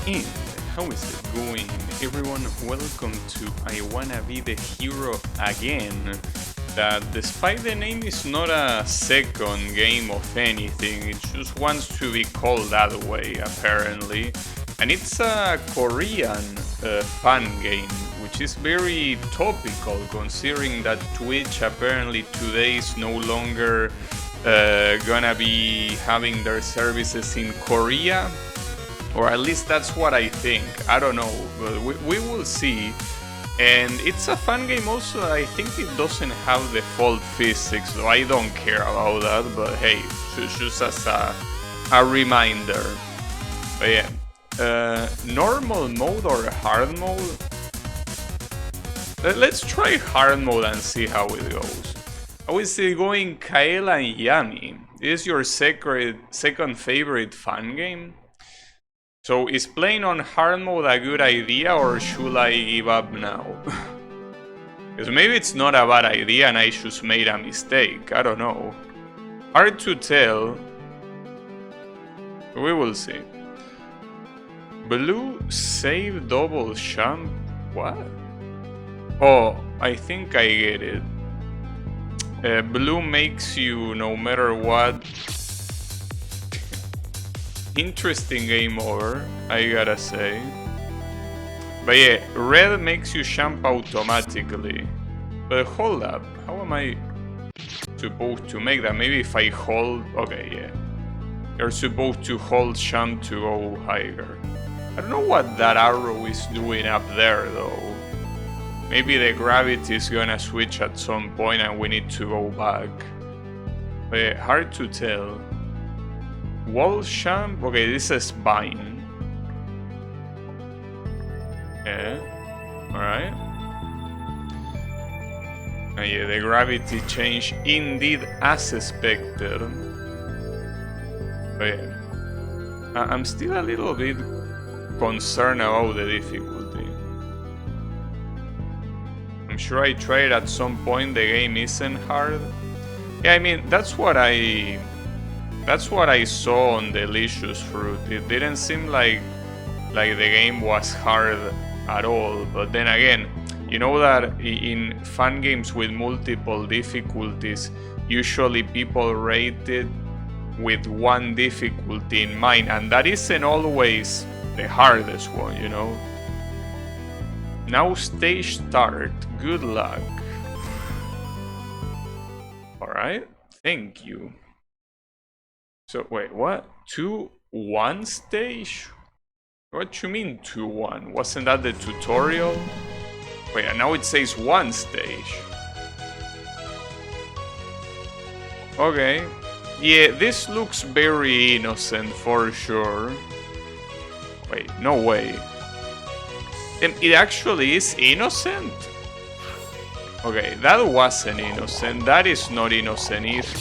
And how is it going, everyone? Welcome to I Wanna Be the Hero Again. That, despite the name, is not a second game of anything, it just wants to be called that way, apparently. And it's a Korean fan game, which is very topical, considering that Twitch apparently today is no longer gonna be having their services in Korea. Or at least that's what I think. I don't know, but we will see. And it's a fun game also. I think it doesn't have default physics, though I don't care about that. But hey, just as a reminder. But yeah, normal mode or hard mode? Let's try hard mode and see how it goes. How is it going, Kaela and Yami? Is your second favorite fun game? So is playing on hard mode a good idea, or should I give up now? Because maybe it's not a bad idea and I just made a mistake, I don't know. Hard to tell. We will see. Blue save double jump? What? Oh, I think I get it. Blue makes you, no matter what... Interesting game over, I gotta say. But yeah, red makes you jump automatically. But hold up, how am I supposed to make that? Maybe if I hold... Okay, yeah. You're supposed to hold jump to go higher. I don't know what that arrow is doing up there though. Maybe the gravity is gonna switch at some point and we need to go back. But yeah, hard to tell. Wall jump? Okay, this is Vine. Yeah, alright. Yeah, the gravity change indeed as expected. But yeah, I'm still a little bit concerned about the difficulty. I'm sure I tried at some point, the game isn't hard. Yeah, I mean, that's what I saw on Delicious Fruit. It didn't seem like the game was hard at all. But then again, you know that in fun games with multiple difficulties, usually people rate it with one difficulty in mind, and that isn't always the hardest one, you know? Now stage start. Good luck. Alright, thank you. So, wait, what? 2-1 stage? What you mean 2-1? Wasn't that the tutorial? Wait, and now it says 1 stage. Okay. Yeah, this looks very innocent for sure. Wait, no way. It actually is innocent? Okay, that wasn't innocent. That is not innocent either.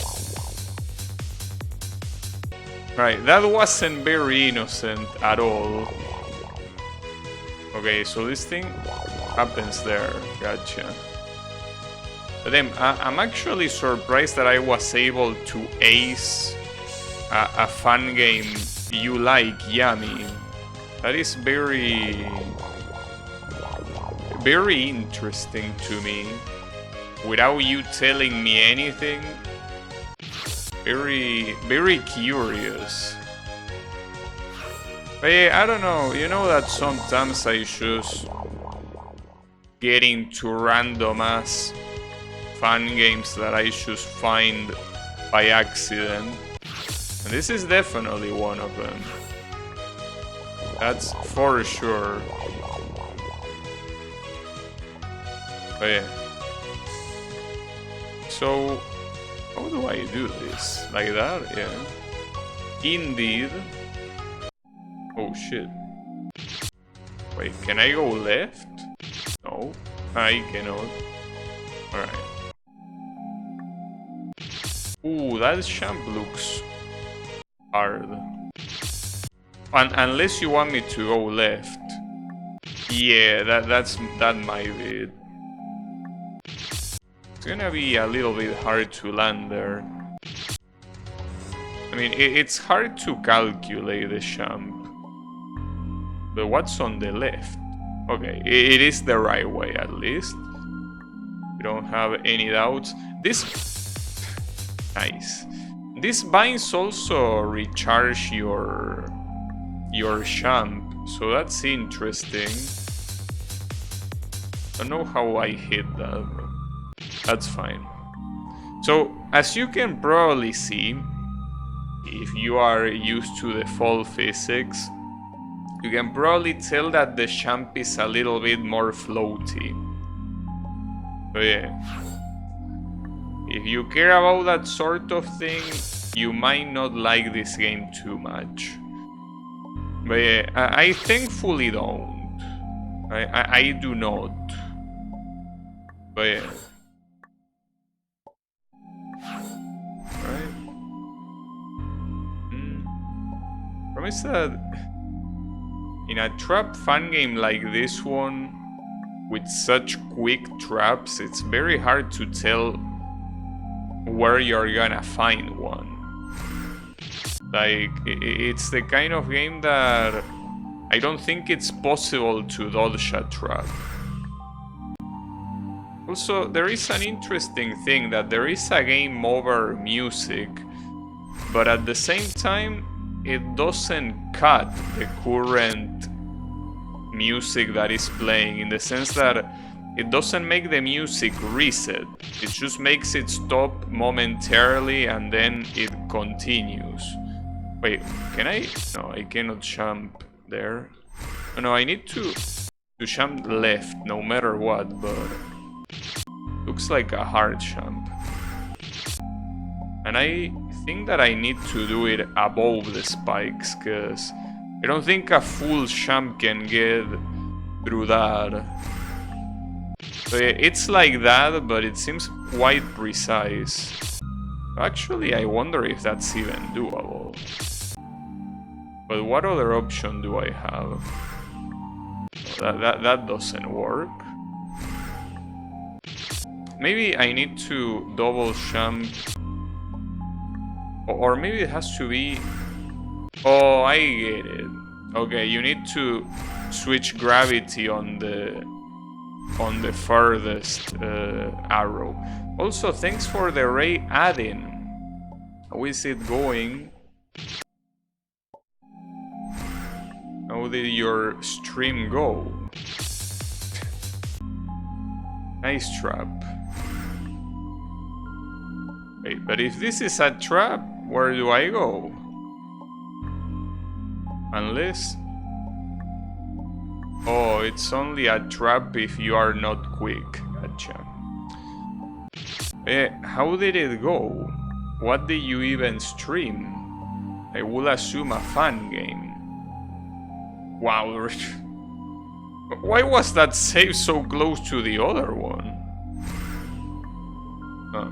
Right, that wasn't very innocent at all. Okay, so this thing happens there. Gotcha. But then, I'm actually surprised that I was able to ace a fun game you like, Yami. That is very interesting to me. Without you telling me anything. Very curious. But yeah, I don't know, you know that sometimes I just get into random ass fun games that I just find by accident. And this is definitely one of them. That's for sure. But yeah. So... how do I do this? Like that? Yeah. Indeed. Oh shit. Wait, can I go left? No, I cannot. Alright. Ooh, that jump looks hard. Unless you want me to go left. Yeah, that might be it. It's gonna be a little bit hard to land there. I mean, it's hard to calculate the jump. But what's on the left? Okay, it is the right way at least. We don't have any doubts. This... Nice. These vines also recharge your champ, so that's interesting. I don't know how I hit that, but that's fine. So, as you can probably see, if you are used to the fall physics, you can probably tell that the champ is a little bit more floaty. So yeah, if you care about that sort of thing, you might not like this game too much. But yeah, I thankfully don't. I do not. But yeah. Right. Promise that in a trap fun game like this one, with such quick traps, it's very hard to tell where you're gonna find one. Like, it's the kind of game that I don't think it's possible to dodge a trap. Also, there is an interesting thing that there is a game over music, but at the same time, it doesn't cut the current music that is playing, in the sense that it doesn't make the music reset. It just makes it stop momentarily and then it continues. Wait, can I? No, I cannot jump there. Oh, no, I need to jump left no matter what, but looks like a hard jump. And I think that I need to do it above the spikes, because I don't think a full jump can get through that. So yeah, it's like that, but it seems quite precise. Actually, I wonder if that's even doable. But what other option do I have? That doesn't work. Maybe I need to double jump. Or maybe it has to be... Oh, I get it. Okay, you need to switch gravity on the furthest arrow. Also, thanks for the ray add-in. How is it going? How did your stream go? Nice trap. Wait, but if this is a trap, where do I go? Unless... Oh, it's only a trap if you are not quick. Gotcha. How did it go? What did you even stream? I will assume a fun game. Wow. Why was that save so close to the other one? Huh.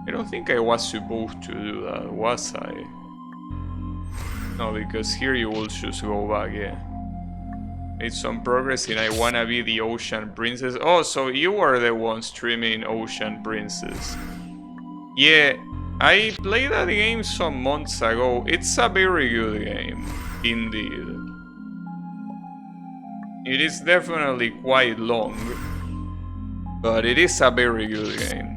I don't think I was supposed to do that, was I? No, because here you will just go back, yeah. Made some progress in I Wanna Be the Ocean Princess. Oh, so you were the one streaming Ocean Princess. Yeah, I played that game some months ago. It's a very good game, indeed. It is definitely quite long, but it is a very good game.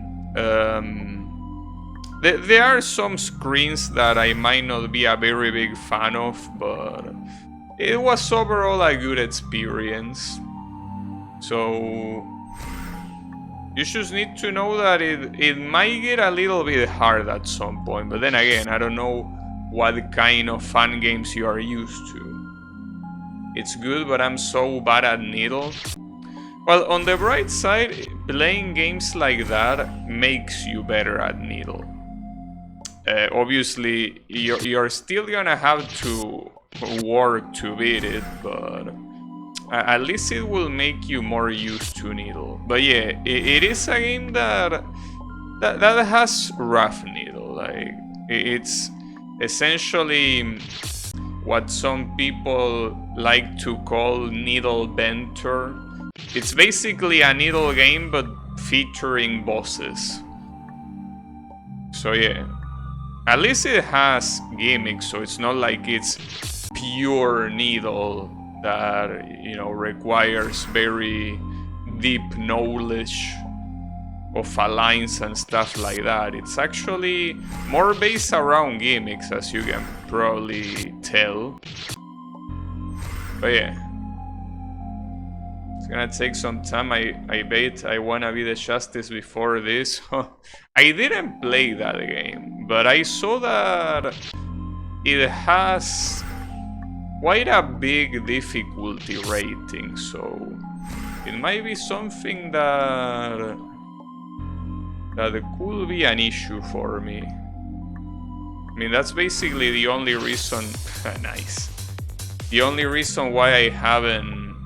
There are some screens that I might not be a very big fan of, but it was overall a good experience. So you just need to know that it might get a little bit hard at some point, but then again, I don't know what kind of fun games you are used to. It's good, but I'm so bad at Needle. Well, on the bright side, playing games like that makes you better at Needle. Obviously, you're still gonna have to work to beat it, but at least it will make you more used to Needle. But yeah, it is a game that has rough Needle. Like, it's essentially what some people like to call Needle Benter. It's basically a Needle game, but featuring bosses. So yeah, at least it has gimmicks, so it's not like it's pure Needle that, you know, requires very deep knowledge of alliance and stuff like that. It's actually more based around gimmicks, as you can probably tell. But yeah, it's gonna take some time. I bet I wanna be the Justice before this. I didn't play that game, but I saw that it has quite a big difficulty rating, so it might be something that could be an issue for me. I mean, that's basically the only reason. Nice. The only reason why I haven't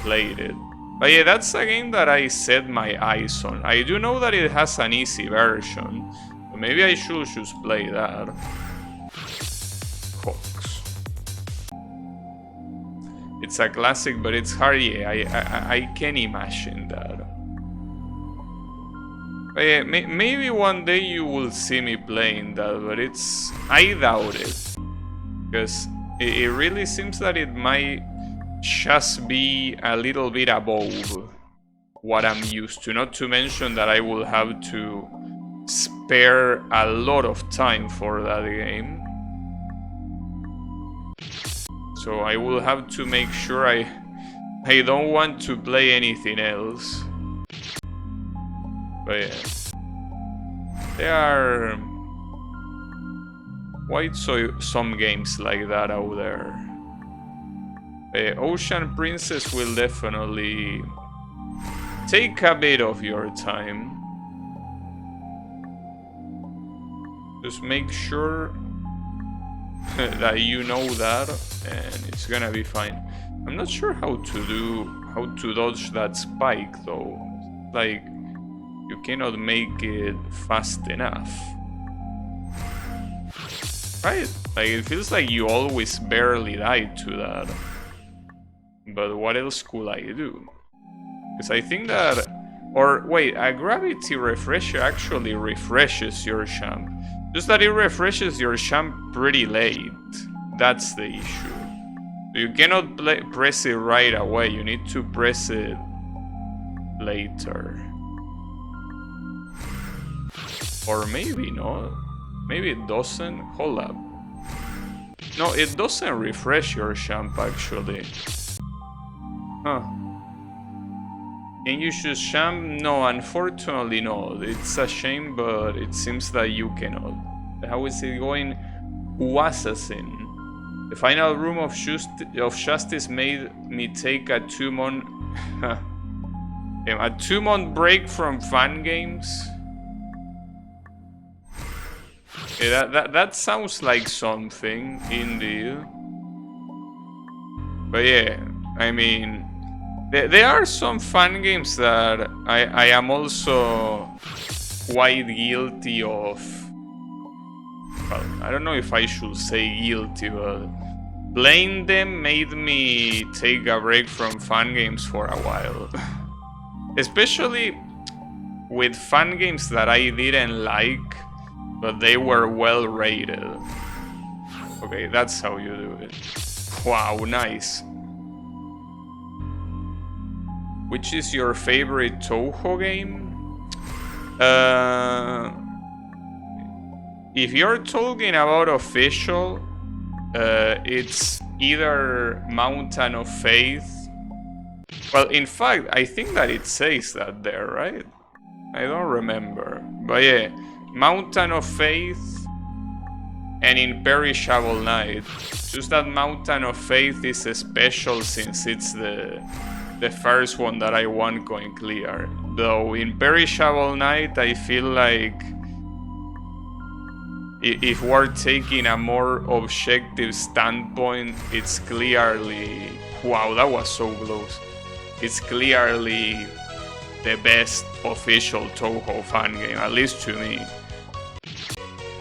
played it. But yeah, that's a game that I set my eyes on. I do know that it has an easy version, so maybe I should just play that. Hawks. It's a classic, but it's hard. Yeah, I can imagine that. But yeah, maybe one day you will see me playing that, but I doubt it, because it really seems that it might just be a little bit above what I'm used to. Not to mention that I will have to spare a lot of time for that game. So I will have to make sure I don't want to play anything else. But yeah, there are quite some games like that out there. Ocean Princess will definitely take a bit of your time. Just make sure that you know that, and it's gonna be fine. I'm not sure how to dodge that spike though. Like, you cannot make it fast enough. Right? Like, it feels like you always barely die to that. But what else could I do? Because I think that... Or, wait, a gravity refresher actually refreshes your champ. Just that it refreshes your champ pretty late. That's the issue. You cannot press it right away. You need to press it later. Or maybe not. Maybe it doesn't. Hold up. No, it doesn't refresh your champ actually. Huh. Can you choose champ? No, unfortunately no. It's a shame, but it seems that you cannot. How is it going? Assassin. The final room of justice made me take a 2-month a 2-month break from fun games. Yeah, that sounds like something, indeed. But yeah, I mean, there are some fun games that I am also quite guilty of. Well, I don't know if I should say guilty, but playing them made me take a break from fun games for a while. Especially with fun games that I didn't like, but they were well rated. Okay, that's how you do it. Wow, nice. Which is your favorite Toho game? If you're talking about official, it's either Mountain of Faith. Well, in fact, I think that it says that there, right? I don't remember. But yeah, Mountain of Faith and Imperishable Night. Just that Mountain of Faith is special since it's the first one that I want going clear. Though Imperishable Night, I feel like if we're taking a more objective standpoint, it's clearly... Wow, that was so close. It's clearly the best official Toho fan game, at least to me.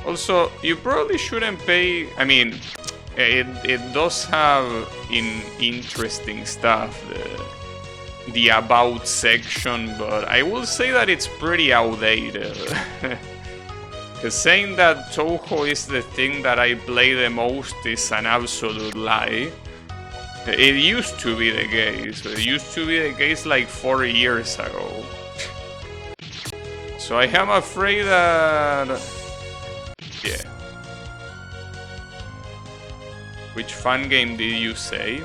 Also, you probably shouldn't pay... I mean, it does have interesting stuff, the about section, but I will say that it's pretty outdated. Because saying that Toho is the thing that I play the most is an absolute lie. It used to be the case. It used to be the case like 4 years ago. So I am afraid that... Yeah. Which fan game did you say?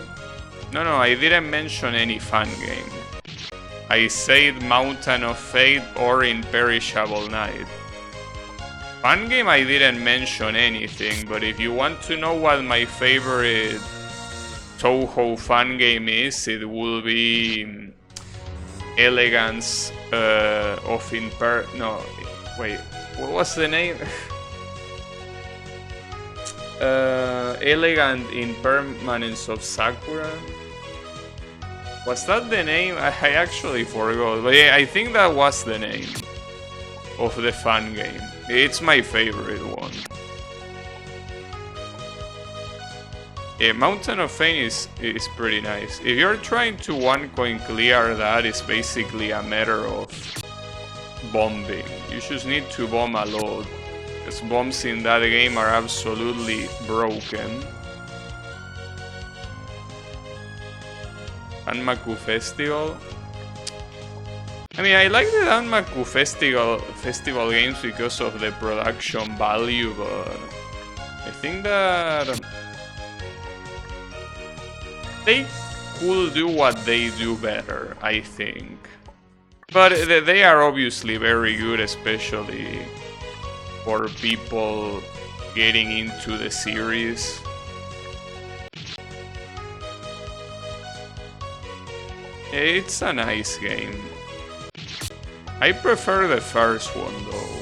No, I didn't mention any fan game. I said Mountain of Fate or Imperishable Night. Fan game I didn't mention anything, but if you want to know what my favorite Touhou fan game is, it will be Elegance of No, wait, what was the name? Elegant Impermanence of Sakura. Was that the name? I actually forgot, but yeah, I think that was the name of the fan game. It's my favorite one. Yeah, Mountain of Fame is pretty nice. If you're trying to one coin clear that, it's basically a matter of bombing. You just need to bomb a lot, because bombs in that game are absolutely broken. Danmaku Festival. I mean, I like the Danmaku Festival games because of the production value, but I think that they could do what they do better, I think. But they are obviously very good, especially for people getting into the series. It's a nice game. I prefer the first one though,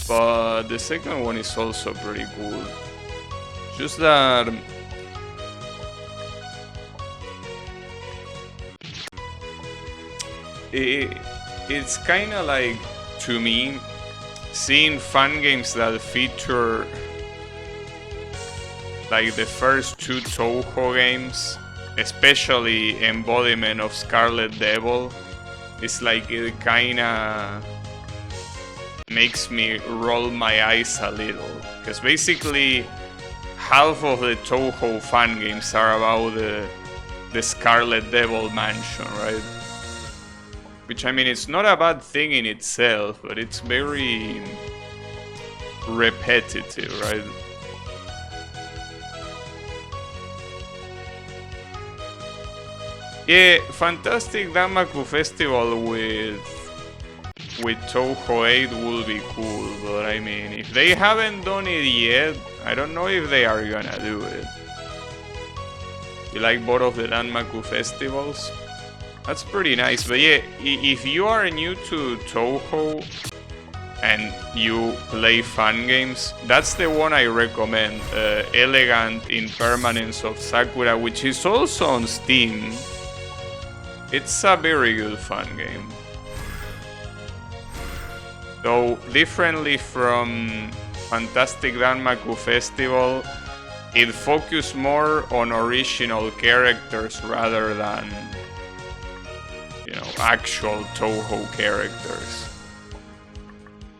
but the second one is also pretty cool. Just that it's kind of like, to me, seeing fun games that feature like the first two Touhou games, especially Embodiment of Scarlet Devil. It's like it kinda makes me roll my eyes a little, because basically half of the Touhou fan games are about the Scarlet Devil mansion, right? Which, I mean, it's not a bad thing in itself, but it's very repetitive, right? Yeah, fantastic Danmaku Festival with Touhou 8 will be cool, but I mean, if they haven't done it yet, I don't know if they are gonna do it. You like both of the Danmaku festivals? That's pretty nice, but yeah, if you are new to Touhou and you play fun games, that's the one I recommend. Elegant Impermanence of Sakura, which is also on Steam. It's a very good fun game. Though differently from Fantastic Danmaku Festival, it focused more on original characters rather than, you know, actual Touhou characters.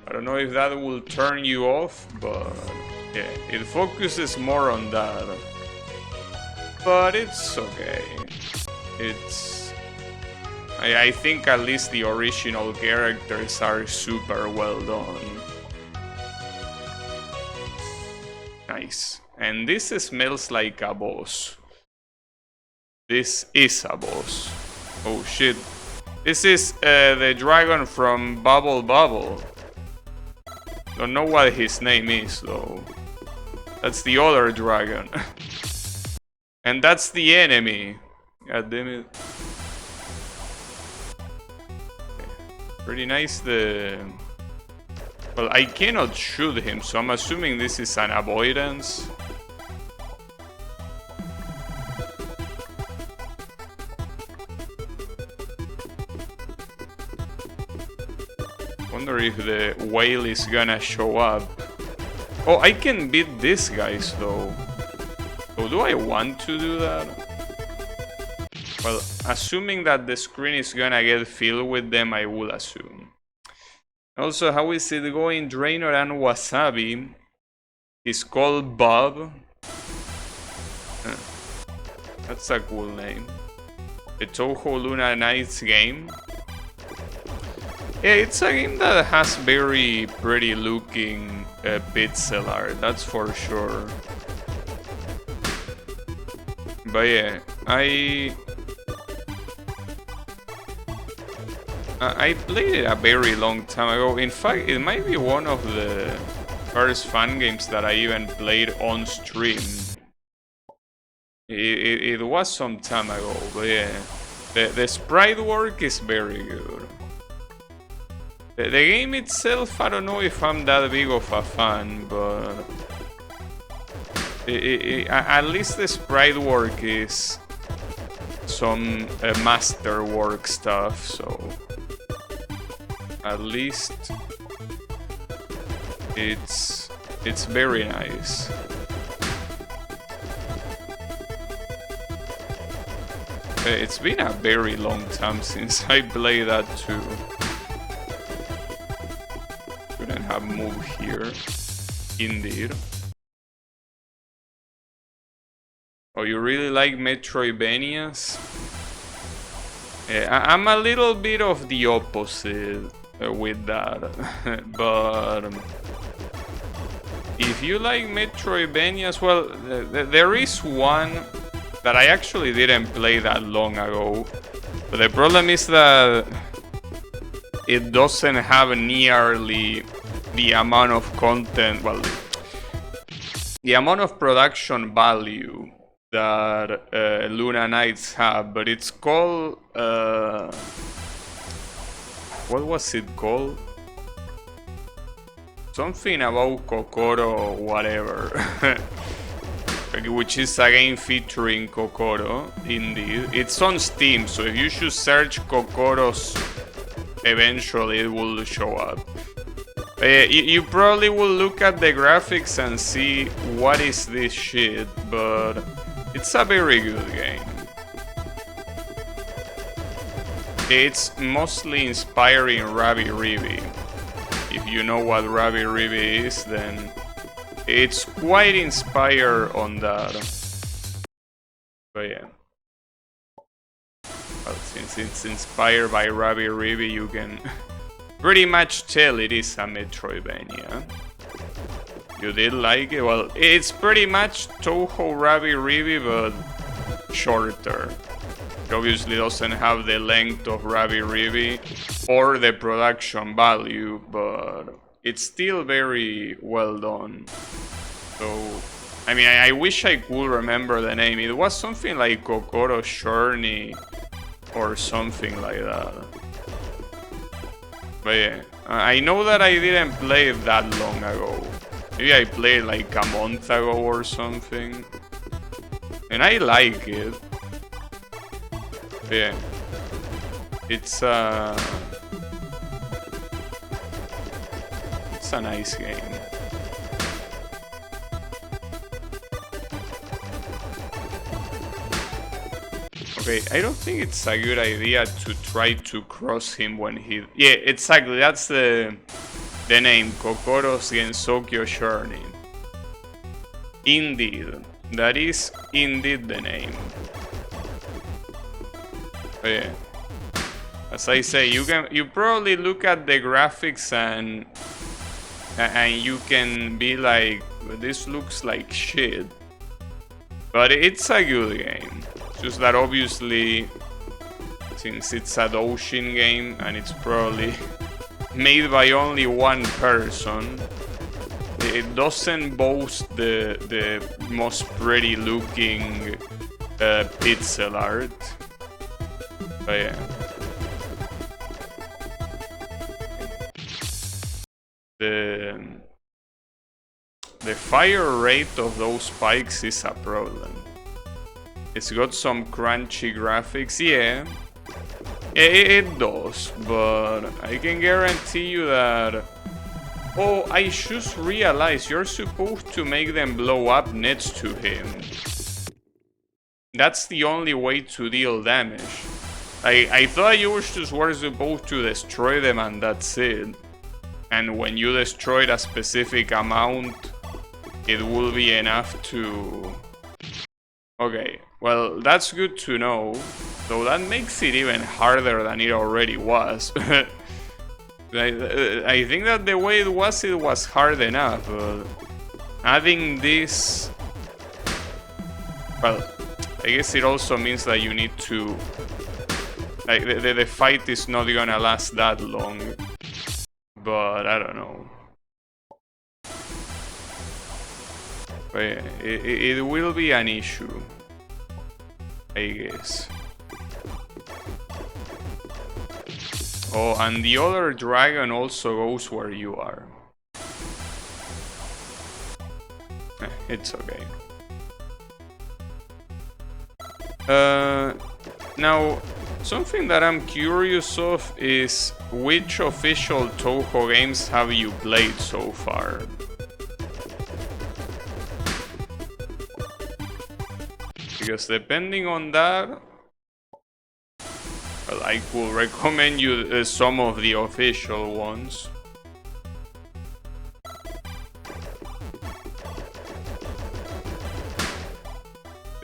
I don't know if that will turn you off, but yeah, it focuses more on that. But it's okay. I think at least the original characters are super well done. Nice. And this smells like a boss. This is a boss. Oh shit. This is the dragon from Bubble Bubble. Don't know what his name is though. That's the other dragon. And that's the enemy. God damn it. Pretty nice. Well, I cannot shoot him, so I'm assuming this is an avoidance. Wonder if the whale is gonna show up. Oh, I can beat these guys though. So do I want to do that? Well, assuming that the screen is gonna get filled with them, I will assume. Also, how is it going? Draenor and Wasabi is called Bob. That's a cool name. The Touhou Luna Nights game. Yeah, it's a game that has very pretty looking pixel art, that's for sure. But yeah, I played it a very long time ago. In fact, it might be one of the first fan games that I even played on stream. It was some time ago, but yeah. The sprite work is very good. The game itself, I don't know if I'm that big of a fan, but at least the sprite work is some masterwork stuff, so at least it's very nice. It's been a very long time since I played that too. Couldn't have moved here. Indeed. Oh, you really like Metroidvanias? I'm a little bit of the opposite with that. But if you like Metroidvanias, well, there is one that I actually didn't play that long ago. But the problem is that it doesn't have nearly the amount of content, well, the amount of production value that Luna Nights have, but it's called, what was it called? Something about Kokoro, whatever. Which is a game featuring Kokoro, indeed. It's on Steam, so if you should search Kokoro's, eventually it will show up. You probably will look at the graphics and see what is this shit, but it's a very good game. It's mostly inspiring Rabi-Ribi. If you know what Rabi-Ribi is, then it's quite inspired on that. But yeah. Well, since it's inspired by Rabi-Ribi, you can pretty much tell it is a Metroidvania. You did like it? Well, it's pretty much Touhou Rabi-Ribi, but shorter. It obviously doesn't have the length of Rabi-Ribi or the production value, but it's still very well done. So, I mean, I wish I could remember the name. It was something like Kokoro's Journey or something like that. But yeah, I know that I didn't play it that long ago. Maybe I played like a month ago or something. And I like it. But yeah, it's a nice game. Okay, I don't think it's a good idea to try to cross him when he... Yeah, exactly, that's the name, Kokoro's Gensokyo Journey. Indeed, that is indeed the name. But yeah, as I say, you probably look at the graphics and you can be like, this looks like shit. But it's a good game. Just that obviously, since it's a Doshin game and it's probably made by only one person, it doesn't boast the most pretty looking pixel art. But yeah. The fire rate of those spikes is a problem. It's got some crunchy graphics, yeah. It does, but I can guarantee you that... Oh, I just realized you're supposed to make them blow up next to him. That's the only way to deal damage. I thought you were supposed to destroy them and that's it. And when you destroyed a specific amount, it will be enough to... Okay, well, that's good to know. So that makes it even harder than it already was. I think that the way it was hard enough. Adding this... Well, I guess it also means that you need to... Like, the fight is not gonna last that long. But, I don't know. But yeah, it will be an issue, I guess. Oh, and the other dragon also goes where you are. It's okay. Now, something that I'm curious of is which official Toho games have you played so far? Because depending on that, well, I could recommend you some of the official ones.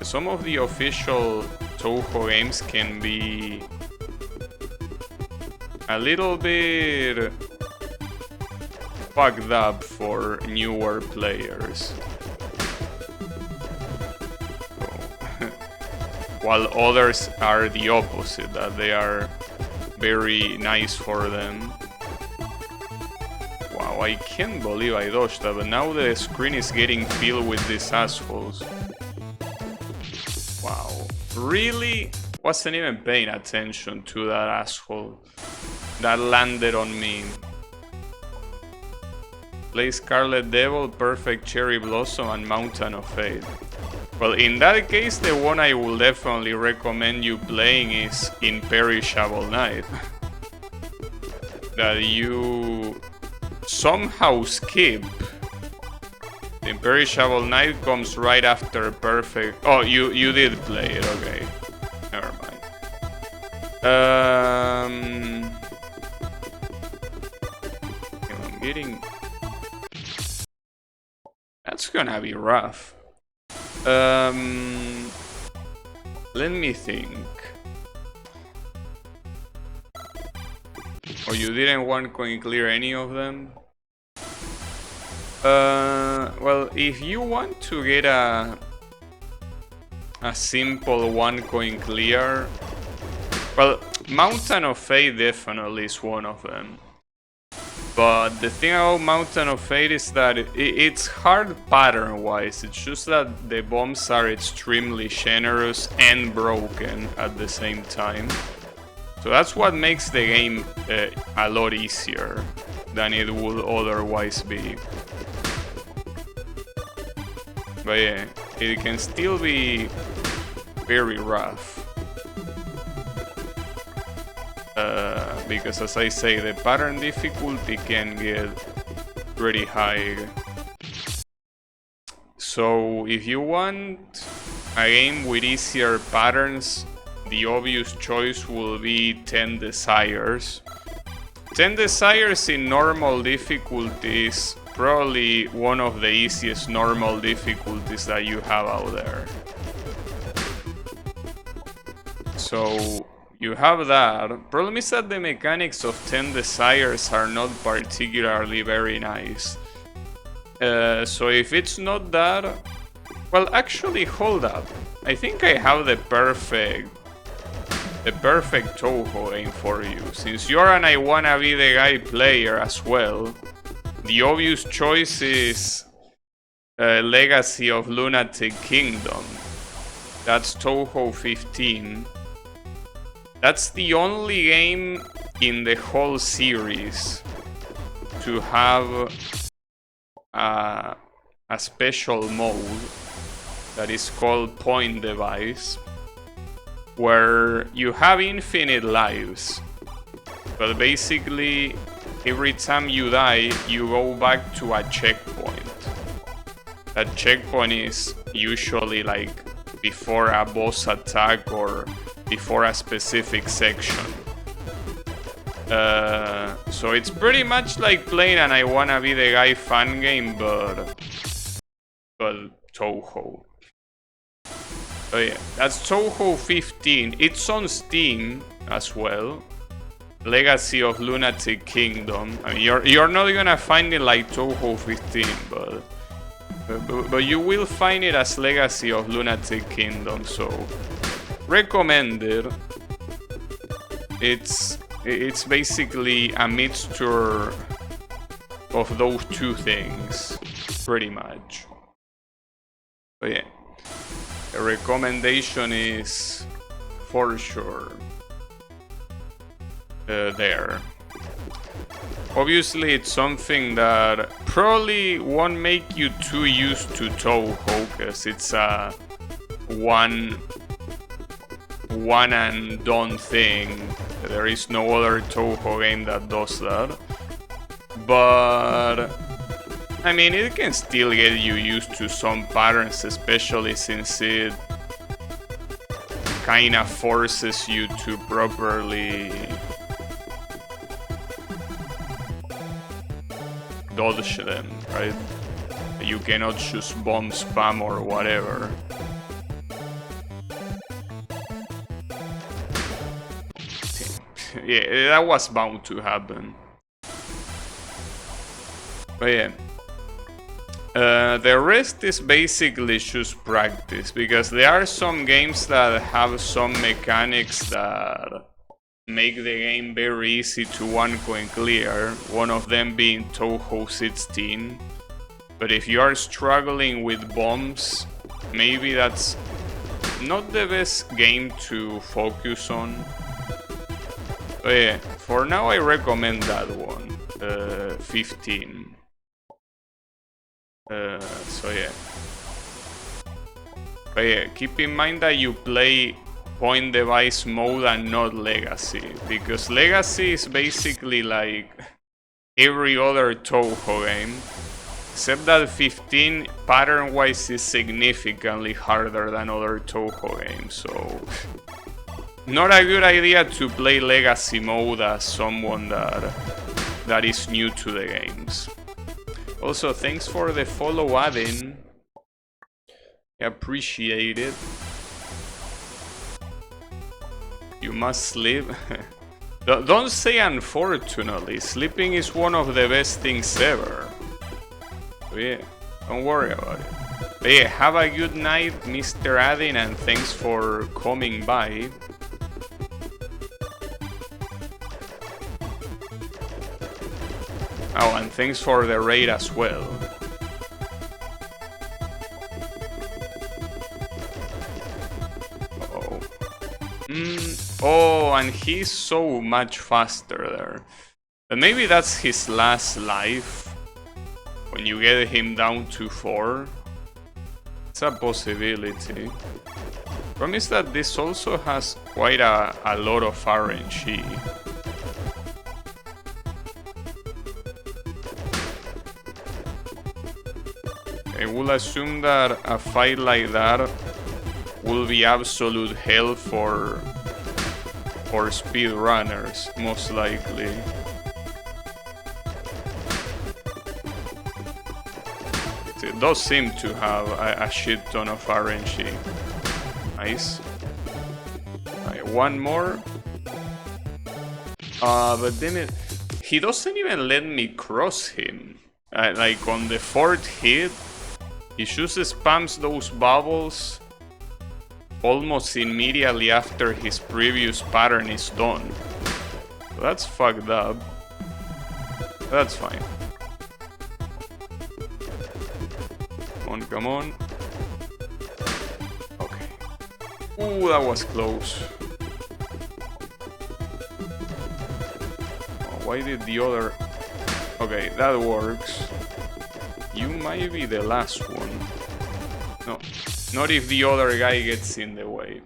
Some of the official Toho games can be a little bit fucked up for newer players. While others are the opposite, that they are very nice for them. Wow, I can't believe I dodged that, but now the screen is getting filled with these assholes. Wow, really? Wasn't even paying attention to that asshole that landed on me. Play Scarlet Devil, Perfect Cherry Blossom, and Mountain of Fate. Well, in that case, the one I will definitely recommend you playing is Imperishable Night. That you somehow skip. The Imperishable Night comes right after Perfect... Oh, you did play it, okay. Never mind. I'm getting... That's gonna be rough. Let me think. Oh, you didn't one coin clear any of them? Well, if you want to get a simple one coin clear, well, Mountain of Fate definitely is one of them. But the thing about Mountain of Fate is that it's hard pattern-wise. It's just that the bombs are extremely generous and broken at the same time. So that's what makes the game a lot easier than it would otherwise be. But yeah, it can still be very rough. Because as I say, the pattern difficulty can get pretty high. So if you want a game with easier patterns, the obvious choice will be 10 Desires. 10 Desires in normal difficulty is probably one of the easiest normal difficulties that you have out there. So you have that. Problem is that the mechanics of 10 Desires are not particularly very nice. So if it's not that... Well, actually, hold up. I think I have the perfect Toho game for you. Since you're an I Wanna Be The Guy player as well, the obvious choice is Legacy of Lunatic Kingdom. That's Toho 15. That's the only game in the whole series to have a special mode that is called Point Device, where you have infinite lives, but basically every time you die you go back to a checkpoint. That checkpoint is usually like before a boss attack or before a specific section. So it's pretty much like playing an I Wanna Be The Guy fan game, but Toho. Oh yeah, that's Touhou 15. It's on Steam as well. Legacy of Lunatic Kingdom. I mean, you're not gonna find it like Touhou 15, but you will find it as Legacy of Lunatic Kingdom. So recommended. It's basically a mixture of those two things, pretty much. But yeah, the recommendation is for sure there. Obviously, it's something that probably won't make you too used to Touhou, because it's a one and done thing. There is no other Touhou game that does that. But I mean, it can still get you used to some patterns, especially since it kinda forces you to properly dodge them, right? You cannot just bomb spam or whatever. Yeah, that was bound to happen. But yeah. The rest is basically just practice, because there are some games that have some mechanics that make the game very easy to one-coin clear, one of them being Touhou 16. But if you are struggling with bombs, maybe that's not the best game to focus on. But yeah, for now I recommend that one, 15. So yeah. But yeah, keep in mind that you play point device mode and not legacy, because legacy is basically like every other Touhou game, except that 15 pattern wise is significantly harder than other Touhou games, so not a good idea to play legacy mode as someone that is new to the games. Also, thanks for the follow, Adin. I appreciate it. You must sleep. Don't say unfortunately. Sleeping is one of the best things ever. So yeah, don't worry about it. But yeah, have a good night, Mr. Adin, and thanks for coming by. Oh, and thanks for the raid as well. Oh. Oh, and he's so much faster there. But maybe that's his last life. When you get him down to 4. It's a possibility. Problem is that this also has quite a lot of RNG. I will assume that a fight like that will be absolute hell for speedrunners, most likely. It does seem to have a shit ton of RNG. Nice. Right, one more. But then he doesn't even let me cross him. Like on the 4th hit, he just spams those bubbles almost immediately after his previous pattern is done. So that's fucked up. That's fine. Come on. Okay. Ooh, that was close. Oh, why did the other... Okay, that works. You might be the last one. No, not if the other guy gets in the way.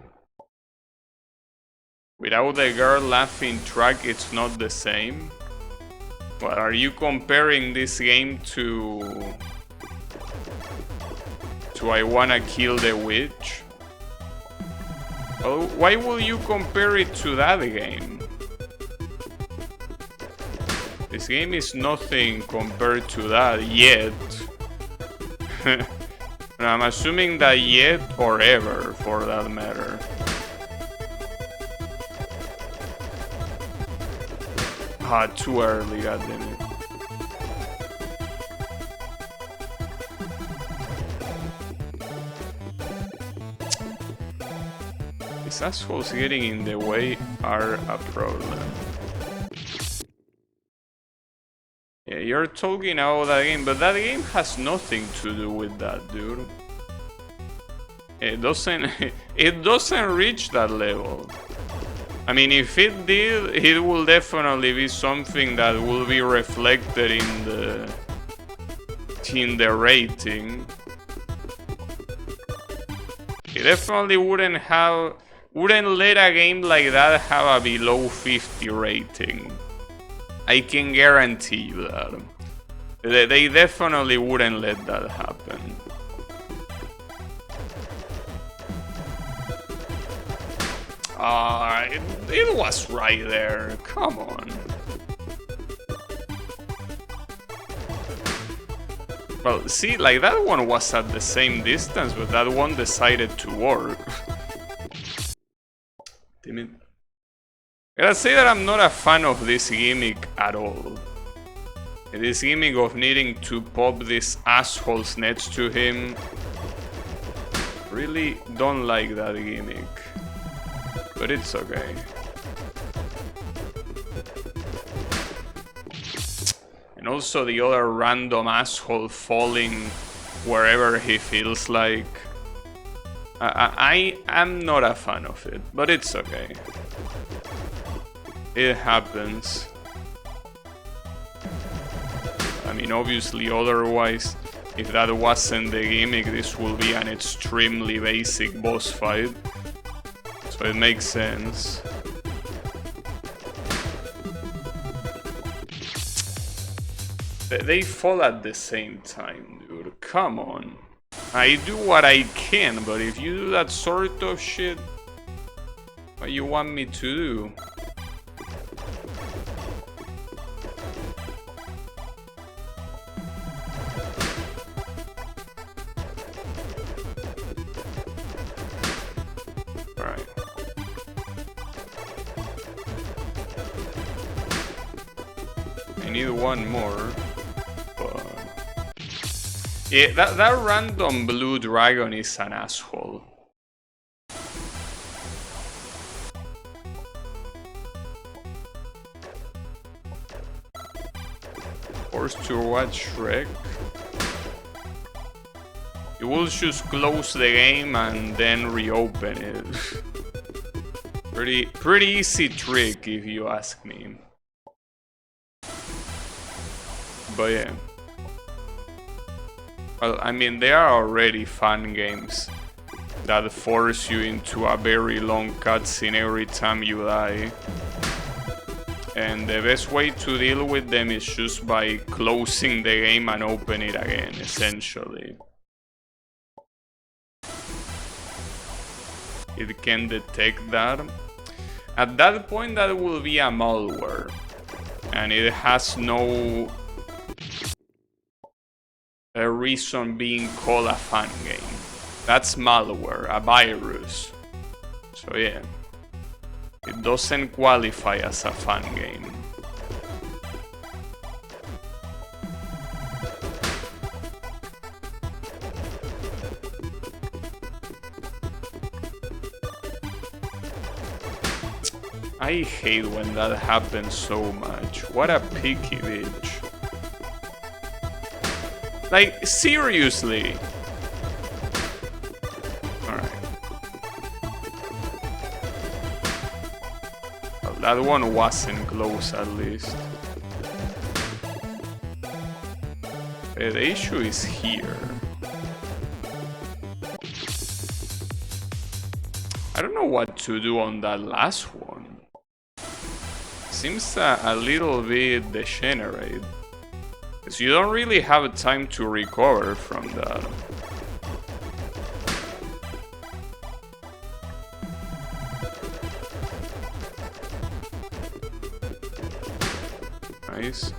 Without the girl laughing track, it's not the same. But are you comparing this game to I Wanna Kill the Witch? Well, why will you compare it to that game? This game is nothing compared to that yet. And I'm assuming that yet or ever, for that matter. Ah, too early, goddammit. These assholes getting in the way are a problem. Yeah, you're talking about that game, but that game has nothing to do with that, dude. It doesn't reach that level. I mean, if it did, it will definitely be something that will be reflected in the rating. It definitely wouldn't let a game like that have a below 50 rating. I can guarantee you that. They definitely wouldn't let that happen. It was right there. Come on. Well, see, like that one was at the same distance, but that one decided to work. Damn it. I gotta say that I'm not a fan of this gimmick at all. This gimmick of needing to pop these assholes next to him. Really don't like that gimmick. But it's okay. And also the other random asshole falling wherever he feels like. I am not a fan of it, but it's okay. It happens. I mean, obviously, otherwise, if that wasn't the gimmick, this will be an extremely basic boss fight. So it makes sense. They fall at the same time, dude. Come on. I do what I can, but if you do that sort of shit, what you want me to do? Alright. I need one more. Yeah, that random blue dragon is an asshole. Forced to watch Shrek. You will just close the game and then reopen it. Pretty easy trick if you ask me. But yeah. Well, I mean, there are already fun games that force you into a very long cutscene every time you die. And the best way to deal with them is just by closing the game and open it again, essentially. It can detect that. At that point, that will be a malware. And it has no reason being called a fun game. That's malware, a virus. So yeah, it doesn't qualify as a fun game. I hate when that happens so much. What a picky bitch. Like, seriously. Alright. Well, that one wasn't close, at least. The issue is here. I don't know what to do on that last one. Seems a little bit degenerate. Because you don't really have time to recover from that. Nice.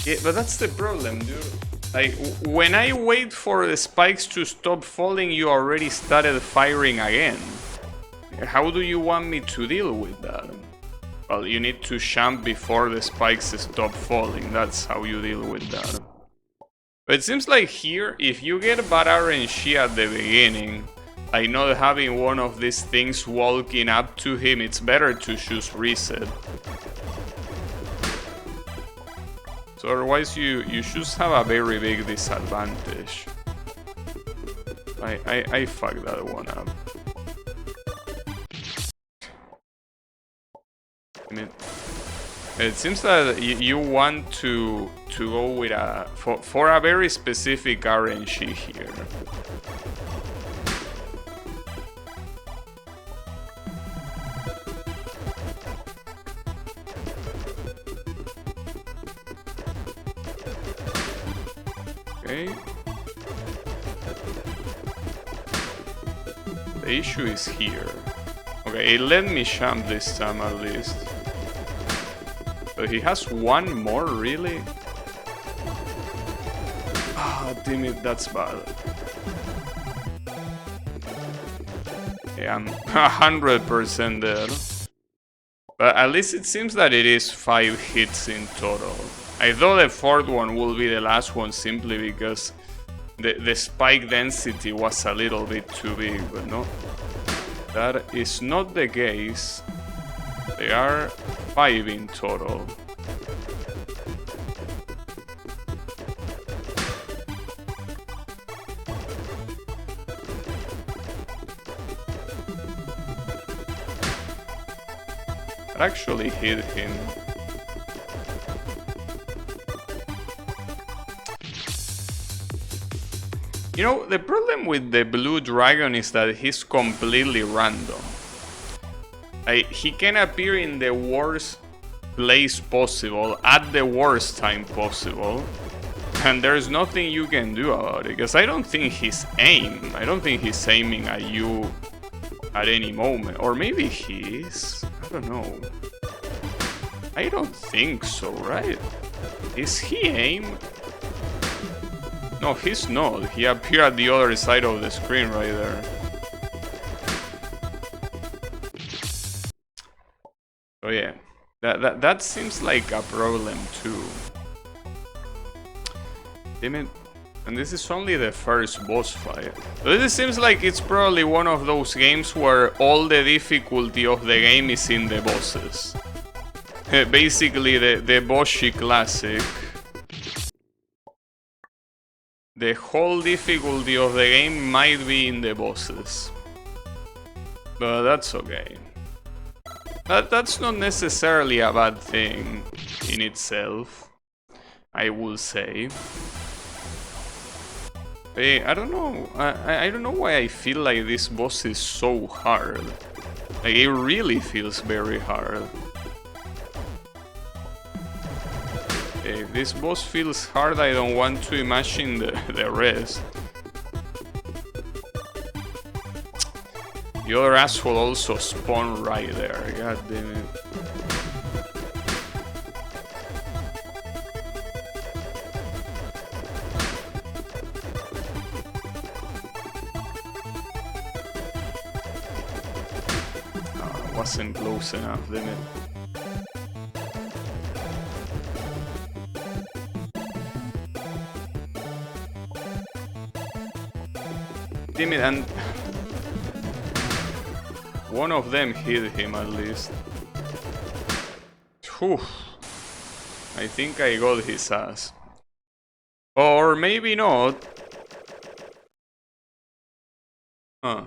Yeah, but that's the problem, dude. Like, when I wait for the spikes to stop falling, you already started firing again. How do you want me to deal with that? Well, you need to jump before the spikes stop falling. That's how you deal with that. But it seems like here, if you get bad RNG at the beginning, like not having one of these things walking up to him, it's better to choose reset. So otherwise you just have a very big disadvantage. I fucked that one up. I mean, it seems that you want to go with for a very specific RNG here. Okay. The issue is here. Okay, it let me jump this time at least. But he has one more, really? Ah, damn it, that's bad. Yeah, I'm 100% dead. But at least it seems that it is 5 hits in total. I thought the fourth one will be the last one simply because the spike density was a little bit too big, but no. That is not the case. They are 5 in total. That actually hit him. You know, the problem with the blue dragon is that he's completely random. He can appear in the worst place possible, at the worst time possible, and there's nothing you can do about it, because I don't think he's aiming at you at any moment. Or maybe he is, I don't know. I don't think so, right? Is he aim? No, he's not. He appeared at the other side of the screen right there. So yeah, that seems like a problem too. Damn it. And this is only the first boss fight. So this seems like it's probably one of those games where all the difficulty of the game is in the bosses. Basically the Boshi classic. The whole difficulty of the game might be in the bosses. But that's okay. That's not necessarily a bad thing in itself, I will say. I don't know. I don't know why I feel like this boss is so hard. Like, it really feels very hard. If this boss feels hard, I don't want to imagine the rest. The other asshole also spawned right there, god damn it. Oh, wasn't close enough, damn it. Damn it, and one of them hit him at least. Whew. I think I got his ass. Or maybe not. Huh.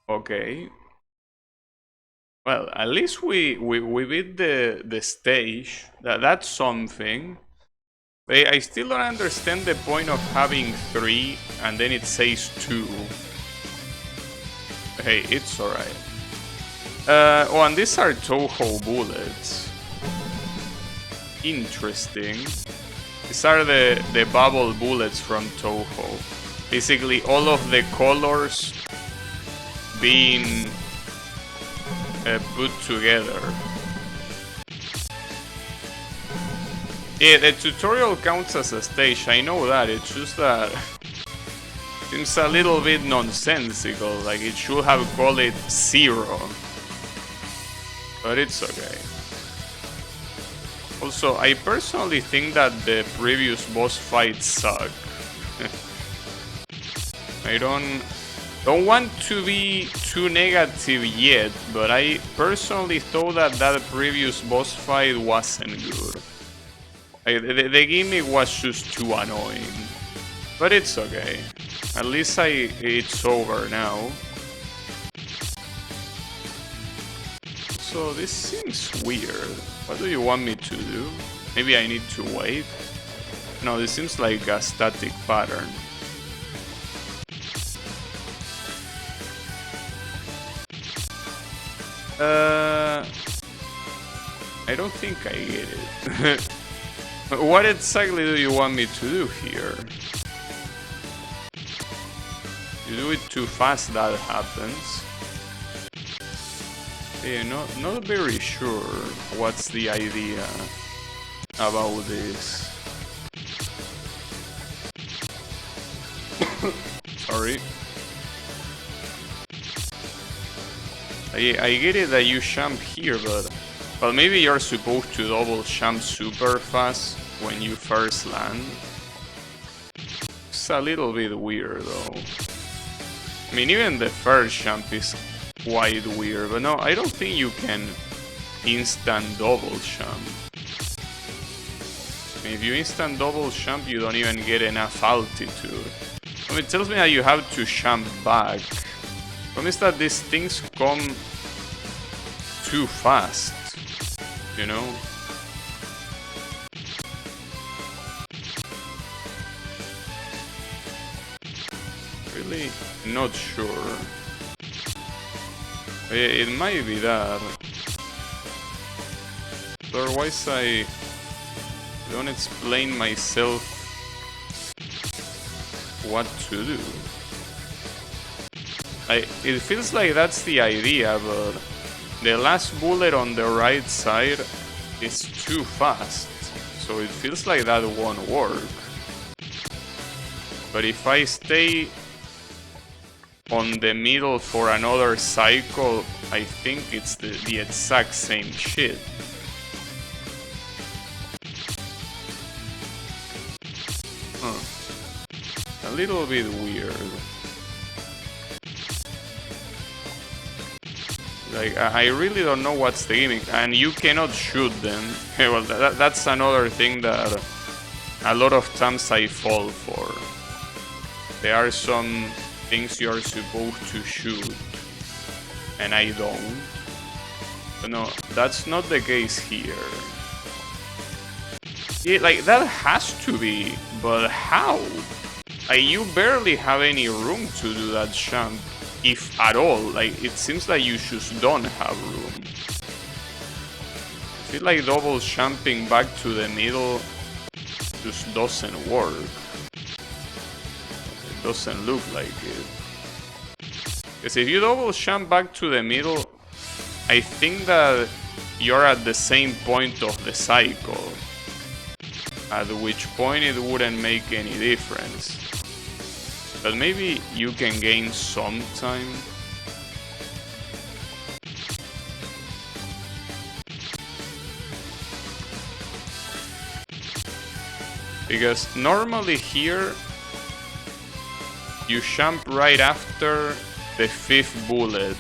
Okay. Well, at least we beat the stage. That's something. I still don't understand the point of having 3 and then it says 2. Hey, it's alright. Oh, and these are Toho bullets. Interesting. These are the bubble bullets from Toho. Basically, all of the colors being put together. Yeah, the tutorial counts as a stage, I know that, it's just that seems a little bit nonsensical, like it should have called it 0. But it's okay. Also, I personally think that the previous boss fights suck. I don't want to be too negative yet, but I personally thought that that previous boss fight wasn't good. The gimmick was just too annoying. But it's okay. At least it's over now. So this seems weird. What do you want me to do? Maybe I need to wait? No, this seems like a static pattern. I don't think I get it. What exactly do you want me to do here? You do it too fast, that happens. Yeah, not very sure what's the idea about this. Sorry. I get it that you jump here, but well, maybe you're supposed to double jump super fast when you first land. It's a little bit weird though. I mean, even the first jump is quite weird, but no, I don't think you can instant double jump. I mean, if you instant double jump, you don't even get enough altitude. I mean, it tells me that you have to jump back. The problem is that these things come too fast, you know? Really not sure. It might be that. Otherwise I don't explain myself what to do. It feels like that's the idea, but the last bullet on the right side is too fast, so it feels like that won't work. But if I stay on the middle for another cycle, I think it's the exact same shit. A little bit weird. Like, I really don't know what's the gimmick, and you cannot shoot them. Well, that's another thing that a lot of times I fall for. There are some things you're supposed to shoot, and I don't. But no, that's not the case here. Yeah, like, that has to be, but how? You barely have any room to do that jump, if at all. Like, it seems like you just don't have room. I feel like double jumping back to the middle just doesn't work. It doesn't look like it. Because if you double jump back to the middle, I think that you're at the same point of the cycle. At which point it wouldn't make any difference. But maybe you can gain some time. Because normally here you jump right after the 5th bullet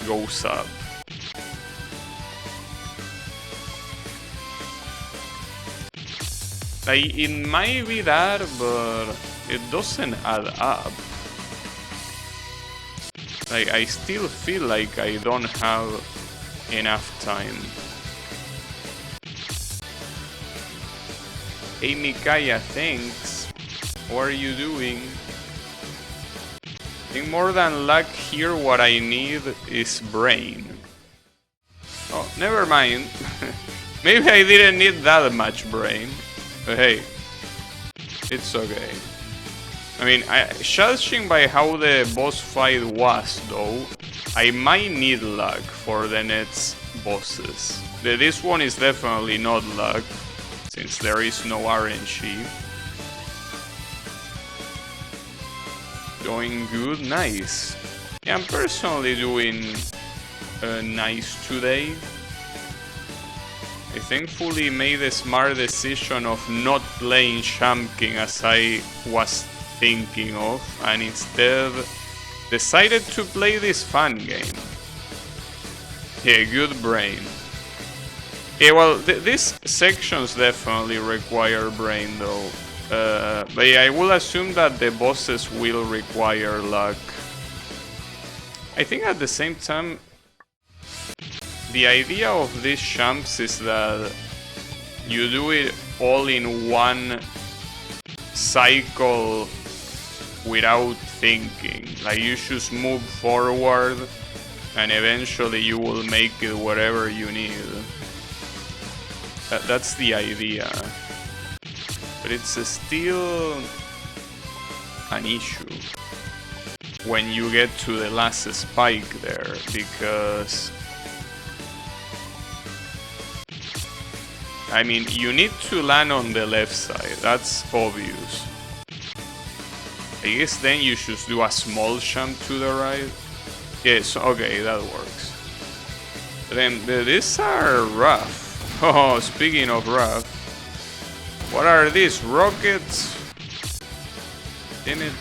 goes up. Like, it might be that, but it doesn't add up. Like, I still feel like I don't have enough time. Hey Mikaya, thanks. What are you doing? I think more than luck here, what I need is brain. Oh, never mind. Maybe I didn't need that much brain. But hey, it's okay. I mean, judging by how the boss fight was, though, I might need luck for the next bosses. This one is definitely not luck. since there is no RNG. Doing good, nice. Yeah, I'm personally doing nice today. I thankfully made a smart decision of not playing Champ King as I was thinking of, and instead decided to play this fun game. Yeah, good brain. Yeah, well, these sections definitely require brain though. But yeah, I will assume that the bosses will require luck. I think at the same time, the idea of these champs is that you do it all in one cycle without thinking. Like, you just move forward and eventually you will make it wherever you need. That's the idea. But it's still an issue when you get to the last spike there, because I mean, you need to land on the left side, that's obvious. I guess then you should do a small jump to the right. Yes, okay, that works. Then these are rough. Oh, speaking of rough, what are these, rockets? Damn it.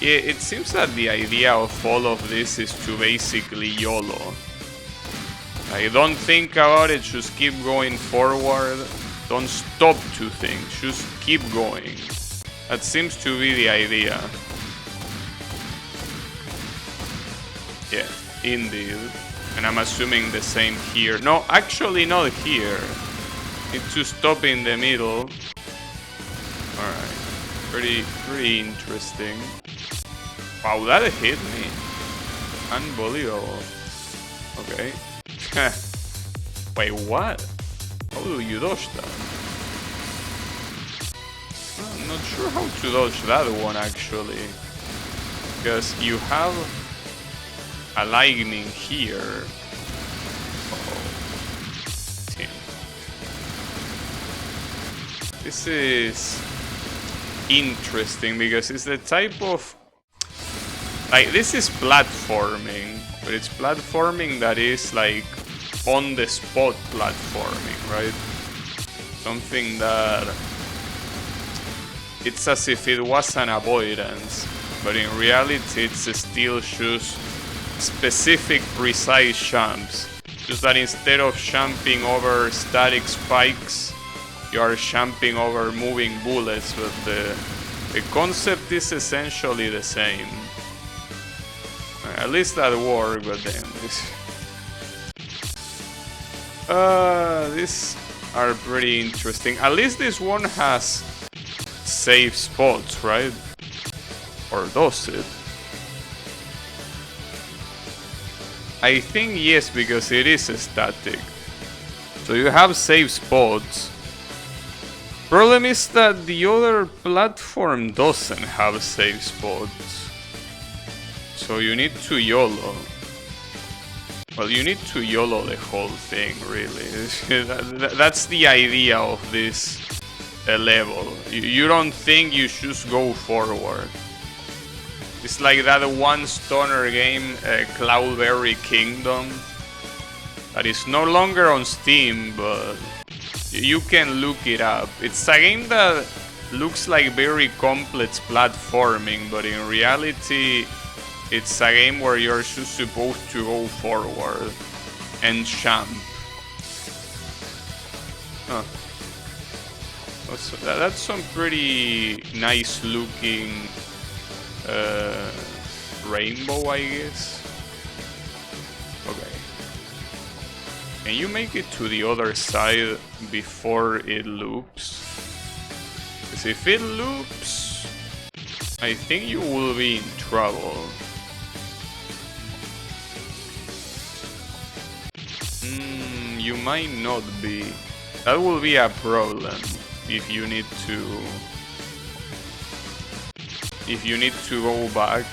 Yeah, it seems that the idea of all of this is to basically YOLO. Like, don't think about it, just keep going forward. Don't stop to think, just keep going. That seems to be the idea. Yeah, indeed. And I'm assuming the same here. No, actually not here. Need to stop in the middle. Alright. Pretty interesting. Wow, that hit me. Unbelievable. Okay. Wait, what? How do you dodge that? I'm not sure how to dodge that one actually. Because you have a lightning here. Oh. Damn. This is interesting because it's the type of... Like, this is platforming, but it's platforming that is like on the spot platforming, right? Something that it's as if it was an avoidance, but in reality it's still just specific precise jumps. Just that instead of jumping over static spikes, you are jumping over moving bullets, but the concept is essentially the same. At least that worked, but damn this. These are pretty interesting. At least this one has safe spots, right? Or does it? I think yes, because it is static. So you have safe spots. Problem is that the other platform doesn't have safe spots. So you need to YOLO. Well, you need to YOLO the whole thing, really. That's the idea of this level. You don't think, you just go forward. It's like that one stoner game, Cloudberry Kingdom, that is no longer on Steam, but you can look it up. It's a game that looks like very complex platforming, but in reality it's a game where you're just supposed to go forward and jump. Huh. That's some pretty nice looking rainbow, I guess. Okay. Can you make it to the other side before it loops? Because if it loops, I think you will be in trouble. You might not be. That will be a problem if you need to go back.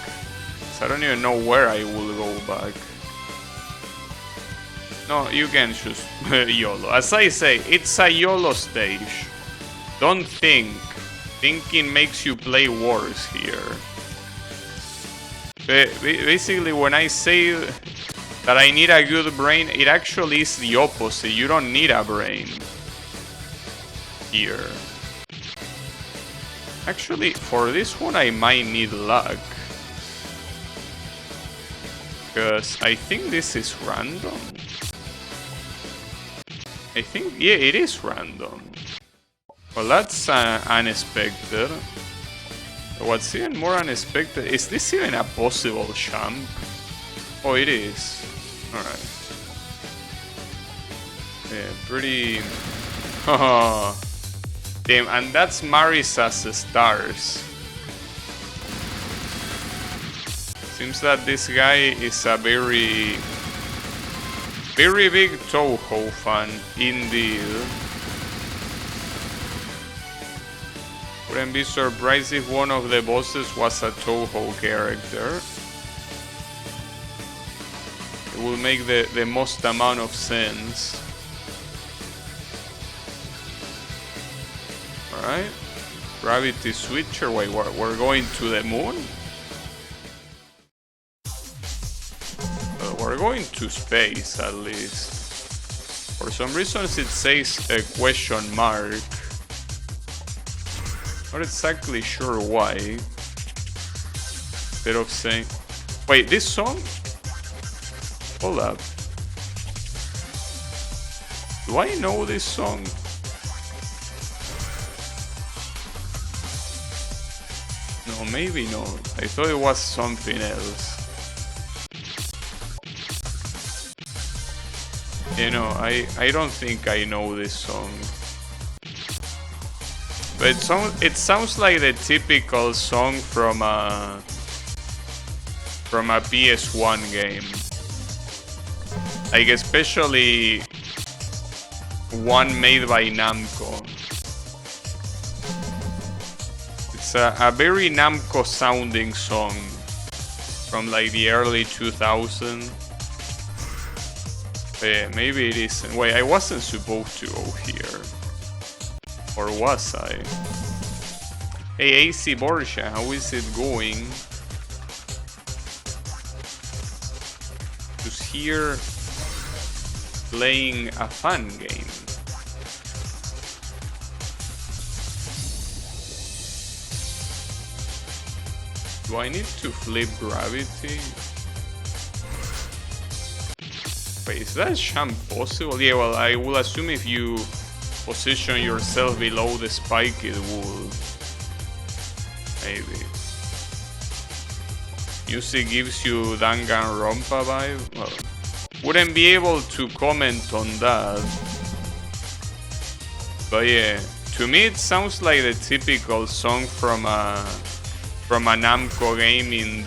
So I don't even know where I will go back. No, you can choose YOLO. As I say, it's a YOLO stage. Don't think. Thinking makes you play worse here. Basically, when I say that I need a good brain, it actually is the opposite. You don't need a brain here. Actually, for this one, I might need luck. Because I think this is random. I think, yeah, it is random. Well, that's unexpected. What's even more unexpected, is this even a possible champ? Oh, it is. Alright. Yeah, pretty... Oh, damn, and that's Marisa's stars. Seems that this guy is a very big Touhou fan, indeed. Wouldn't be surprised if one of the bosses was a Touhou character. It will make the most amount of sense. Alright. Gravity switcher. Wait, we're going to the moon? We're going to space, at least. For some reasons it says a question mark. Not exactly sure why. Instead of saying... Wait, this song? Hold up. Do I know this song? No, maybe not. I thought it was something else. You know, I don't think I know this song. But it sounds like the typical song from a PS1 game. Like especially one made by Namco. It's a very Namco sounding song from like the early 2000s. Yeah, maybe it isn't. Wait, I wasn't supposed to go here. Or was I? Hey, AC Borja, how is it going? Just here playing a fun game. Do I need to flip gravity? Wait, is that champ possible? Yeah, well, I will assume if you position yourself below the spike, it would. Maybe. Music gives you Danganronpa vibe? Well, wouldn't be able to comment on that. But yeah, to me it sounds like the typical song from a Namco game in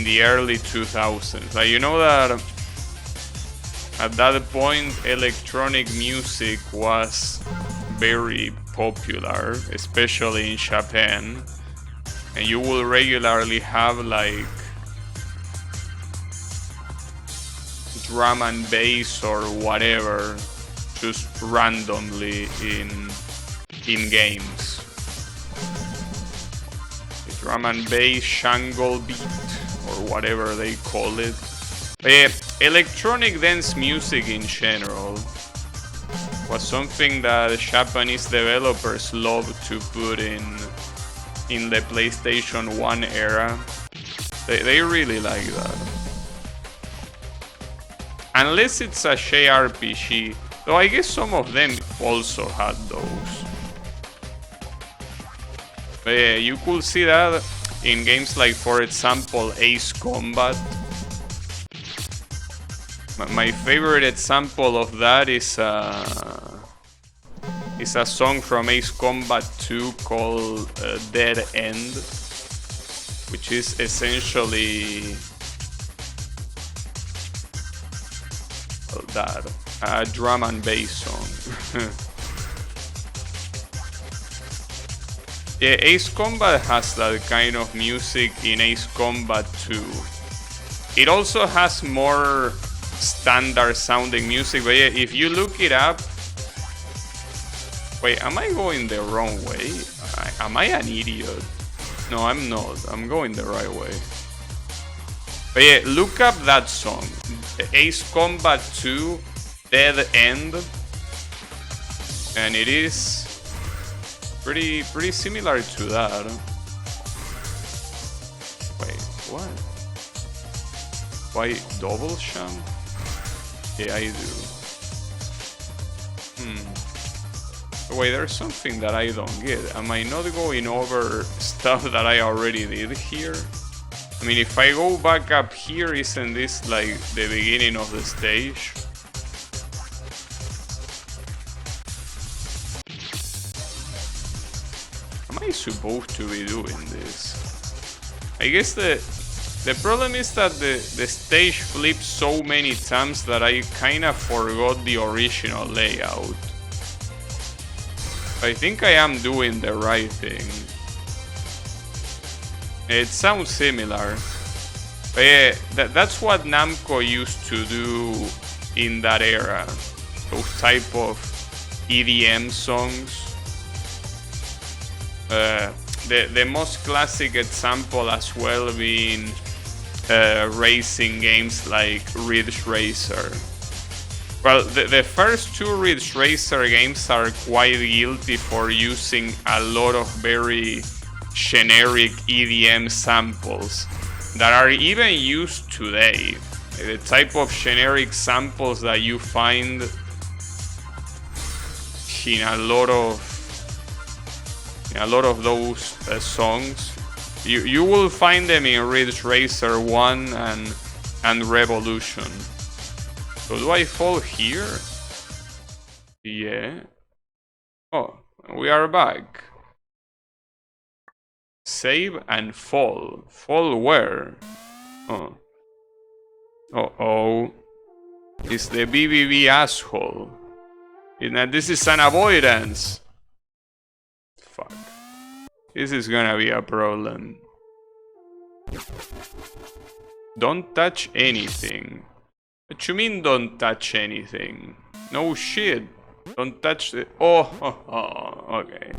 the early 2000s. Like, you know that at that point electronic music was very popular, especially in Japan, and you will regularly have like drum and bass or whatever just randomly in games. Drum and bass, Shangle beat, or whatever they call it. But yeah, electronic dance music in general was something that Japanese developers loved to put in the PlayStation 1 era. They really like that. Unless it's a JRPG, though I guess some of them also had those. But yeah, you could see that in games like, for example, Ace Combat. My favorite example of that is a song from Ace Combat 2 called Dead End, which is essentially that, a drum and bass song. Yeah, Ace Combat has that kind of music in Ace Combat 2. It also has more standard sounding music, but yeah, if you look it up... Wait, am I going the wrong way? Am I an idiot? No, I'm not. I'm going the right way. But yeah, look up that song. Ace Combat 2, Dead End. And it is pretty similar to that. Wait, what? Why double sham? Yeah, I do. Wait, there's something that I don't get. Am I not going over stuff that I already did here? I mean, if I go back up here, isn't this like the beginning of the stage? Am I supposed to be doing this? I guess the problem is that the stage flips so many times that I kinda forgot the original layout. I think I am doing the right thing. It sounds similar. But yeah, that's what Namco used to do in that era. Those type of EDM songs. The most classic example as well being racing games like Ridge Racer. Well, the first two Ridge Racer games are quite guilty for using a lot of very generic EDM samples that are even used today. The type of generic samples that you find in a lot of those songs. You will find them in Ridge Racer 1 and Revolution. So do I fall here? Yeah. Oh, we are back. Save and fall. Fall where? Oh. Uh-oh. It's the BBB asshole. This is an avoidance. Fuck. This is gonna be a problem. Don't touch anything. What you mean don't touch anything? No shit. Don't touch the... Oh, okay.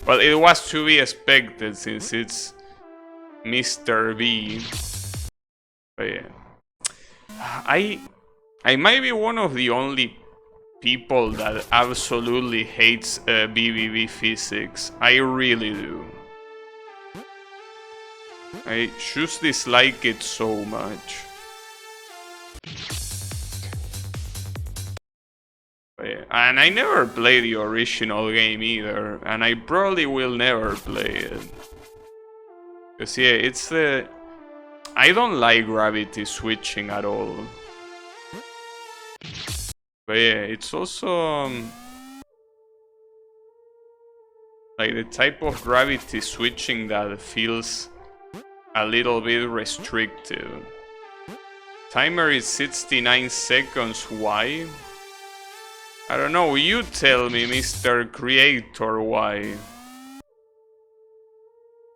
Well, it was to be expected since it's Mr. B. But yeah. I might be one of the only people that absolutely hates BBB physics. I really do. I just dislike it so much. And I never played the original game either, and I probably will never play it. Cause yeah, it's the... I don't like gravity switching at all. But yeah, it's also... like the type of gravity switching that feels a little bit restrictive. Timer is 69 seconds, why? I don't know, you tell me, Mr. Creator, why.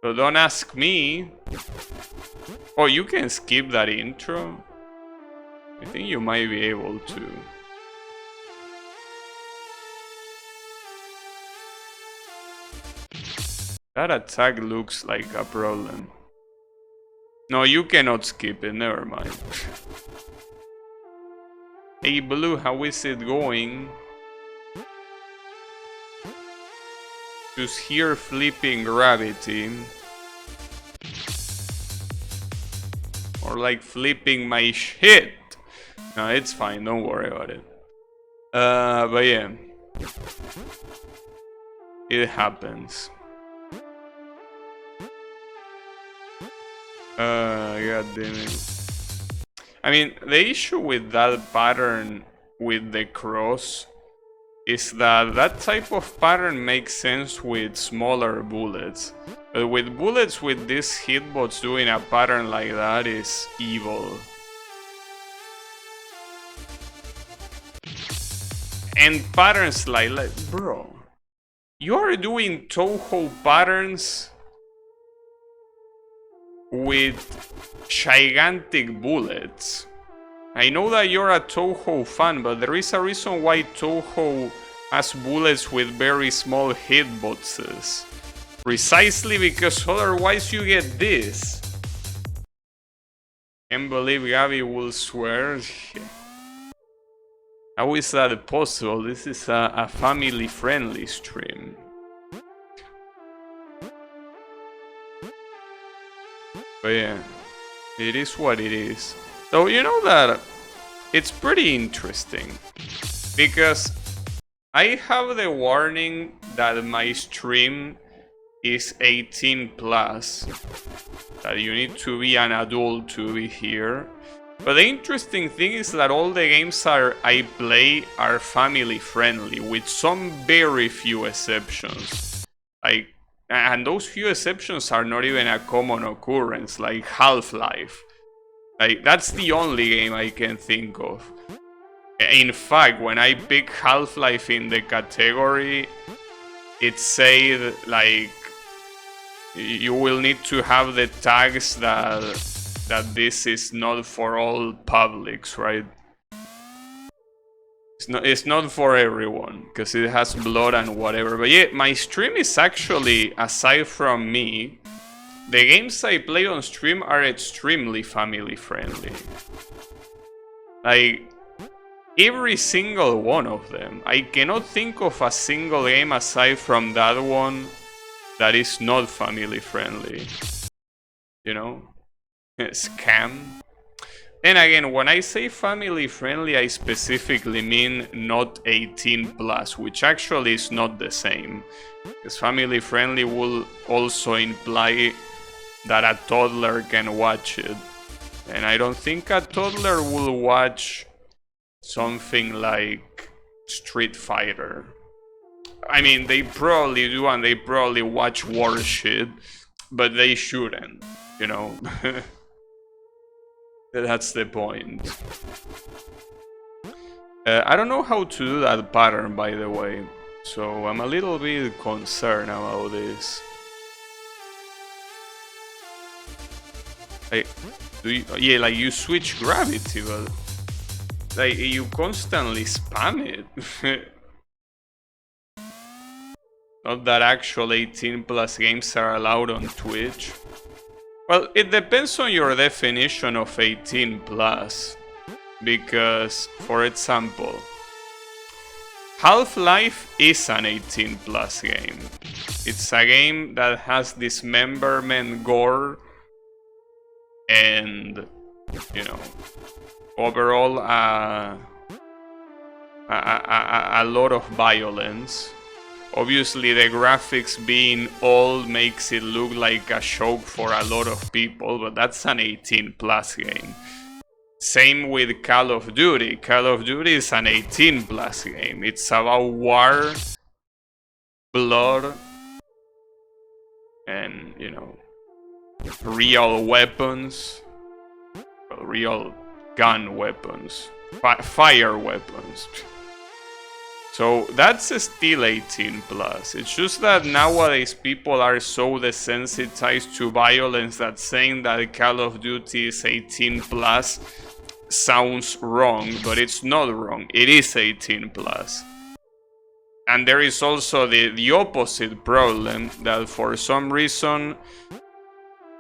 So don't ask me. Oh, you can skip that intro? I think you might be able to. That attack looks like a problem. No, you cannot skip it, never mind. Hey Blue, how is it going? Just here flipping gravity. Or like flipping my shit. No, it's fine, don't worry about it. But yeah. It happens. God damn it. I mean, the issue with that pattern with the cross is that that type of pattern makes sense with smaller bullets. But with bullets with these hitbots doing a pattern like that is evil. And patterns like bro, you are doing Toho patterns with gigantic bullets. I know that you're a Toho fan, but there is a reason why Toho has bullets with very small hitboxes. Precisely because otherwise you get this. Can't believe Gabby will swear. How is that possible? This is a family-friendly stream. But yeah, it is what it is. So you know that it's pretty interesting because I have the warning that my stream is 18 plus, that you need to be an adult to be here. But the interesting thing is that all the games I play are family friendly, with some very few exceptions. And those few exceptions are not even a common occurrence, like Half-Life. That's the only game I can think of. In fact, when I pick Half-Life in the category, it said like you will need to have the tags that this is not for all publics, right? It's not for everyone because it has blood and whatever. But yeah, my stream is actually, aside from me, the games I play on stream are extremely family friendly. Like every single one of them. I cannot think of a single game aside from that one that is not family friendly. You know? Scam. And again, when I say family friendly, I specifically mean not 18 plus, which actually is not the same. Because family friendly will also imply that a toddler can watch it. And I don't think a toddler will watch something like Street Fighter. I mean, they probably do, and they probably watch war shit, but they shouldn't, you know? That's the point. I don't know how to do that pattern, by the way, so I'm a little bit concerned about this. Yeah, like you switch gravity, but like you constantly spam it. Not that actual 18 plus games are allowed on Twitch. Well, it depends on your definition of 18 plus. Because, for example, Half-Life is an 18 plus game. It's a game that has dismemberment, gore, and, you know, overall a lot of violence. Obviously, the graphics being old makes it look like a joke for a lot of people, but that's an 18 plus game. Same with Call of Duty. Call of Duty is an 18 plus game. It's about war, blood, and, you know, real weapons, real gun weapons, fire weapons. So that's still 18 plus. It's just that nowadays people are so desensitized to violence that saying that Call of Duty is 18 plus sounds wrong, but it's not wrong. It is 18 plus. And there is also the opposite problem, that for some reason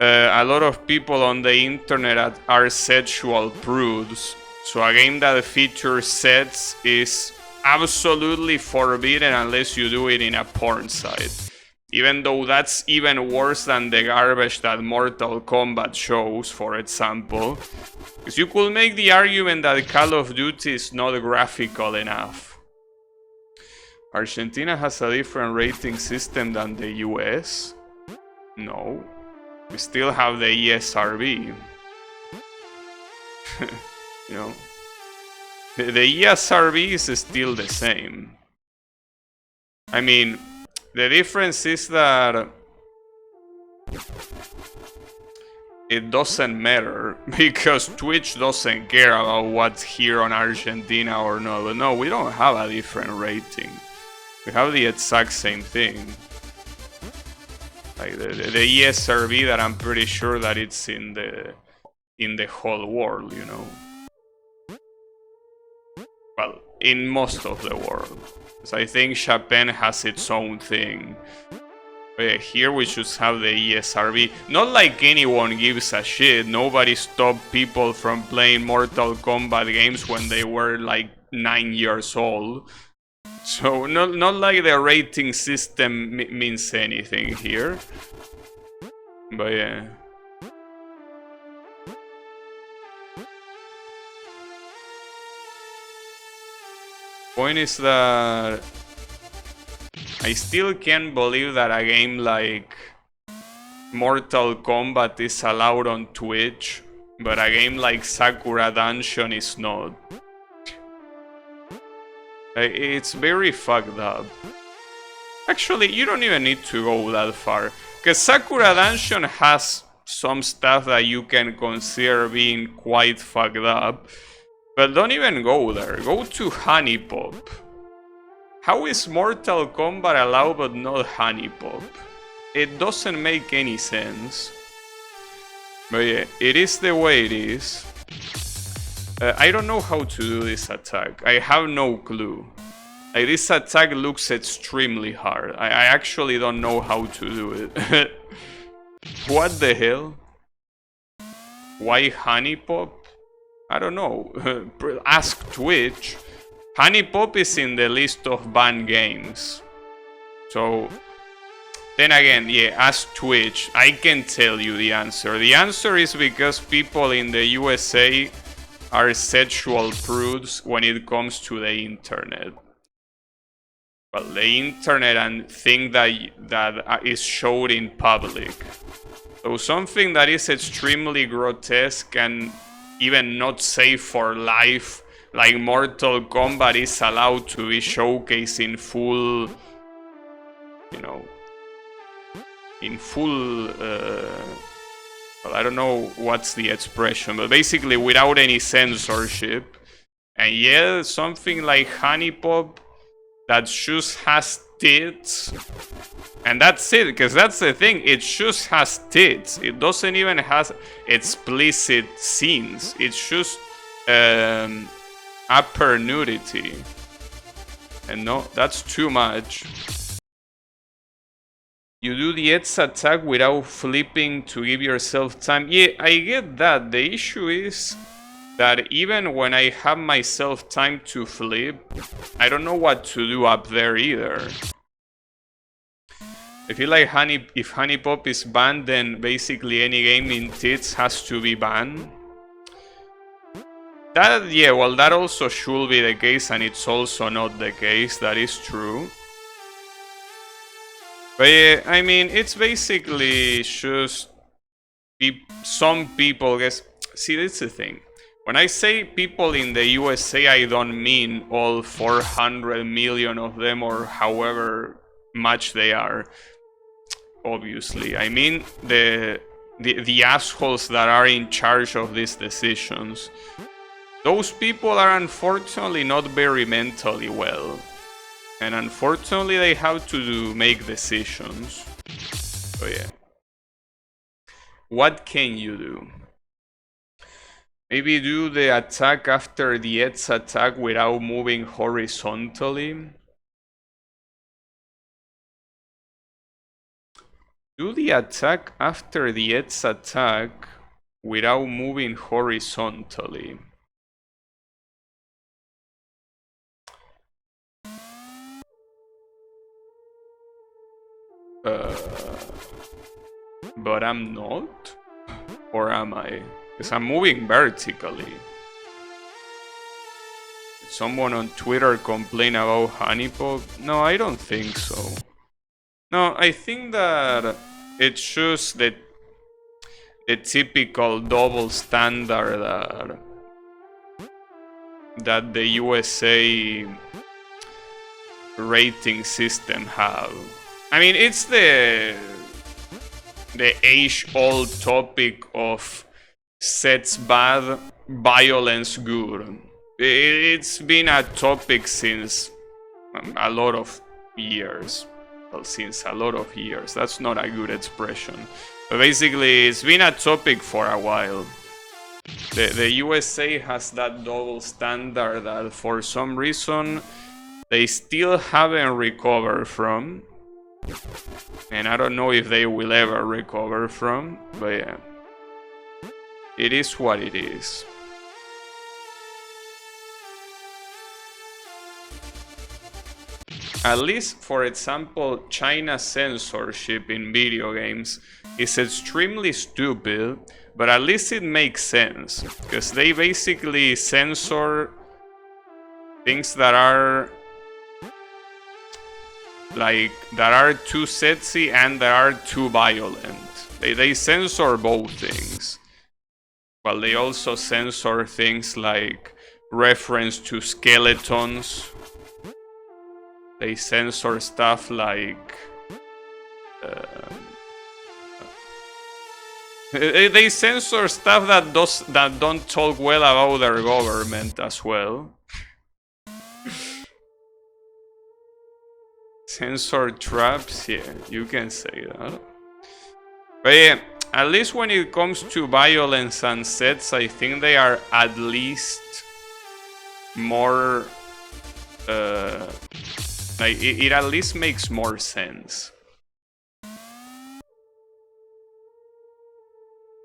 a lot of people on the internet are sexual prudes. So a game that features sex is absolutely forbidden unless you do it in a porn site. Even though that's even worse than the garbage that Mortal Kombat shows, for example. Because you could make the argument that Call of Duty is not graphical enough. Argentina has a different rating system than the US? No. We still have the ESRB. You know? The ESRB is still the same. I mean, the difference is that it doesn't matter because Twitch doesn't care about what's here on Argentina or not. But no, we don't have a different rating. We have the exact same thing. like the ESRB that I'm pretty sure that it's in the whole world, you know. Well, in most of the world. So I think Japan has its own thing. But yeah, here we just have the ESRB. Not like anyone gives a shit. Nobody stopped people from playing Mortal Kombat games when they were like 9 years old. So not like the rating system means anything here. But yeah. Point is that I still can't believe that a game like Mortal Kombat is allowed on Twitch, but a game like Sakura Dungeon is not. It's very fucked up. Actually, you don't even need to go that far, because Sakura Dungeon has some stuff that you can consider being quite fucked up. But don't even go there. Go to Honey Pop. How is Mortal Kombat allowed but not Honey Pop? It doesn't make any sense. But yeah, it is the way it is. I don't know how to do this attack. I have no clue. Like, this attack looks extremely hard. I actually don't know how to do it. What the hell? Why Honey Pop? I don't know. Ask Twitch. Honey Pop is in the list of banned games. So, then again, yeah, ask Twitch. I can tell you the answer. The answer is because people in the USA are sexual prudes when it comes to the internet. Well, the internet and things that is showed in public. So something that is extremely grotesque and even not safe for life, like Mortal Kombat, is allowed to be showcased in full, you know, in full, well, I don't know what's the expression, but basically without any censorship. And yeah, something like Honey Pop that just has tits, and that's it, because that's the thing, it just has tits. It doesn't even have explicit scenes. It's just upper nudity. And no, that's too much. You do the Ed's attack without flipping to give yourself time. Yeah, I get that. The issue is that even when I have myself time to flip, I don't know what to do up there either. I feel like if Honey Pop is banned, then basically any game in tits has to be banned. That, yeah, well, that also should be the case, and it's also not the case. That is true. But yeah, I mean, it's basically just some people, guess. See, that's the thing. When I say people in the USA, I don't mean all 400 million of them or however much they are. Obviously, I mean the assholes that are in charge of these decisions. Those people are unfortunately not very mentally well. And unfortunately, they have to make decisions. So yeah. What can you do? Maybe do the attack after the Ed's attack without moving horizontally. Do the attack after the Ed's attack without moving horizontally. But I'm not? Or am I? Because I'm moving vertically. Did someone on Twitter complain about Honey Pop? No, I don't think so. No, I think that it's just the typical double standard that the USA rating system have. I mean, it's the age-old topic of sets bad, violence good. It's been a topic since a lot of years. well, since a lot of years. That's not a good expression. But basically, it's been a topic for a while. The USA has that double standard that for some reason they still haven't recovered from. And I don't know if they will ever recover from, but yeah. It is what it is. At least, for example, China's censorship in video games is extremely stupid, but at least it makes sense, because they basically censor things that are too sexy and that are too violent. They censor both things. Well, they also censor things like reference to skeletons. They censor stuff like they censor stuff that don't talk well about their government as well. Censor traps, yeah, you can say that. But yeah, at least when it comes to violence and sets, I think they are at least more like it at least makes more sense.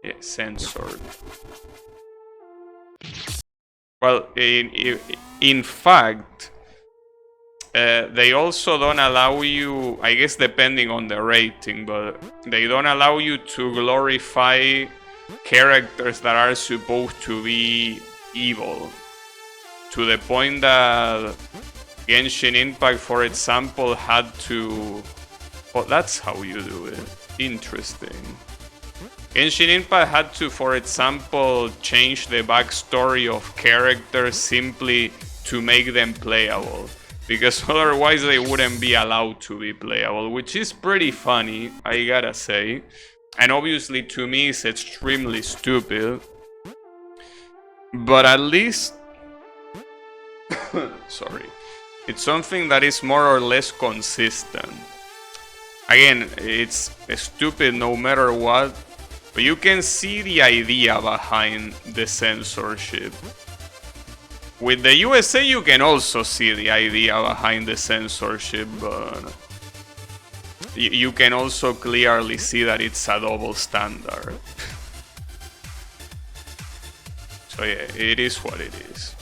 Yeah, censored. Well, in fact, they also don't allow you, I guess depending on the rating, but they don't allow you to glorify characters that are supposed to be evil. To the point that Genshin Impact, for example, had to... Oh, that's how you do it. Interesting. Genshin Impact had to, for example, change the backstory of characters simply to make them playable. Because otherwise they wouldn't be allowed to be playable, which is pretty funny, I gotta say. And obviously to me it's extremely stupid. But at least... sorry. It's something that is more or less consistent. Again, it's stupid no matter what, but you can see the idea behind the censorship. With the USA, you can also see the idea behind the censorship, but you can also clearly see that it's a double standard. So yeah, it is what it is.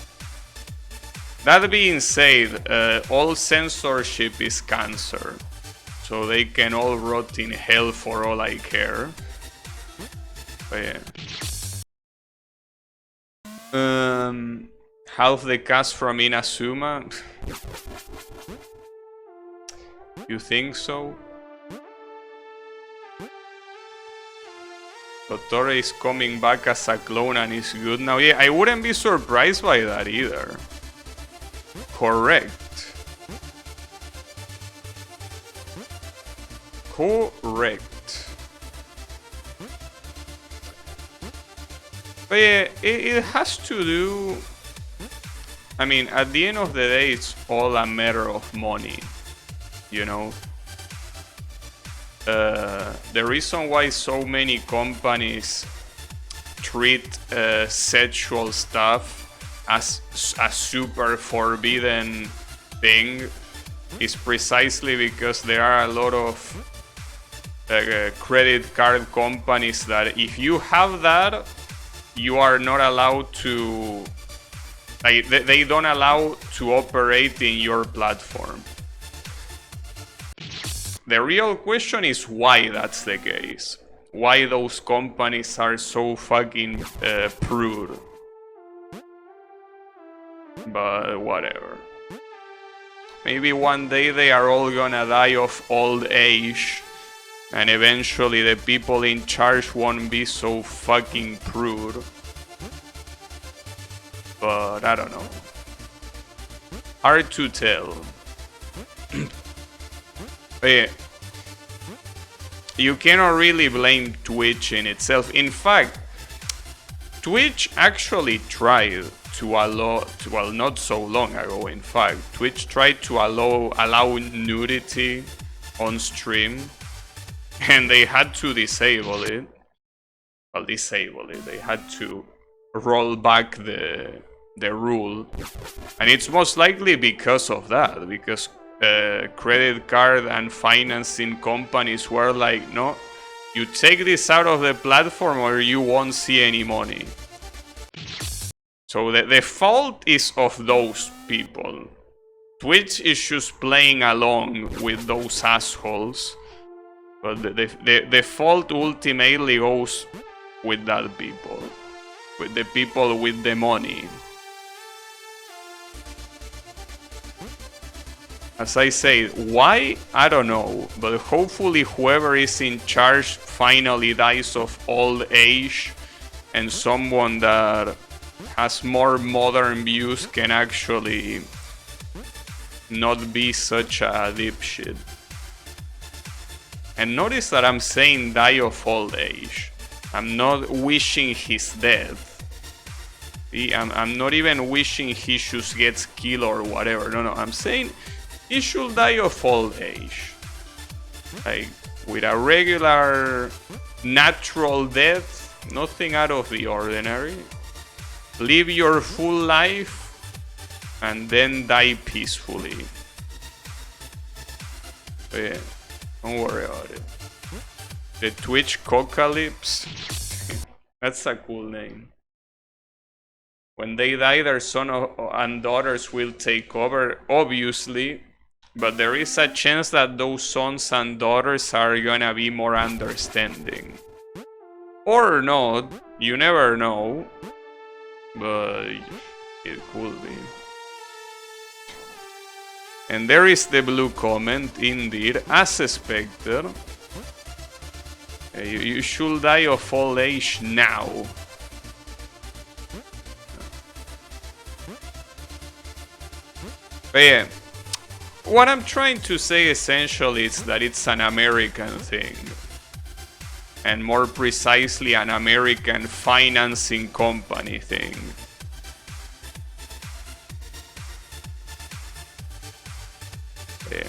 That being said, all censorship is cancer, so they can all rot in hell for all I care. But yeah. Half the cast from Inazuma? You think so? Totore is coming back as a clone and is good now. Yeah, I wouldn't be surprised by that either. Correct. Correct. But yeah, it has to do... I mean, at the end of the day, it's all a matter of money, you know? The reason why so many companies treat sexual stuff as a super forbidden thing is precisely because there are a lot of credit card companies that if you have that, you are not allowed to, like, they don't allow to operate in your platform. The real question is why that's the case. Why those companies are so fucking prude. But whatever. Maybe one day they are all gonna die of old age, and eventually the people in charge won't be so fucking prude. But I don't know. Hard to tell. Yeah. You cannot really blame Twitch in itself. In fact, Twitch actually tried to allow, well, not so long ago, in fact, Twitch tried to allow nudity on stream, and they had to disable it. Well, disable it. They had to roll back the rule, and it's most likely because of that. Because credit card and financing companies were like, no, you take this out of the platform or you won't see any money. So the fault is of those people. Twitch is just playing along with those assholes, but the fault ultimately goes with that people, with the people with the money. As I say, why? I don't know, but hopefully whoever is in charge finally dies of old age, and someone that has more modern views can actually not be such a dipshit. And notice that I'm saying die of old age. I'm not wishing his death. See, I'm not even wishing he should get killed or whatever. No, I'm saying he should die of old age. Like, with a regular, natural death, nothing out of the ordinary. Live your full life and then die peacefully. But yeah, don't worry about it. The Twitch Cocalypse. That's a cool name. When they die, their son and daughters will take over, obviously. But there is a chance that those sons and daughters are gonna be more understanding. Or not, you never know. But it could be. And there is the blue comment, indeed, as expected. You should die of old age now. But yeah, what I'm trying to say essentially is that it's an American thing. And more precisely, an American financing company thing. Yeah.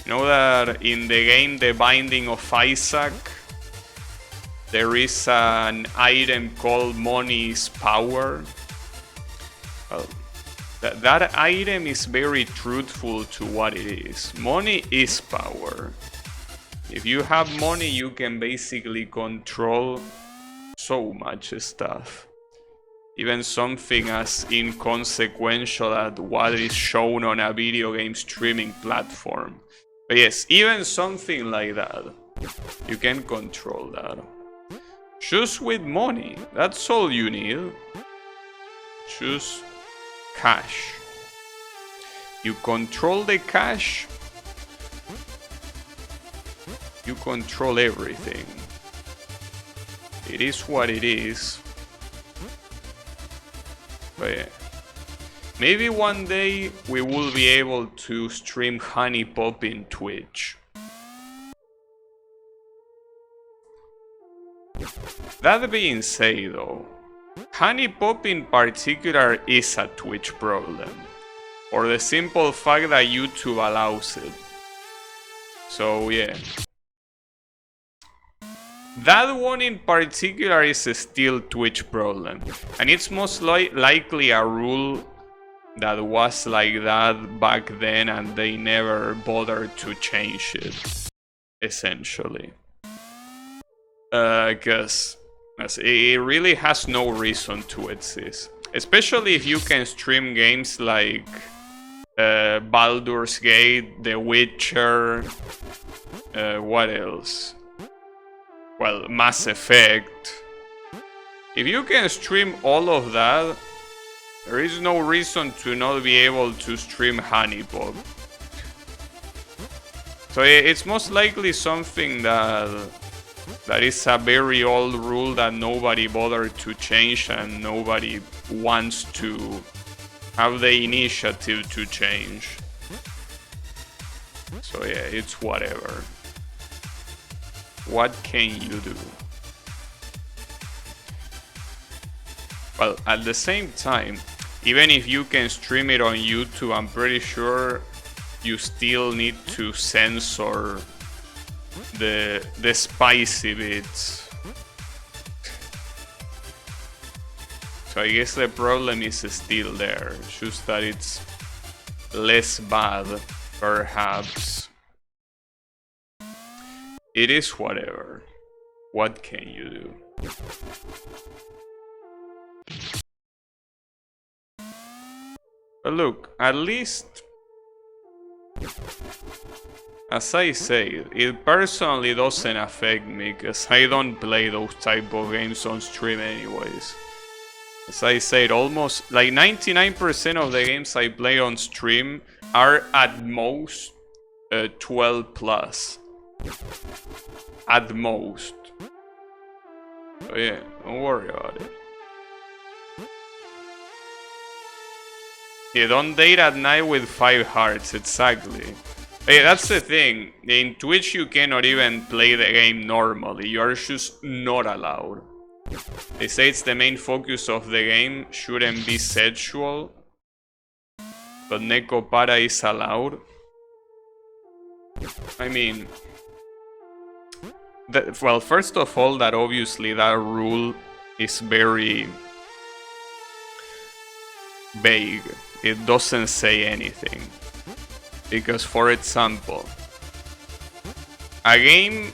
You know that in the game The Binding of Isaac, there is an item called Money is Power? Well, that item is very truthful to what it is. Money is power. If you have money, you can basically control so much stuff. Even something as inconsequential as what is shown on a video game streaming platform. But yes, even something like that, you can control that. Just with money, that's all you need. Just cash. You control the cash, you control everything. It is what it is. But yeah. Maybe one day we will be able to stream Honey Pop in Twitch. That being said though, Honey Pop in particular is a Twitch problem, for the simple fact that YouTube allows it. So yeah. That one in particular is a still Twitch problem, and it's most likely a rule that was like that back then and they never bothered to change it, essentially. Because it really has no reason to exist. Especially if you can stream games like Baldur's Gate, The Witcher, what else? Well, Mass Effect. If you can stream all of that, there is no reason to not be able to stream Honey Pop. So it's most likely something that is a very old rule that nobody bothered to change and nobody wants to have the initiative to change. So yeah, it's whatever. What can you do? Well, at the same time, even if you can stream it on YouTube, I'm pretty sure you still need to censor the spicy bits. So I guess the problem is still there, just that it's less bad, perhaps. It is whatever. What can you do? But look, at least, as I say, it personally doesn't affect me, because I don't play those type of games on stream anyways. As I said, almost like 99% of the games I play on stream are at most 12 plus. At most. So yeah, don't worry about it. Yeah, don't date at night with 5 hearts, exactly. Hey, that's the thing. In Twitch you cannot even play the game normally. You are just not allowed. They say it's the main focus of the game, shouldn't be sexual. But Nekopara is allowed. I mean... well, first of all, that obviously that rule is very vague. It doesn't say anything. Because, for example, a game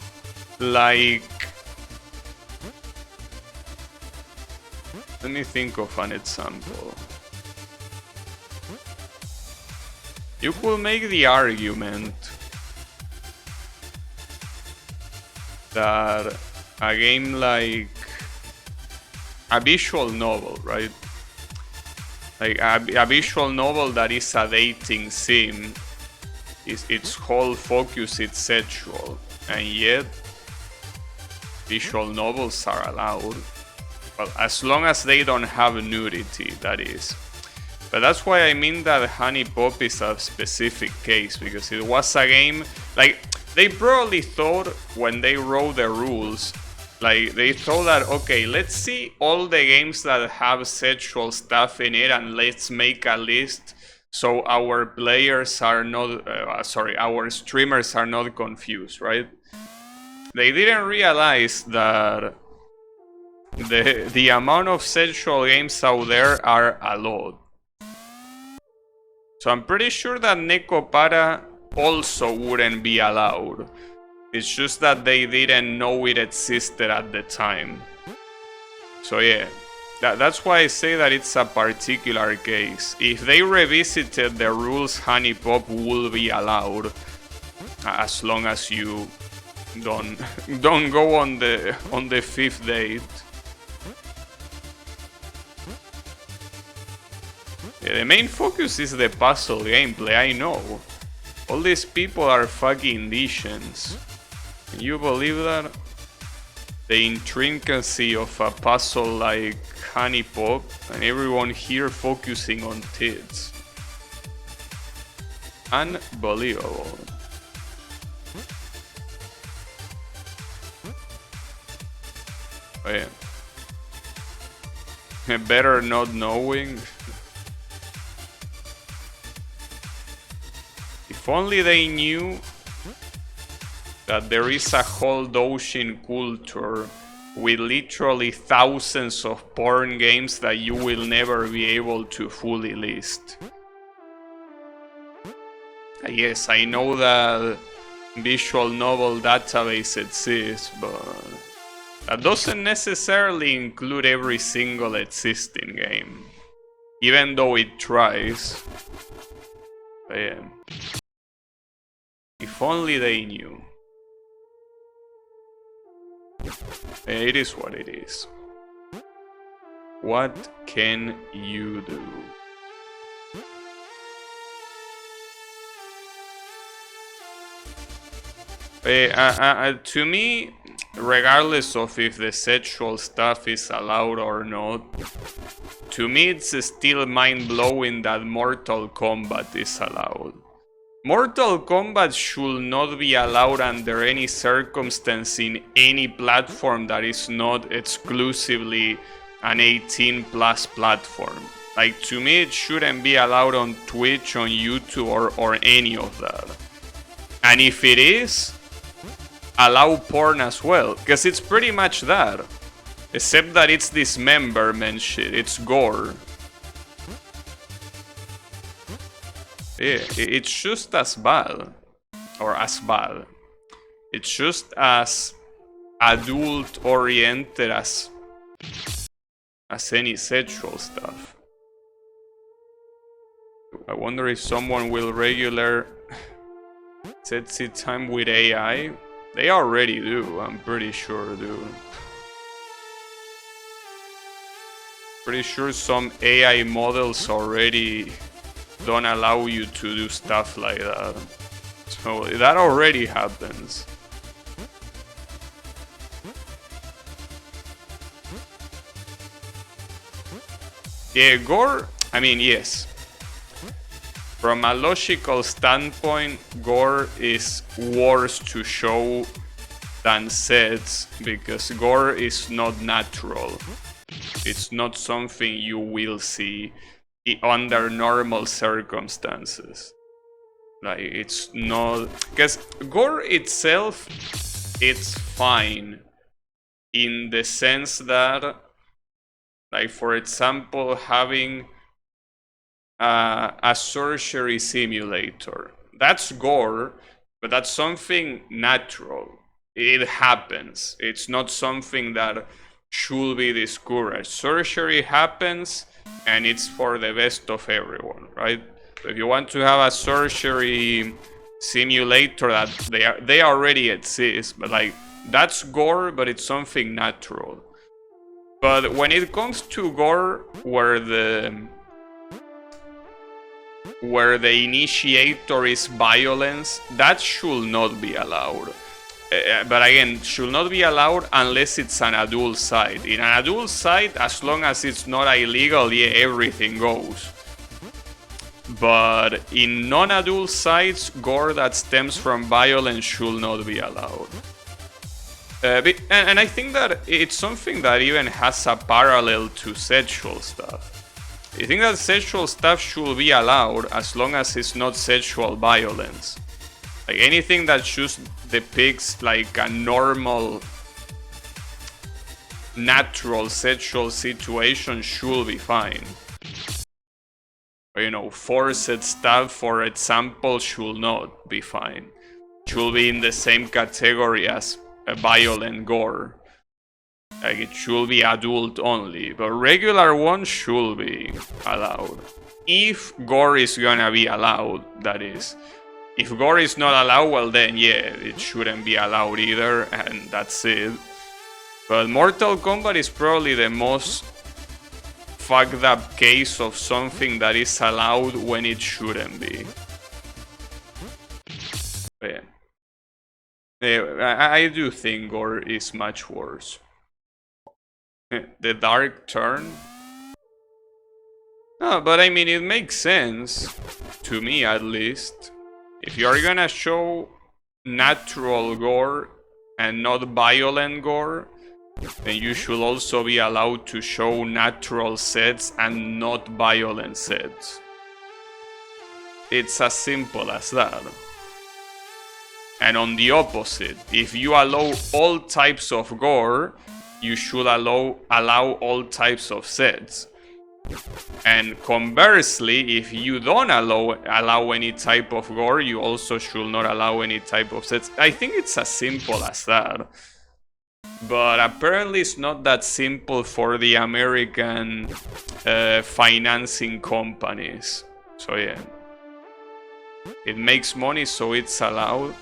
like... let me think of an example. You could make the argument that a game like a visual novel, right? Like a visual novel that is a dating sim, its whole focus is sexual, and yet visual novels are allowed. Well, as long as they don't have nudity, that is. But that's why I mean that Honey Pop is a specific case, because it was a game, like, they probably thought when they wrote the rules, like, they thought that, okay, let's see all the games that have sexual stuff in it and let's make a list so our players are not, our streamers are not confused, right? They didn't realize that the amount of sexual games out there are a lot. So I'm pretty sure that Nekopara also wouldn't be allowed. It's just that they didn't know it existed at the time. So yeah, that's why I say that it's a particular case. If they revisited the rules, Honey Pop will be allowed, as long as you don't go on the 5th date. Yeah, the main focus is the puzzle gameplay, I know. All these people are fucking Dishans. Can you believe that? The intricacy of a puzzle like Honey Pop, and everyone here focusing on tits. Unbelievable. Oh yeah. Better not knowing. If only they knew that there is a whole Doshin culture with literally thousands of porn games that you will never be able to fully list. Yes, I know that visual novel database exists, but that doesn't necessarily include every single existing game, even though it tries. But yeah. If only they knew. It is what it is. What can you do? To me, regardless of if the sexual stuff is allowed or not, to me it's still mind-blowing that Mortal Kombat is allowed. Mortal Kombat should not be allowed under any circumstance in any platform that is not exclusively an 18+ platform. Like, to me, it shouldn't be allowed on Twitch, on YouTube, or any of that. And if it is, allow porn as well, because it's pretty much that. Except that it's dismemberment shit, it's gore. Yeah, it's just as bad. Or as bad. It's just as adult-oriented as any sexual stuff. I wonder if someone will regular sexy time with AI. They already do, I'm pretty sure, dude. Pretty sure some AI models already don't allow you to do stuff like that. So that already happens. Yeah, gore, I mean, yes. From a logical standpoint, gore is worse to show than sets, because gore is not natural. It's not something you will see under normal circumstances. Like, it's not... Because gore itself, it's fine. In the sense that, like, for example, having a surgery simulator. That's gore, but that's something natural. It happens. It's not something that should be discouraged. Surgery happens, and it's for the best of everyone, right? So if you want to have a surgery simulator, that they already exist, but like, that's gore, but it's something natural. But when it comes to gore where the initiator is violence, that should not be allowed. But again, should not be allowed unless it's an adult site. In an adult site, as long as it's not illegal, yeah, everything goes. But in non-adult sites, gore that stems from violence should not be allowed. And I think that it's something that even has a parallel to sexual stuff. I think that sexual stuff should be allowed as long as it's not sexual violence. Like, anything that just depicts like a normal, natural sexual situation should be fine. You know, forced stuff, for example, should not be fine. Should be in the same category as a violent gore. Like, it should be adult only, but regular ones should be allowed. If gore is gonna be allowed, that is. If gore is not allowed, well then yeah, it shouldn't be allowed either, and that's it. But Mortal Kombat is probably the most fucked up case of something that is allowed when it shouldn't be. But yeah. I do think gore is much worse. The dark turn? No, but I mean, it makes sense, to me at least. If you're gonna show natural gore and not violent gore, then you should also be allowed to show natural sets and not violent sets. It's as simple as that. And on the opposite, if you allow all types of gore, you should allow all types of sets. And conversely, if you don't allow any type of gore, you also should not allow any type of sets. I think it's as simple as that. But apparently it's not that simple for the American financing companies. So yeah. It makes money, so it's allowed.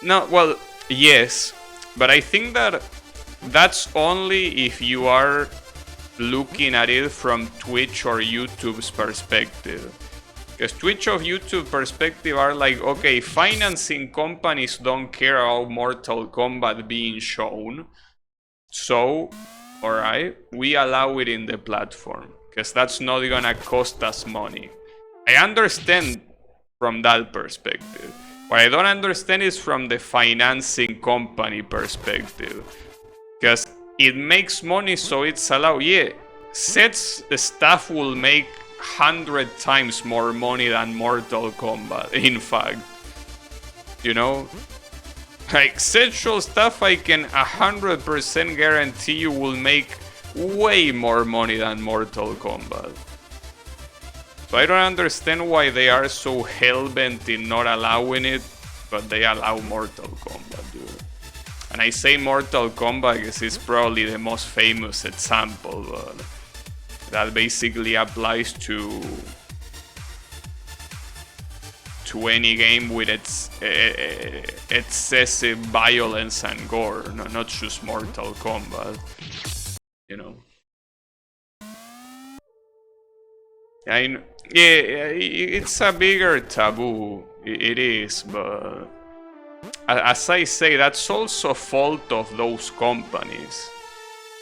No, well, yes. But I think that that's only if you are looking at it from Twitch or YouTube's perspective. Because Twitch or YouTube perspective are like, okay, financing companies don't care about Mortal Kombat being shown. So, alright, we allow it in the platform. Because that's not gonna cost us money. I understand from that perspective. What I don't understand is from the financing company perspective. Because it makes money, so it's allowed. Yeah, Set's stuff will make 100 times more money than Mortal Kombat, in fact. You know? Like, sexual stuff I can 100% guarantee you will make way more money than Mortal Kombat. So I don't understand why they are so hell-bent in not allowing it, but they allow Mortal Kombat, dude. And I say Mortal Kombat because it's probably the most famous example, but that basically applies to any game with its excessive violence and gore, not just Mortal Kombat, you know. Yeah, it's a bigger taboo, it is, but as I say, that's also fault of those companies.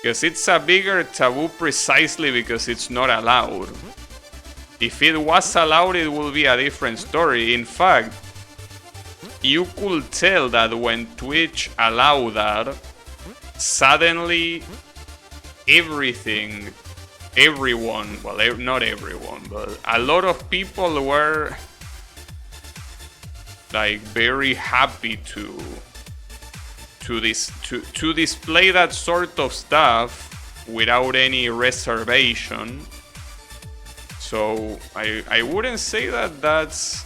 Because it's a bigger taboo precisely because it's not allowed. If it was allowed, it would be a different story. In fact, you could tell that when Twitch allowed that, suddenly everyone, well, not everyone, but a lot of people were like very happy to display that sort of stuff without any reservation. So I wouldn't say that that's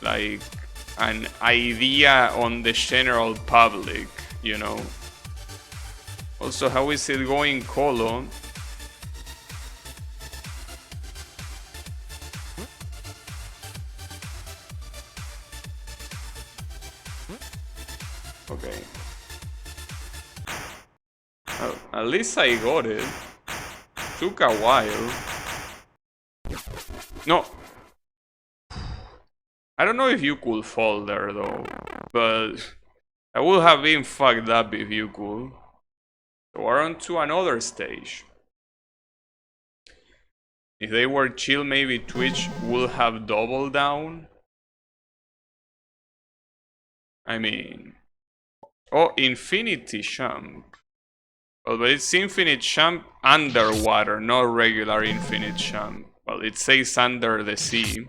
like an idea on the general public, you know. Also, how is it going, Colo? Okay. At least I got it. Took a while. No. I don't know if you could fall there though, but I would have been fucked up if you could. So we're on to another stage. If they were chill, maybe Twitch would have doubled down. I mean... Oh, Infinity Champ. Well, but it's Infinite Champ underwater, not regular Infinite Champ. Well, it says under the sea.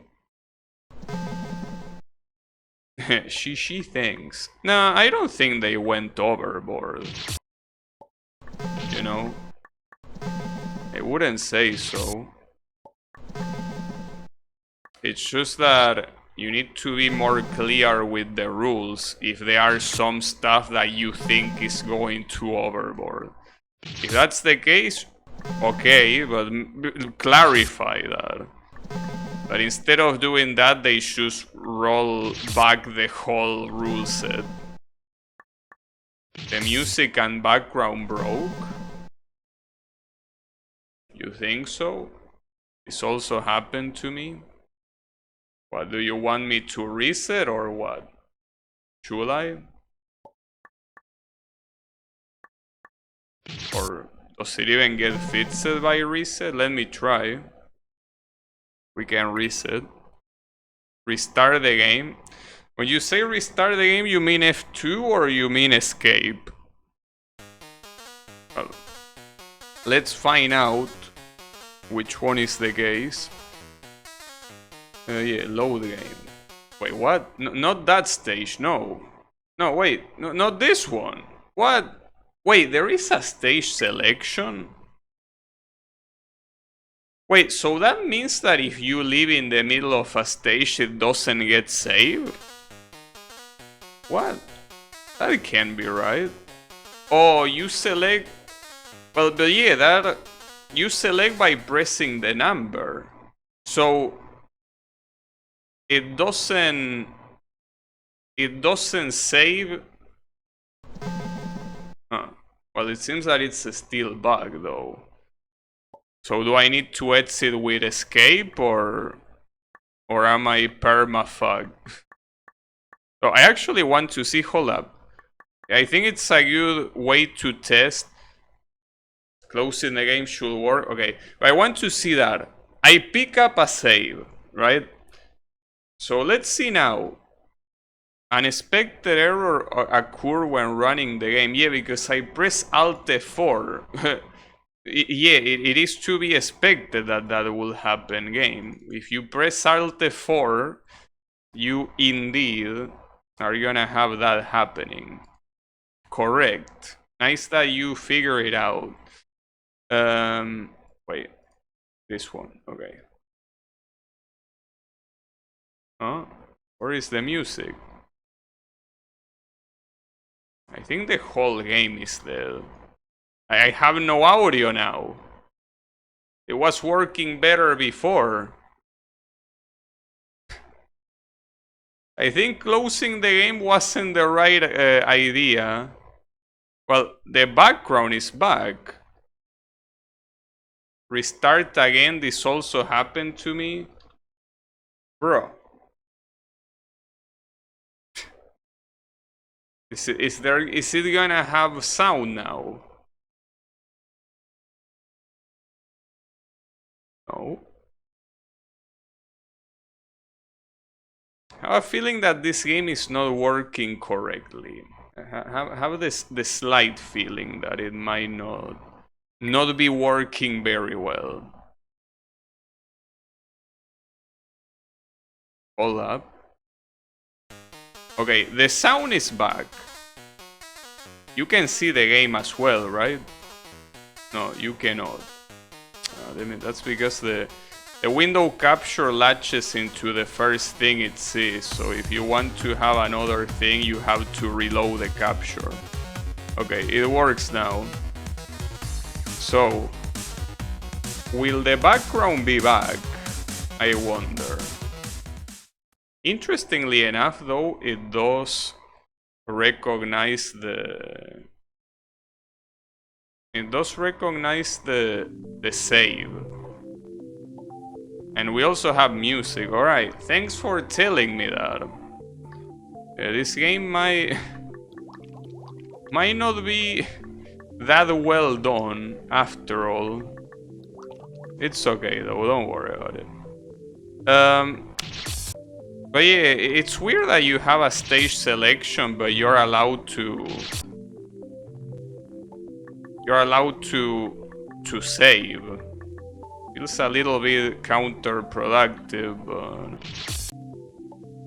she thinks. Nah, I don't think they went overboard. You know? I wouldn't say so. It's just that you need to be more clear with the rules if there are some stuff that you think is going too overboard. If that's the case, okay, but clarify that. But instead of doing that, they just roll back the whole rule set. The music and background broke? You think so? This also happened to me? What, do you want me to reset or what? Should I? Or does it even get fixed by reset? Let me try. We can reset. Restart the game. When you say restart the game, you mean F2 or you mean escape? Well, let's find out which one is the case. Yeah, load game. Wait, what? Not that stage, no. No, wait, no, not this one. What? Wait, there is a stage selection? Wait, so that means that if you live in the middle of a stage, it doesn't get saved? What? That can't be right. Oh, you select... Well, but yeah, that... You select by pressing the number. So... It doesn't save... Huh. Well, it seems that it's still bug though. So do I need to exit with escape or am I perma-fucked? So I actually want to see, hold up. I think it's a good way to test. Closing the game should work. Okay, I want to see that. I pick up a save, right? So let's see now. Unexpected error occur when running the game. Yeah, because I press Alt F4. Yeah, it is to be expected that that will happen, game. If you press Alt F4, you indeed are gonna have that happening. Correct. Nice that you figure it out. Wait, this one. Okay. Huh? Where is the music? I think the whole game is dead. I have no audio now. It was working better before. I think closing the game wasn't the right idea. Well, the background is back. Restart again, this also happened to me. Bro. Is it gonna have sound now? No. I have a feeling that this game is not working correctly. I have the slight feeling that it might not be working very well. Hold up. Okay, the sound is back. You can see the game as well, right? No, you cannot. That's because the window capture latches into the first thing it sees, so if you want to have another thing, you have to reload the capture. Okay, it works now. So, will the background be back? I wonder. Interestingly enough, though, it does recognize the... It does recognize the save. And we also have music. Alright, thanks for telling me that. This game might not be that well done after all. It's okay though, don't worry about it. But yeah, it's weird that you have a stage selection, but you're allowed to save. Feels a little bit counterproductive, but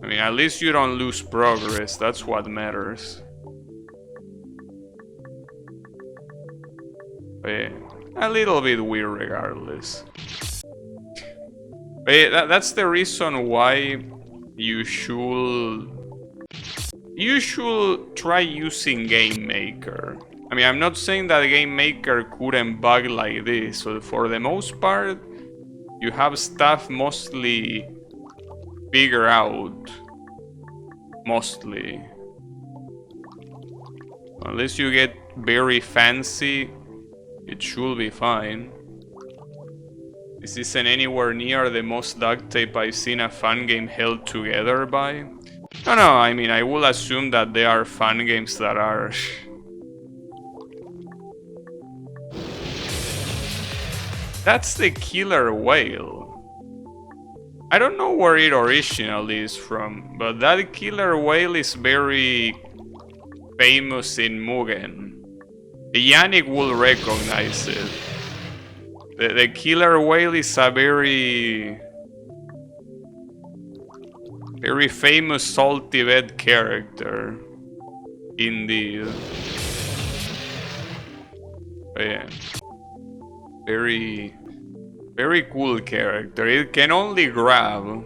I mean, at least you don't lose progress. That's what matters. But yeah, a little bit weird regardless. But yeah, that's the reason why you should try using Game Maker. I mean, I'm not saying that Game Maker couldn't bug like this. So for the most part, you have stuff mostly figured out. Mostly. Unless you get very fancy, it should be fine. This isn't anywhere near the most duct tape I've seen a fan game held together by. No, I mean, I will assume that there are fan games that are... That's the killer whale. I don't know where it originally is from, but that killer whale is very famous in Mugen. Yannick will recognize it. The killer whale is a very famous salty bed character. Indeed. But yeah. Very cool character. It can only grab.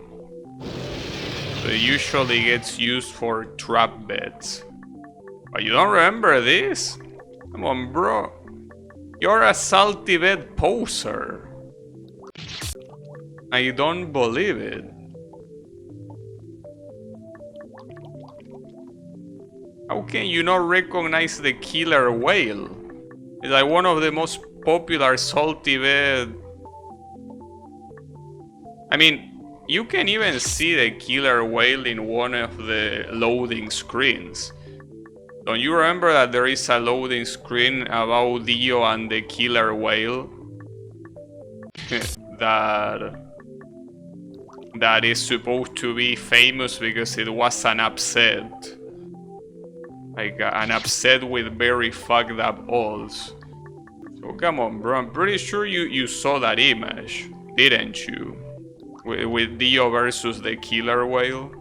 So it usually gets used for trap beds. But you don't remember this? Come on, bro. You're a salty bed poser. I don't believe it. How can you not recognize the killer whale? It's like one of the most popular salty bed. I mean, you can even see the killer whale in one of the loading screens. Don't you remember that there is a loading screen about Dio and the killer whale? that is supposed to be famous because it was an upset. Like an upset with very fucked up odds. So come on, bro. I'm pretty sure you saw that image, didn't you? With Dio versus the killer whale.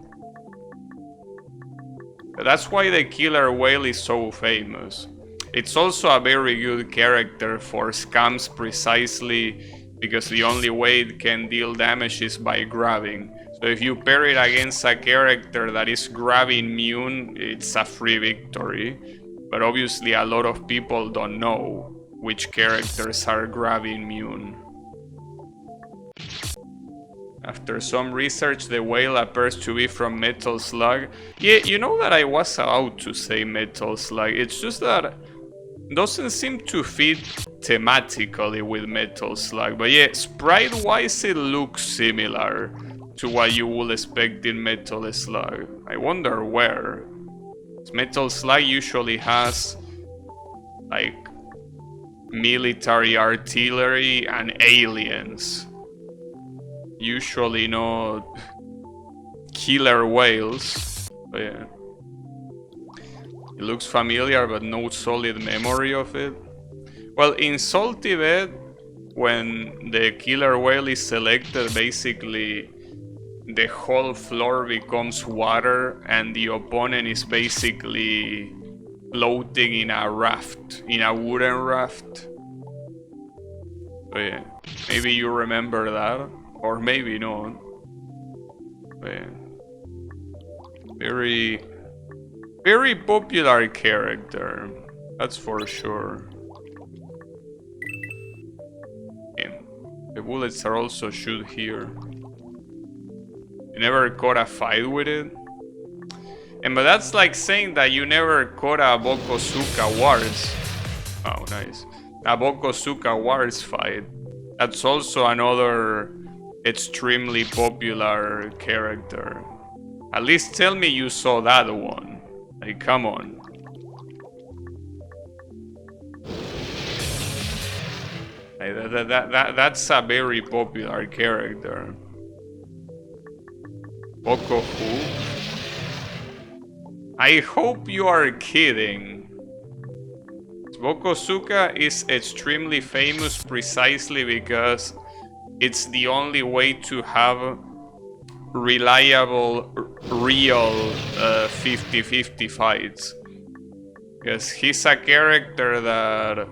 That's why the killer whale is so famous. It's also a very good character for scams precisely because the only way it can deal damage is by grabbing. So if you pair it against a character that is grab immune, it's a free victory. But obviously a lot of people don't know which characters are grab immune. After some research, the whale appears to be from Metal Slug. Yeah, you know that I was about to say Metal Slug. It's just that it doesn't seem to fit thematically with Metal Slug. But yeah, sprite-wise it looks similar to what you would expect in Metal Slug. I wonder where. Metal Slug usually has like military artillery and aliens. Usually not killer whales. But yeah. It looks familiar, but no solid memory of it. Well, in Salty Bed, when the killer whale is selected, basically the whole floor becomes water and the opponent is basically floating in a raft, in a wooden raft. So yeah, maybe you remember that. Or maybe not. Yeah. Very popular character. That's for sure. Yeah. The bullets are also shoot here. You never caught a fight with it? But that's like saying that you never caught a Bokosuka Wars. Oh, nice. A Bokosuka Wars fight. That's also another extremely popular character. At least tell me you saw that one. Like, come on. That's a very popular character. Boko who? I hope you are kidding. Bokosuka is extremely famous precisely because it's the only way to have reliable, real 50-50 fights. Because he's a character that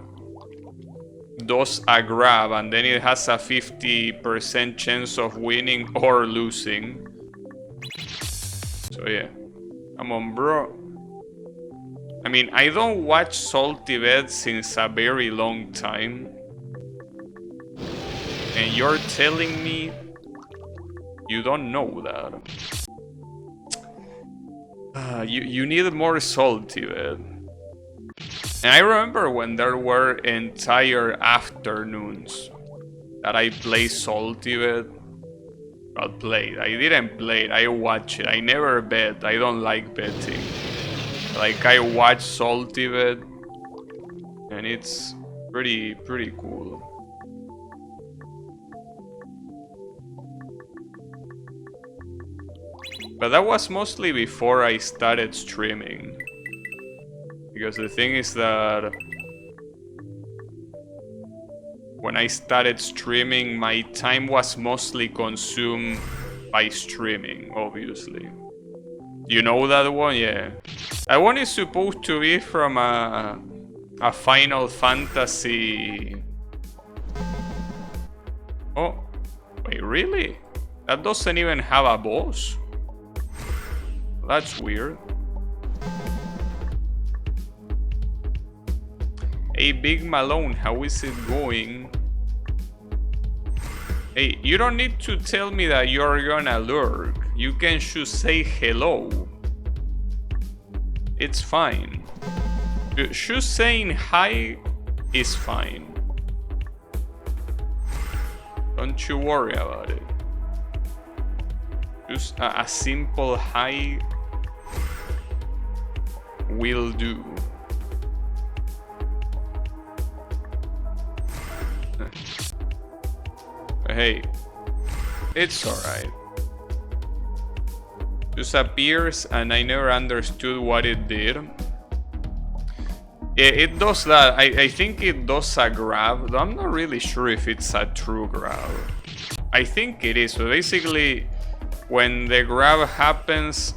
does a grab and then it has a 50% chance of winning or losing. So yeah. Come on, bro. I mean, I don't watch Salty Bed since a very long time. And you're telling me you don't know that. You need more Salty Bed. And I remember when there were entire afternoons that I played Salty Bed. Well, played. I didn't play it, I watched it. I never bet. I don't like betting. Like, I watch Salty Bed and it's pretty cool. But that was mostly before I started streaming. Because the thing is that when I started streaming, my time was mostly consumed by streaming, obviously. You know that one? Yeah. That one is supposed to be from a Final Fantasy... Oh, wait, really? That doesn't even have a boss? That's weird. Hey, Big Malone, how is it going? Hey, you don't need to tell me that you're gonna lurk. You can just say hello. It's fine. Just saying hi is fine. Don't you worry about it. Just a simple hi will do. Hey, it's alright. just appears, and I never understood what it did. It does that. I think it does a grab, though I'm not really sure if it's a true grab. I think it is. So basically, when the grab happens,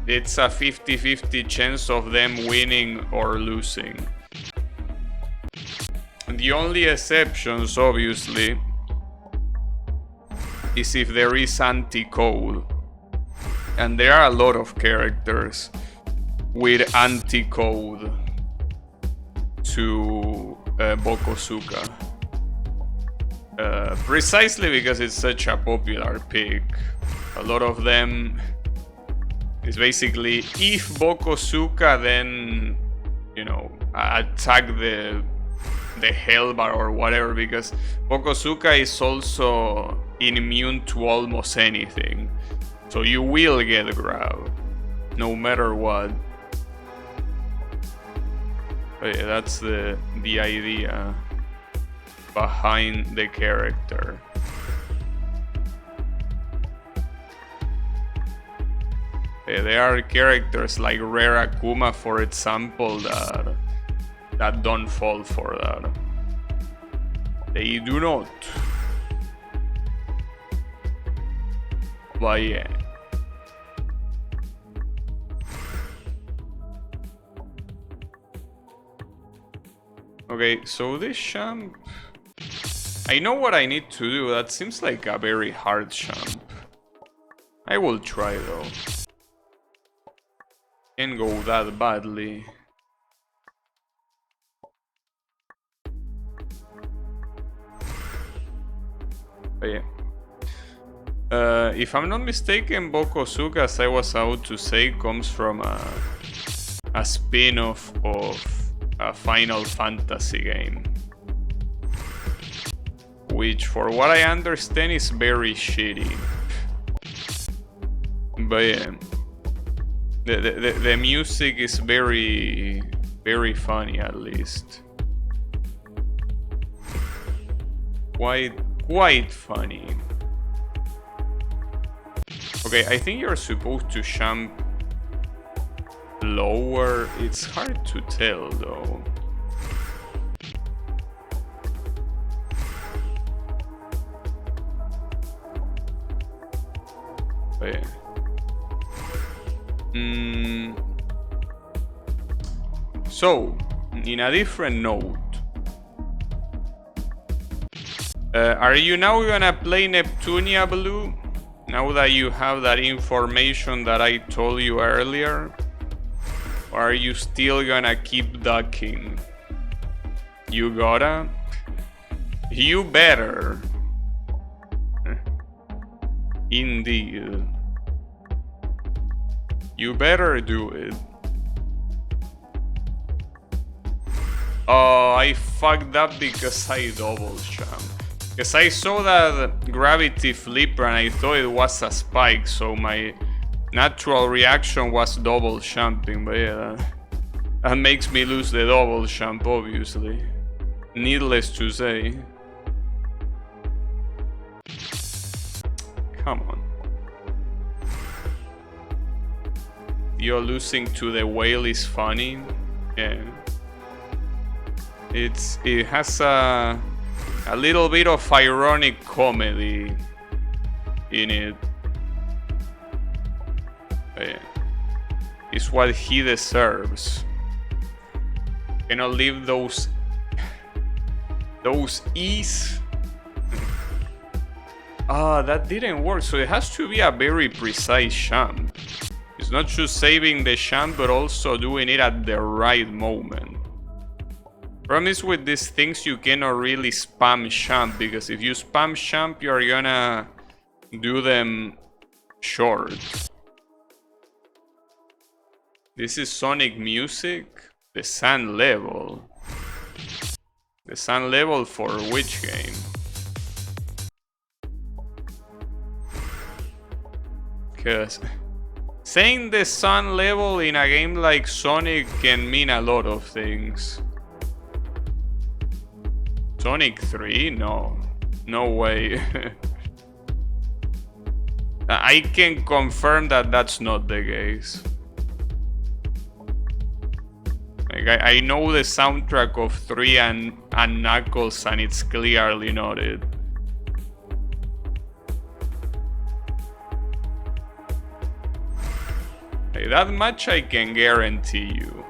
it's a 50-50 chance of them winning or losing. The only exceptions, obviously, is if there is anti-code. And there are a lot of characters with anti-code to Bokosuka. Precisely because it's such a popular pick. A lot of them is basically, if Bokosuka, then, you know, attack the Hellbar or whatever, because Bokosuka is also immune to almost anything. So you will get grabbed, no matter what. But yeah, that's the idea behind the character. Yeah, there are characters like Rare Akuma, for example, that don't fall for that. They do not. But yeah. Okay, so this champ, I know what I need to do. That seems like a very hard champ. I will try though. Can't go that badly. But yeah. If I'm not mistaken, Bokosuka, as I was about to say, comes from a spin-off of a Final Fantasy game, which, for what I understand, is very shitty. But yeah, the music is very funny, at least. Quite funny. Okay, I think you're supposed to jump lower. It's hard to tell though. But yeah. So, in a different note, are you now gonna play Neptunia Blue? Now that you have that information that I told you earlier? Or are you still gonna keep ducking? You gotta? You better. Indeed. You better do it. Oh, I fucked up because I double jump. Because I saw that gravity flipper and I thought it was a spike, so my natural reaction was double jumping. But yeah, that makes me lose the double jump, obviously. Needless to say. Come on. You're losing to the whale is funny. Yeah. It has a little bit of ironic comedy in it. Yeah. It's what he deserves. Cannot leave those E's. Ah, that didn't work. So it has to be a very precise jump. It's not just saving the jump, but also doing it at the right moment. Promise with these things you cannot really spam jump, because if you spam jump, you're gonna do them short. This is Sonic music. The Sun level. The Sun level for which game? Because saying the Sun level in a game like Sonic can mean a lot of things. Sonic 3? No. No way. I can confirm that that's not the case. Like, I know the soundtrack of 3 and Knuckles, and it's clearly not it. Like, that much I can guarantee you.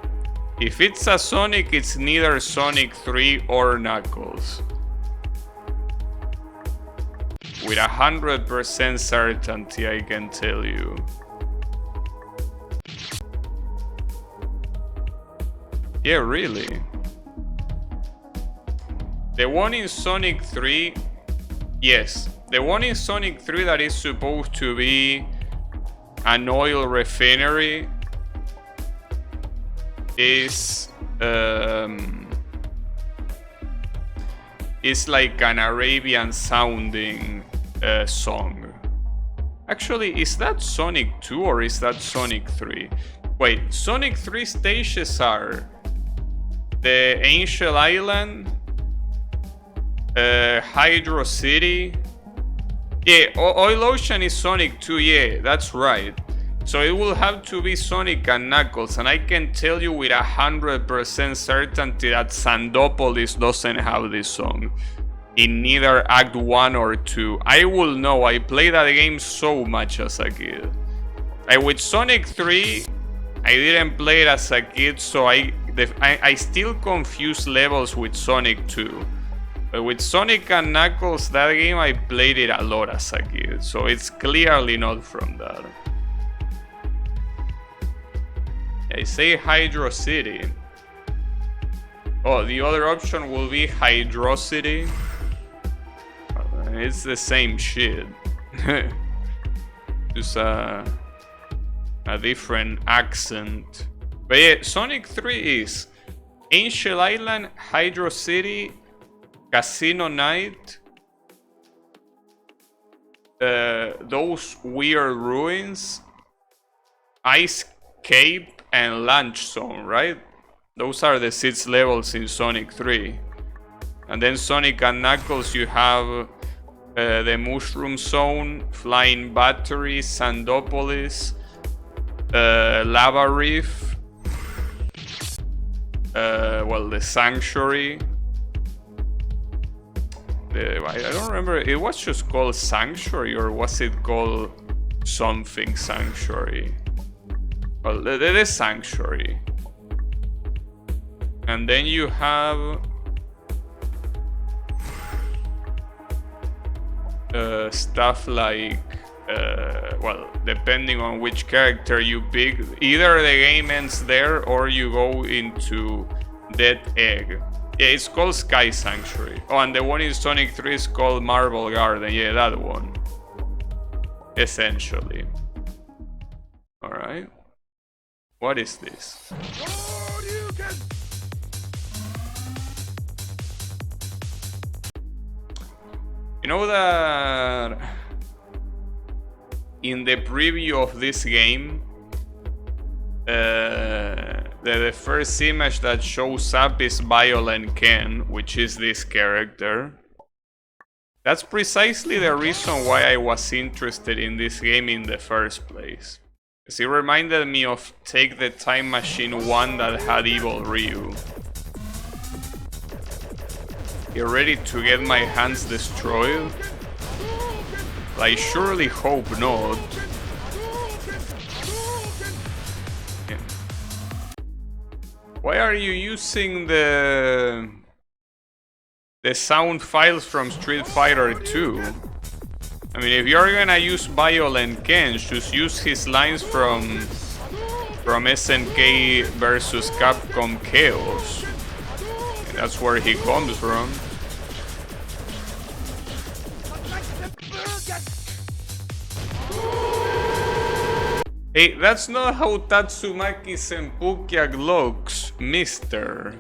If it's a Sonic, it's neither Sonic 3 or Knuckles. With 100% certainty, I can tell you. Yeah, really. The one in Sonic 3, yes. The one in Sonic 3 that is supposed to be an oil refinery is like an Arabian sounding song. Actually, is that Sonic 2 or is that Sonic 3? Wait, Sonic 3 stages are the Angel Island, Hydro City. Yeah, Oil Ocean is Sonic 2, yeah, that's right. So it will have to be Sonic and Knuckles, and I can tell you with 100% certainty that Sandopolis doesn't have this song in neither Act 1 or 2. I will know, I played that game so much as a kid. With Sonic 3, I didn't play it as a kid, so I still confuse levels with Sonic 2. But with Sonic and Knuckles, that game I played it a lot as a kid, so it's clearly not from that. I say Hydro City. Oh, the other option will be Hydrocity. It's the same shit. Just a different accent. But yeah, Sonic 3 is Angel Island, Hydro City, Casino Night, those weird ruins, Ice Cape, and Launch Zone, right? Those are the 6 levels in Sonic 3. And then Sonic and Knuckles, you have the Mushroom Zone, Flying Battery, Sandopolis, Lava Reef, well, the Sanctuary. I don't remember, it was just called Sanctuary, or was it called something Sanctuary? Well, the Sanctuary. And then you have stuff like, well, depending on which character you pick, either the game ends there or you go into Dead Egg. Yeah, it's called Sky Sanctuary. Oh, and the one in Sonic 3 is called Marble Garden. Yeah, that one. Essentially. Alright. What is this? You know that in the preview of this game, the first image that shows up is Violent Ken, which is this character. That's precisely the reason why I was interested in this game in the first place. Because it reminded me of Take the Time Machine 1 that had Evil Ryu. You ready to get my hands destroyed? I surely hope not. Yeah. Why are you using the sound files from Street Fighter 2? I mean, if you're gonna use Violent Ken, just use his lines from SNK versus Capcom Chaos. That's where he comes from. Hey, that's not how Tatsumaki Senpukia looks, mister.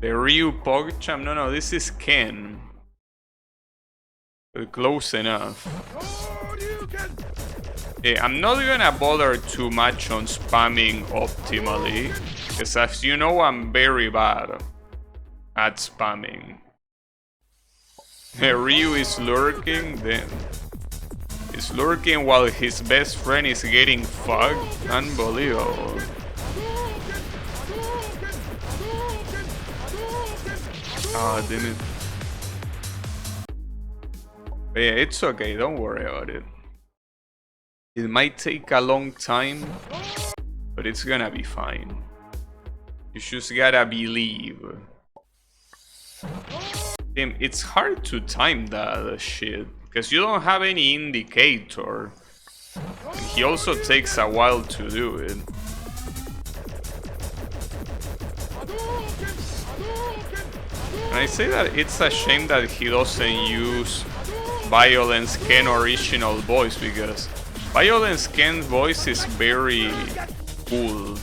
The Ryu Pogchamp? No, this is Ken. Close enough. Yeah, I'm not gonna bother too much on spamming optimally, because as you know, I'm very bad at spamming. Ryu is lurking, then he's lurking while his best friend is getting fucked. Unbelievable. Ah, damn it. But yeah, it's okay, don't worry about it. It might take a long time, but it's gonna be fine. You just gotta believe. Damn, it's hard to time that shit, because you don't have any indicator. And he also takes a while to do it. And I say that it's a shame that he doesn't use Violence Ken original voice, because Violence Ken's voice is very cool.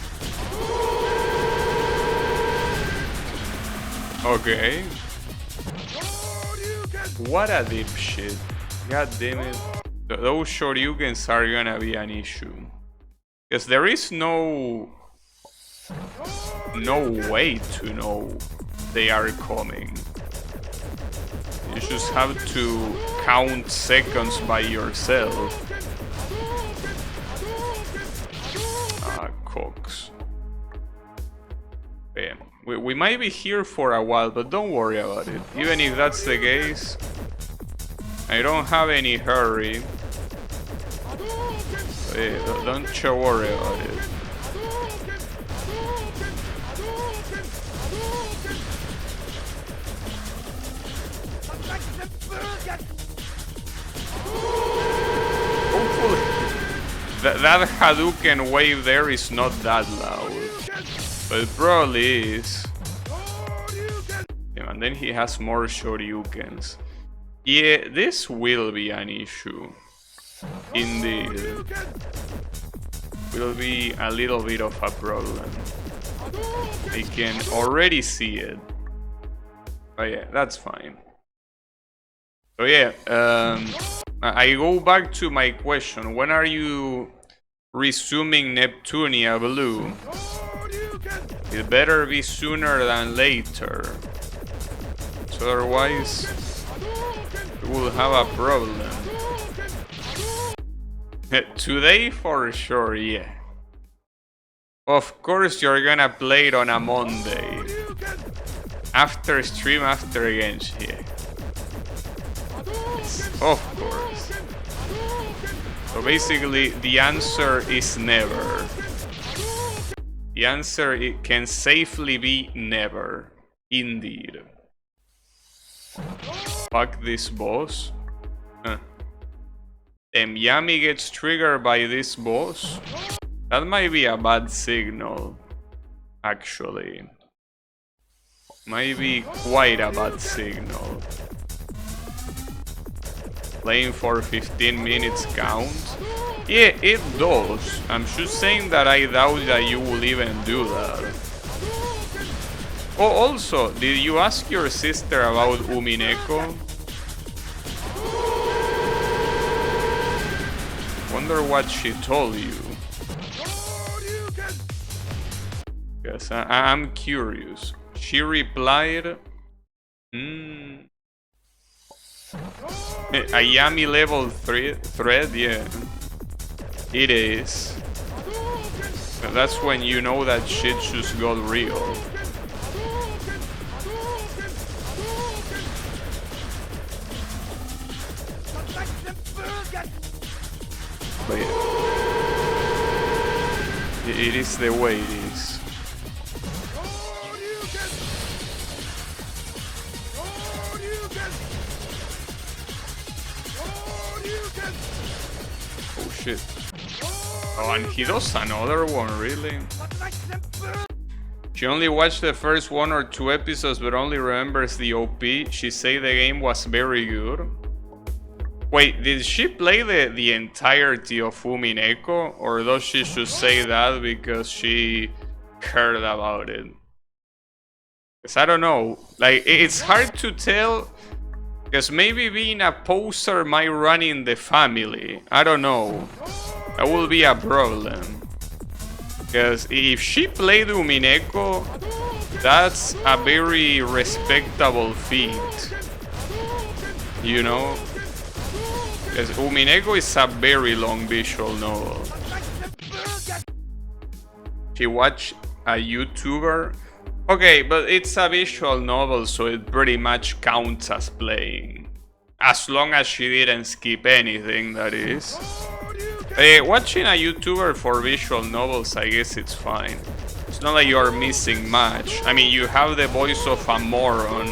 Okay. What a dipshit. God damn it. Those Shoryukens are gonna be an issue. Because there is no way to know they are coming. You just have to count seconds by yourself. Ah, Cox. Damn. We might be here for a while, but don't worry about it. Even if that's the case, I don't have any hurry. So yeah, don't you worry about it. Hopefully, that Hadouken wave there is not that loud. But it probably is. Yeah, and then he has more Shoryukens. Yeah, this will be an issue. Indeed. Will be a little bit of a problem. I can already see it. Oh yeah, that's fine. So yeah, I go back to my question. When are you resuming Neptunia Blue? It better be sooner than later. So otherwise, we will have a problem. Today for sure, yeah. Of course you're gonna play it on a Monday. After stream, after Genshi, yeah. Yes, of course. So basically, the answer is never. The answer it can safely be never. Indeed. Fuck this boss. Yami gets triggered by this boss. That might be a bad signal. Actually. Might be quite a bad signal. Playing for 15 minutes counts? Yeah, it does. I'm just saying that I doubt that you will even do that. Oh, also, did you ask your sister about Umineko? Wonder what she told you. Yes, I'm curious. She replied... A Yami level 3 thread, yeah. It is. That's when you know that shit just got real. But yeah. It is the way it is. Oh shit. Oh, and he does another one, really? She only watched the first 1 or 2 episodes, but only remembers the OP. She said the game was very good. Wait, did she play the entirety of Umineko? Or does she just say that because she heard about it? Because I don't know. Like, it's hard to tell. Because maybe being a poser might run in the family. I don't know. That will be a problem. Because if she played Umineko, that's a very respectable feat. You know? Because Umineko is a very long visual novel. She watched a YouTuber. Okay, but it's a visual novel, so it pretty much counts as playing. As long as she didn't skip anything, that is. Watching a YouTuber for visual novels, I guess it's fine. It's not like you're missing much. I mean, you have the voice of a moron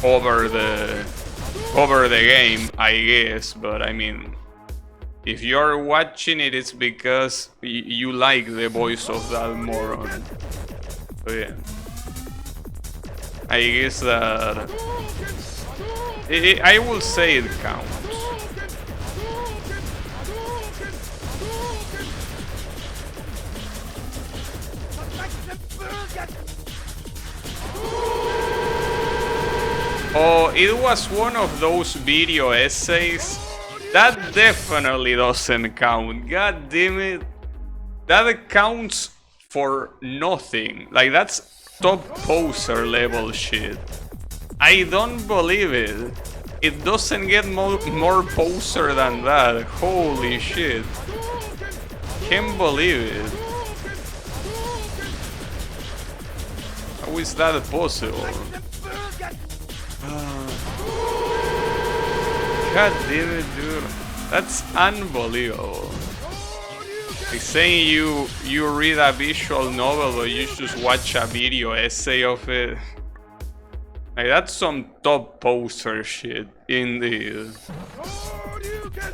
over the game, I guess, but I mean, if you're watching it, it's because you like the voice of that moron. So yeah, I guess that I will say it counts. Oh, it was one of those video essays. That definitely doesn't count. God damn it. That counts for nothing. Like, that's top poser level shit. I don't believe it. It doesn't get more poser than that. Holy shit. Can't believe it. How is that possible? God damn it, dude. That's unbelievable. Like saying you read a visual novel or you just watch a video essay of it. Like, that's some top poser shit, indeed.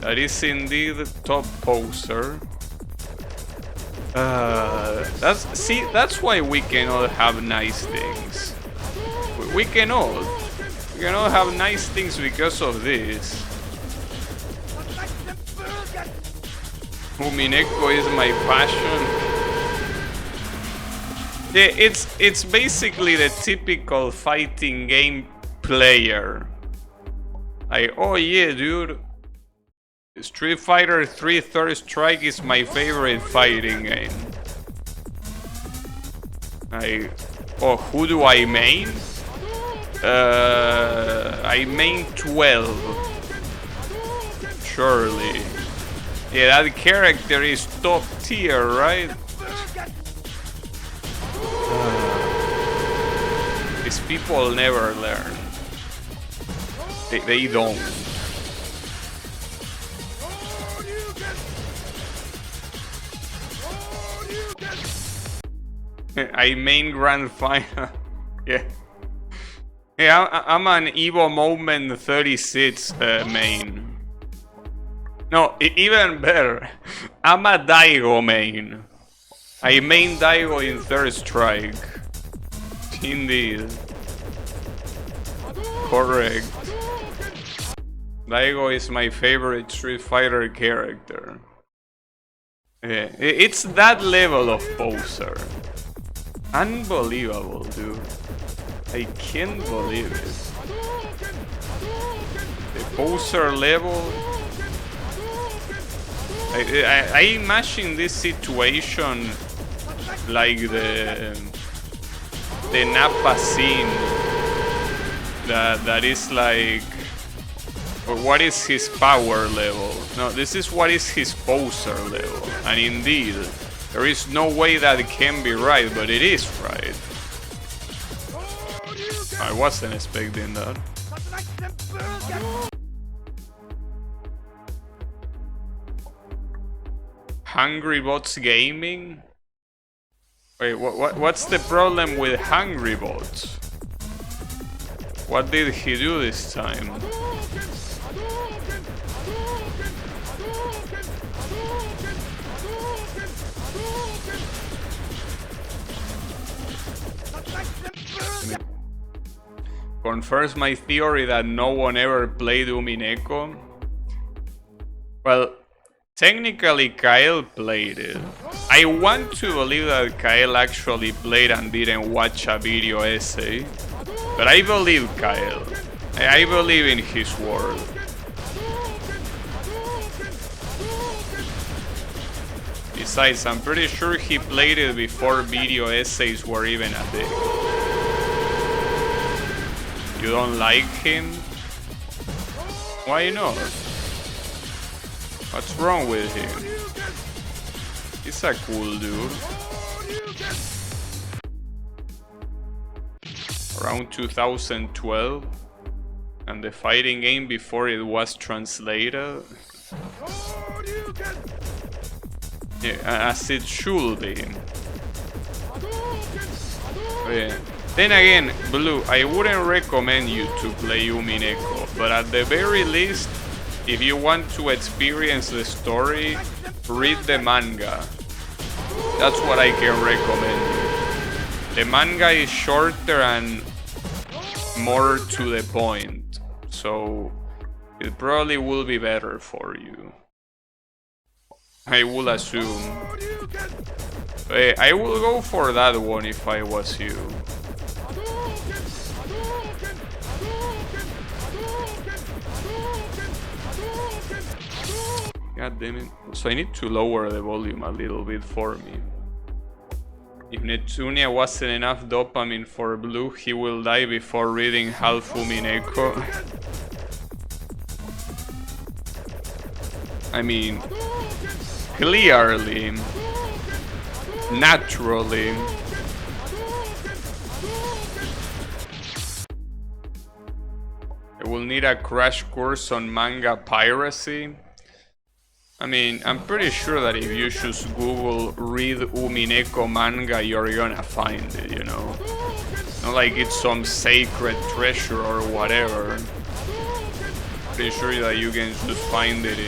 That is indeed top poser. That's why we cannot have nice things. We cannot. We cannot have nice things because of this. Umineko is my passion. Yeah, it's basically the typical fighting game player. Like, oh yeah, dude. Street Fighter 3 Third Strike is my favorite fighting game. Oh, who do I main? I main 12. Surely. Yeah, that character is top tier, right? These people never learn. They don't. I main Grand Final. Yeah. Yeah, I'm an Evo Moment 36 main. No, even better. I'm a Daigo main. I main Daigo in Third Strike. Indeed. Correct. Daigo is my favorite Street Fighter character. Yeah, it's that level of poser. Unbelievable, dude. I can't believe it. The poser level. I imagine this situation like the Napa scene that is like, or what is his power level? No, this is what is his poser level. And indeed, there is no way that it can be right, but it is right. I wasn't expecting that. Hungry Bots Gaming? Wait, what's the problem with Hungry Bots? What did he do this time? Confirms my theory that no one ever played Umineko. Well, technically Kyle played it. I want to believe that Kyle actually played and didn't watch a video essay. But I believe Kyle. I believe in his word. Besides, I'm pretty sure he played it before video essays were even a thing. You don't like him? Why not? What's wrong with him? He's a cool dude. Around 2012, and the fighting game before it was translated. Yeah, as it should be. Yeah. Then again, Blue, I wouldn't recommend you to play Umineko, but at the very least, if you want to experience the story, read the manga. That's what I can recommend you. The manga is shorter and more to the point, so it probably will be better for you. I will assume. I will go for that one if I was you. God damn it. So I need to lower the volume a little bit for me. If Netsunia wasn't enough dopamine for Blue, he will die before reading half Umineko. I mean, clearly, naturally. I will need a crash course on manga piracy. I mean, I'm pretty sure that if you just Google read Umineko manga, you're gonna find it, you know? Not like it's some sacred treasure or whatever. Pretty sure that you can just find it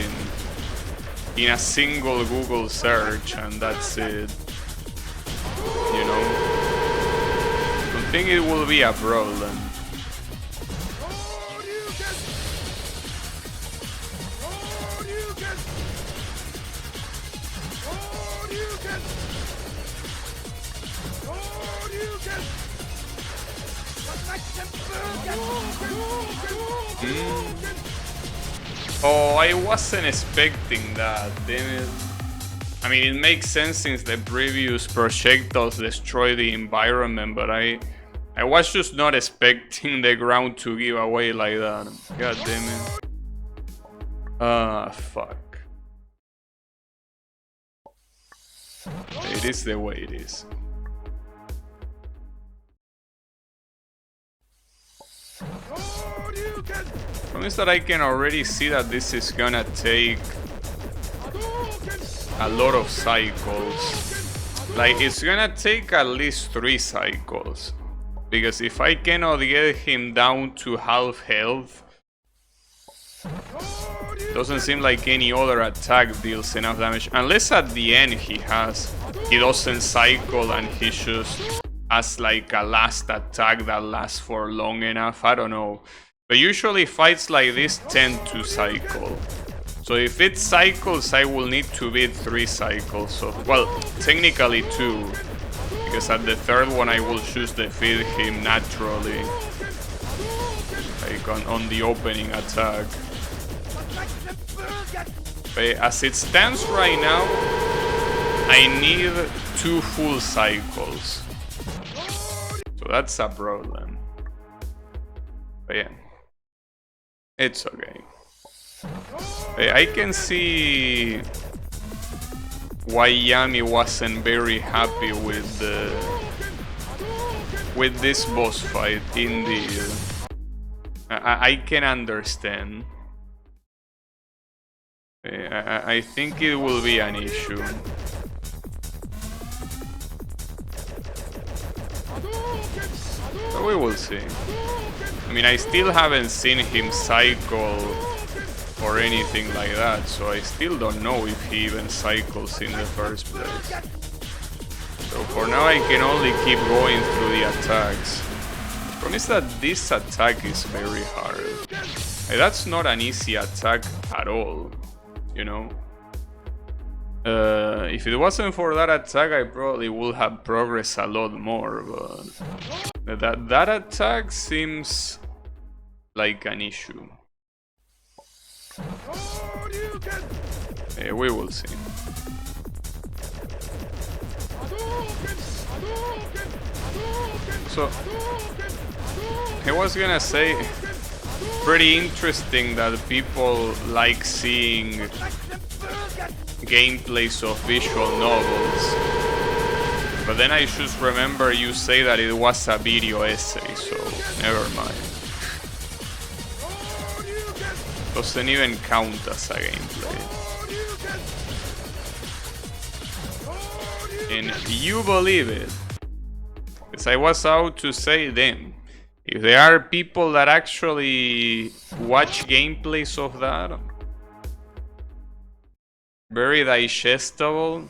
in a single Google search and that's it. You know? I don't think it will be a problem. Oh, I wasn't expecting that, damn it. I mean, it makes sense since the previous projectiles destroy the environment, but I was just not expecting the ground to give away like that. God damn it. Fuck. It is the way it is. Promise that I can already see that this is gonna take a lot of cycles. Like, it's gonna take at least 3 cycles. Because if I cannot get him down to half health, doesn't seem like any other attack deals enough damage. Unless at the end he doesn't cycle and he just has like a last attack that lasts for long enough. I don't know. But usually fights like this tend to cycle. So if it cycles, I will need to beat 3 cycles. So, well, technically 2. Because at the 3rd one I will just defeat him naturally. Like on the opening attack. But as it stands right now, I need 2 full cycles. So that's a problem. But yeah. It's okay. I can see why Yami wasn't very happy with this boss fight. Indeed, I can understand. I think it will be an issue. But we will see. I mean, I still haven't seen him cycle or anything like that, so I still don't know if he even cycles in the first place. So for now I can only keep going through the attacks. The problem is that this attack is very hard. Like, that's not an easy attack at all, you know? If it wasn't for that attack, I probably would have progressed a lot more, but that attack seems like an issue. We will see. So, I was gonna say, pretty interesting that people like seeing gameplays of visual novels. But then I just remember you say that it was a video essay, so never mind. Doesn't even count as a gameplay. And you believe it. Because I was out to say them. If there are people that actually watch gameplays of that, very digestible.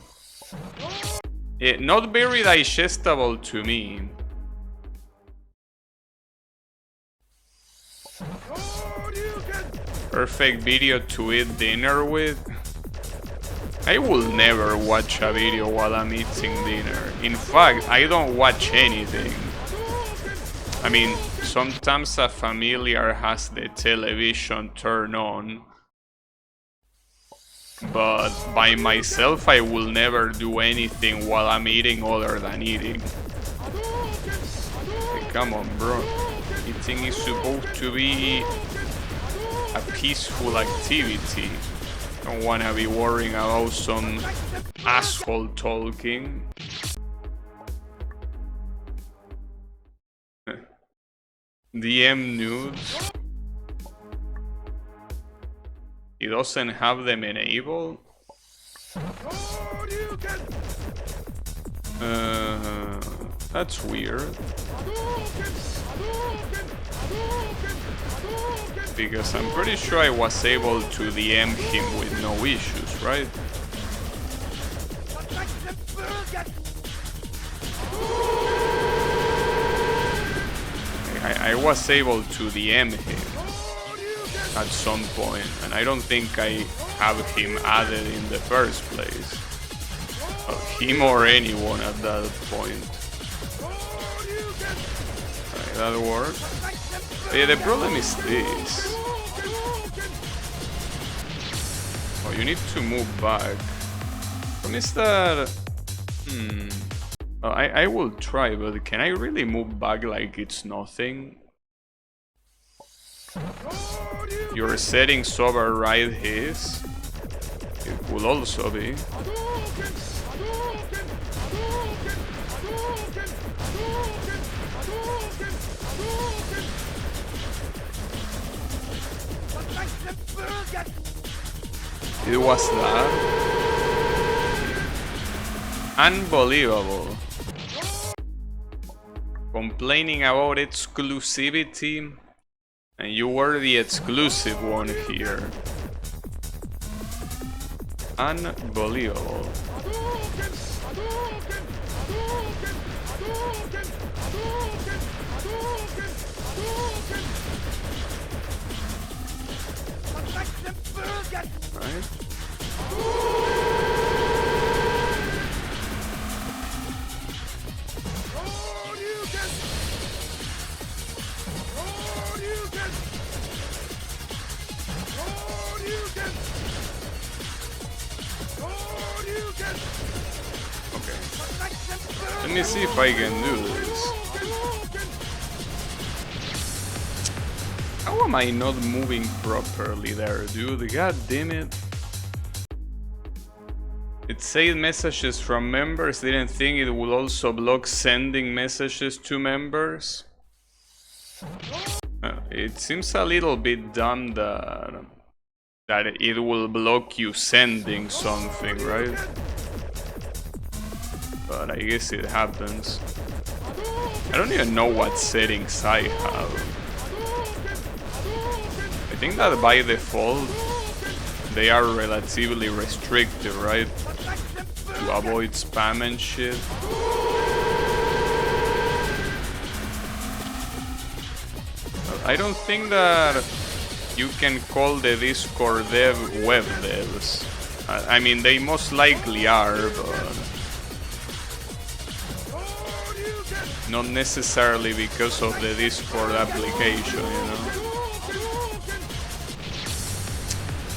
Not very digestible to me. Perfect video to eat dinner with. I will never watch a video while I'm eating dinner. In fact, I don't watch anything. I mean, sometimes a familiar has the television turned on. But by myself, I will never do anything while I'm eating other than eating. Hey, come on, bro. Eating is supposed to be a peaceful activity. Don't wanna be worrying about some asshole talking. DM nudes. He doesn't have them enabled. That's weird. Because I'm pretty sure I was able to DM him with no issues, right? I was able to DM him at some point, and I don't think I have him added in the first place. Well, him or anyone at that point. Okay, that worked. But yeah, the problem is this. Oh, you need to move back. Problem is that... I will try, but can I really move back like it's nothing? Your settings override his. It could also be. It was that. Unbelievable. Complaining about exclusivity, and you were the exclusive one here. Unbelievable. Right? Okay. Let me see if I can do this. How am I not moving properly there, dude? God damn it. It said messages from members. Didn't think it would also block sending messages to members. It seems a little bit dumb that it will block you sending something, right? But I guess it happens. I don't even know what settings I have. I think that by default they are relatively restricted, right? To avoid spam and shit. I don't think that you can call the Discord dev web devs. I mean, they most likely are, but not necessarily because of the Discord application, you know.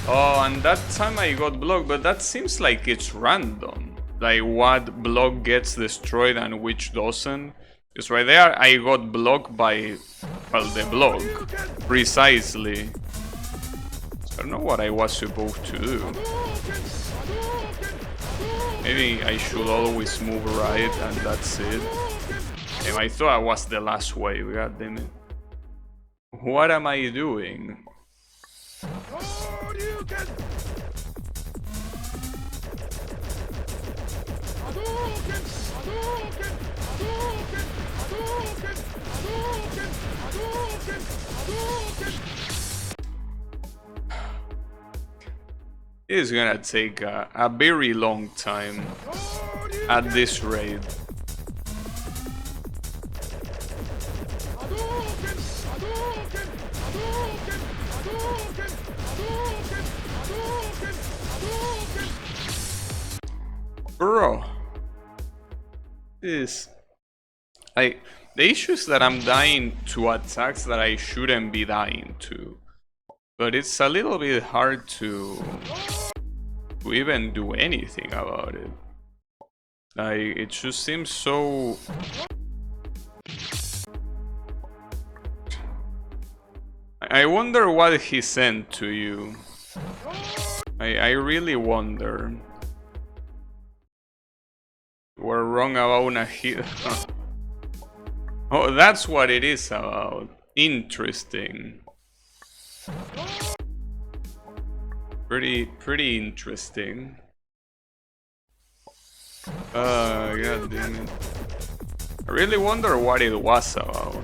Oh, and that time I got blocked, but that seems like it's random. Like what block gets destroyed and which doesn't. Because right there I got blocked by well, the block, precisely. So I don't know what I was supposed to do. Maybe I should always move right and that's it. Damn, I thought I was the last wave, god damn it. What am I doing? It's gonna take a very long time at this rate. Bro, the issue is that I'm dying to attacks that I shouldn't be dying to. But it's a little bit hard to even do anything about it. Like, it just seems so... I wonder what he sent to you. I really wonder. We're wrong about a hit. Oh, that's what it is about. Interesting. Pretty interesting. God damn it. I really wonder what it was about.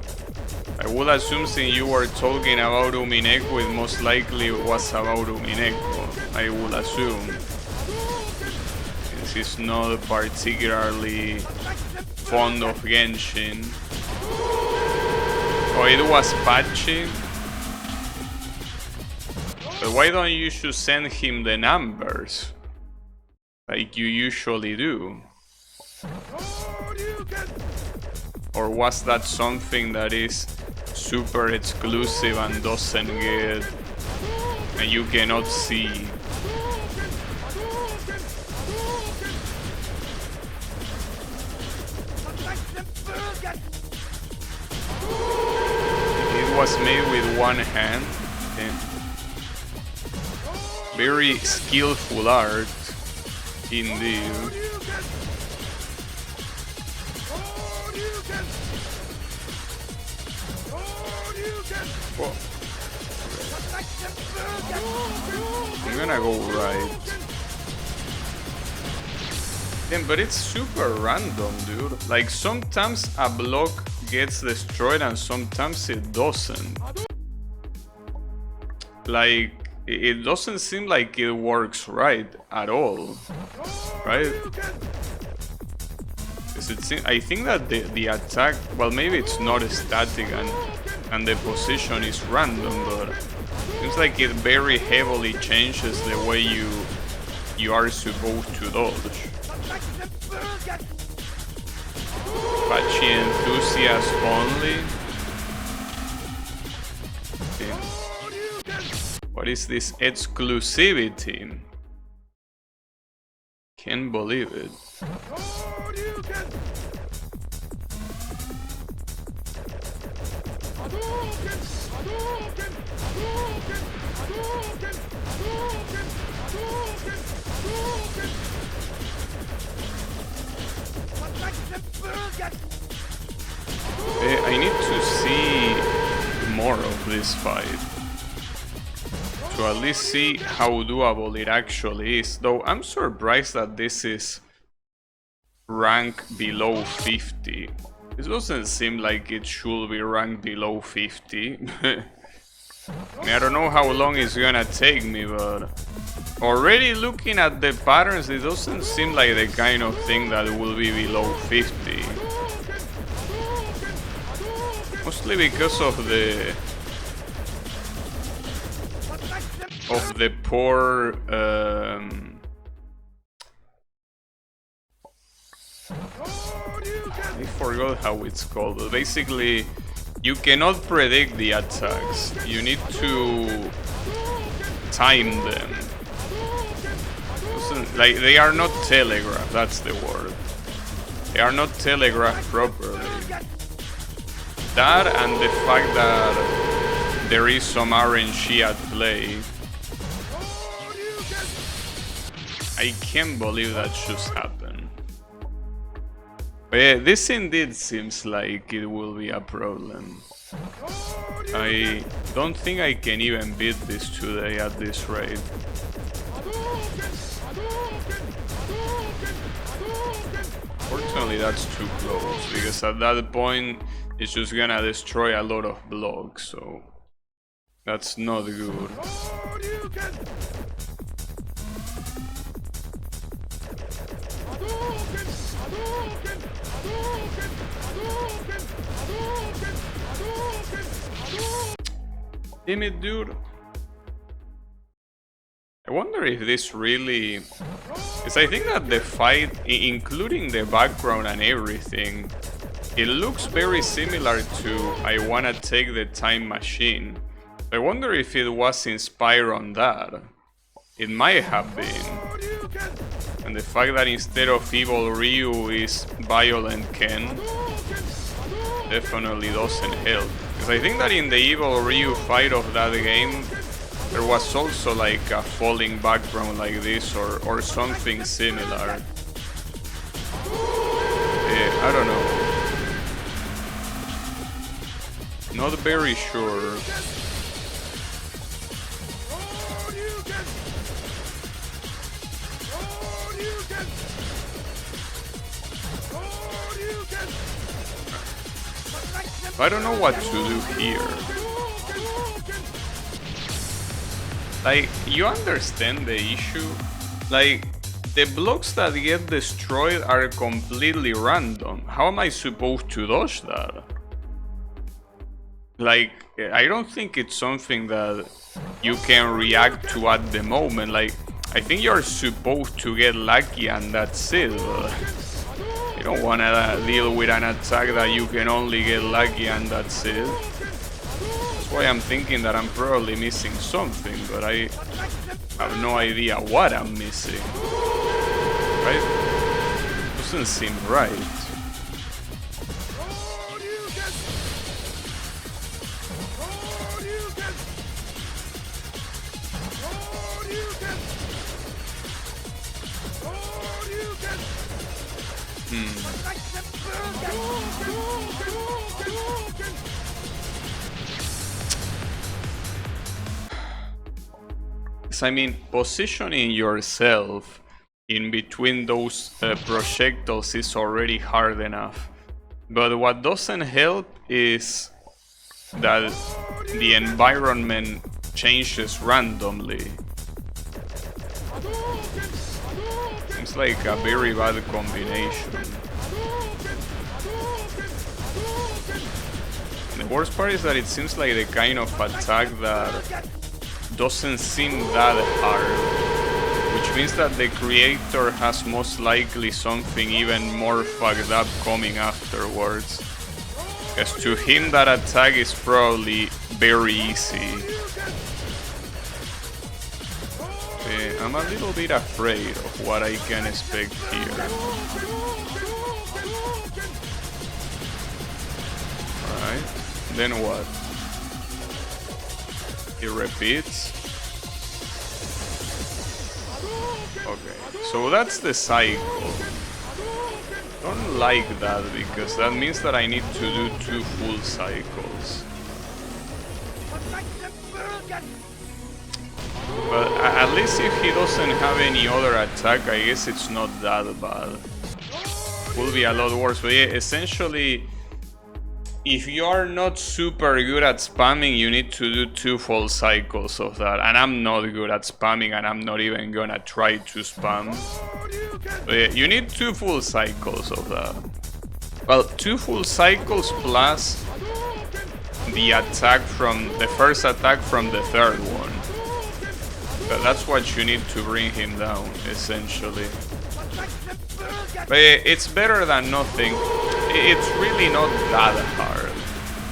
I would assume since you were talking about Umineko, it most likely was about Umineko. I would assume. Since he's not particularly fond of Genshin. Oh, it was patchy? But why don't you just send him the numbers? Like you usually do? Or was that something that is super exclusive and doesn't get... and you cannot see? It was made with one hand. Very skillful art, indeed. Whoa. I'm gonna go right. Damn, but it's super random, dude. Like, sometimes a block gets destroyed and sometimes it doesn't. Like, it doesn't seem like it works right at all, right? I think that the attack, well, maybe it's not static and the position is random, but it seems like it very heavily changes the way you are supposed to dodge. Patchy enthusiast only. Okay. What is this exclusivity? Can't believe it. I need to see more of this fight to at least see how doable it actually is. Though I'm surprised that this is rank below 50. This doesn't seem like it should be ranked below 50. I mean, I don't know how long it's gonna take me, but already looking at the patterns, it doesn't seem like the kind of thing that will be below 50. Mostly because of the poor I forgot how it's called, but basically you cannot predict the attacks. You need to time them. Like, they are not telegraphed, that's the word. They are not telegraphed properly. That and the fact that there is some RNG at play. I can't believe that just happened. But yeah, this indeed seems like it will be a problem. I don't think I can even beat this today at this rate. Fortunately, that's too close, because at that point it's just gonna destroy a lot of blocks, so that's not good. Damn it, dude. I wonder if this really... Because I think that the fight, including the background and everything, it looks very similar to I Wanna Take the Time Machine. I wonder if it was inspired on that. It might have been. And the fact that instead of Evil Ryu is Violent Ken definitely doesn't help. Because I think that in the Evil Ryu fight of that game, there was also like a falling background like this or something similar. Yeah, I don't know. Not very sure. I don't know what to do here. Like, you understand the issue? Like, the blocks that get destroyed are completely random. How am I supposed to dodge that? Like, I don't think it's something that you can react to at the moment. Like, I think you're supposed to get lucky and that's it. You don't wanna deal with an attack that you can only get lucky and that's it. That's why I'm thinking that I'm probably missing something, but I have no idea what I'm missing. Right? Doesn't seem right. I mean, positioning yourself in between those projectiles is already hard enough. But what doesn't help is that the environment changes randomly. Seems like a very bad combination. The worst part is that it seems like the kind of attack that doesn't seem that hard, which means that the creator has most likely something even more fucked up coming afterwards. Because to him that attack is probably very easy. I'm a little bit afraid of what I can expect here. Alright, then what? It repeats. Okay, so that's the cycle. Don't like that because that means that I need to do 2 full cycles. But at least if he doesn't have any other attack, I guess it's not that bad. Will be a lot worse, but yeah, essentially, if you are not super good at spamming, you need to do 2 full cycles of that. And I'm not good at spamming, and I'm not even gonna try to spam. But yeah, you need 2 full cycles of that. Well, 2 full cycles plus the attack from the first attack from the third one. But that's what you need to bring him down, essentially. But yeah, it's better than nothing. It's really not that hard.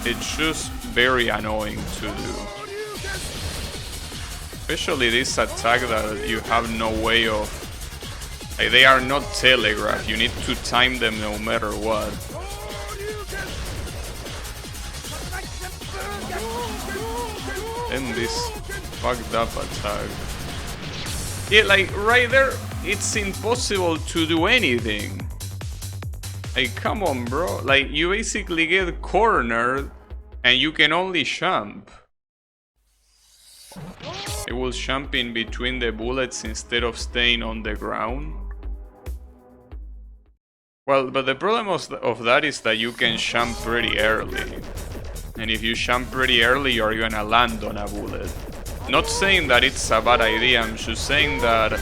It's just very annoying to do. Especially this attack that you have no way of... Like, they are not telegraphed, you need to time them no matter what. end this fucked up attack. Yeah, like right there, it's impossible to do anything. Like, come on, bro. Like, you basically get cornered and you can only jump. It will jump in between the bullets instead of staying on the ground. Well, but the problem of that is that you can jump pretty early. And if you jump pretty early, you're gonna land on a bullet. Not saying that it's a bad idea, I'm just saying that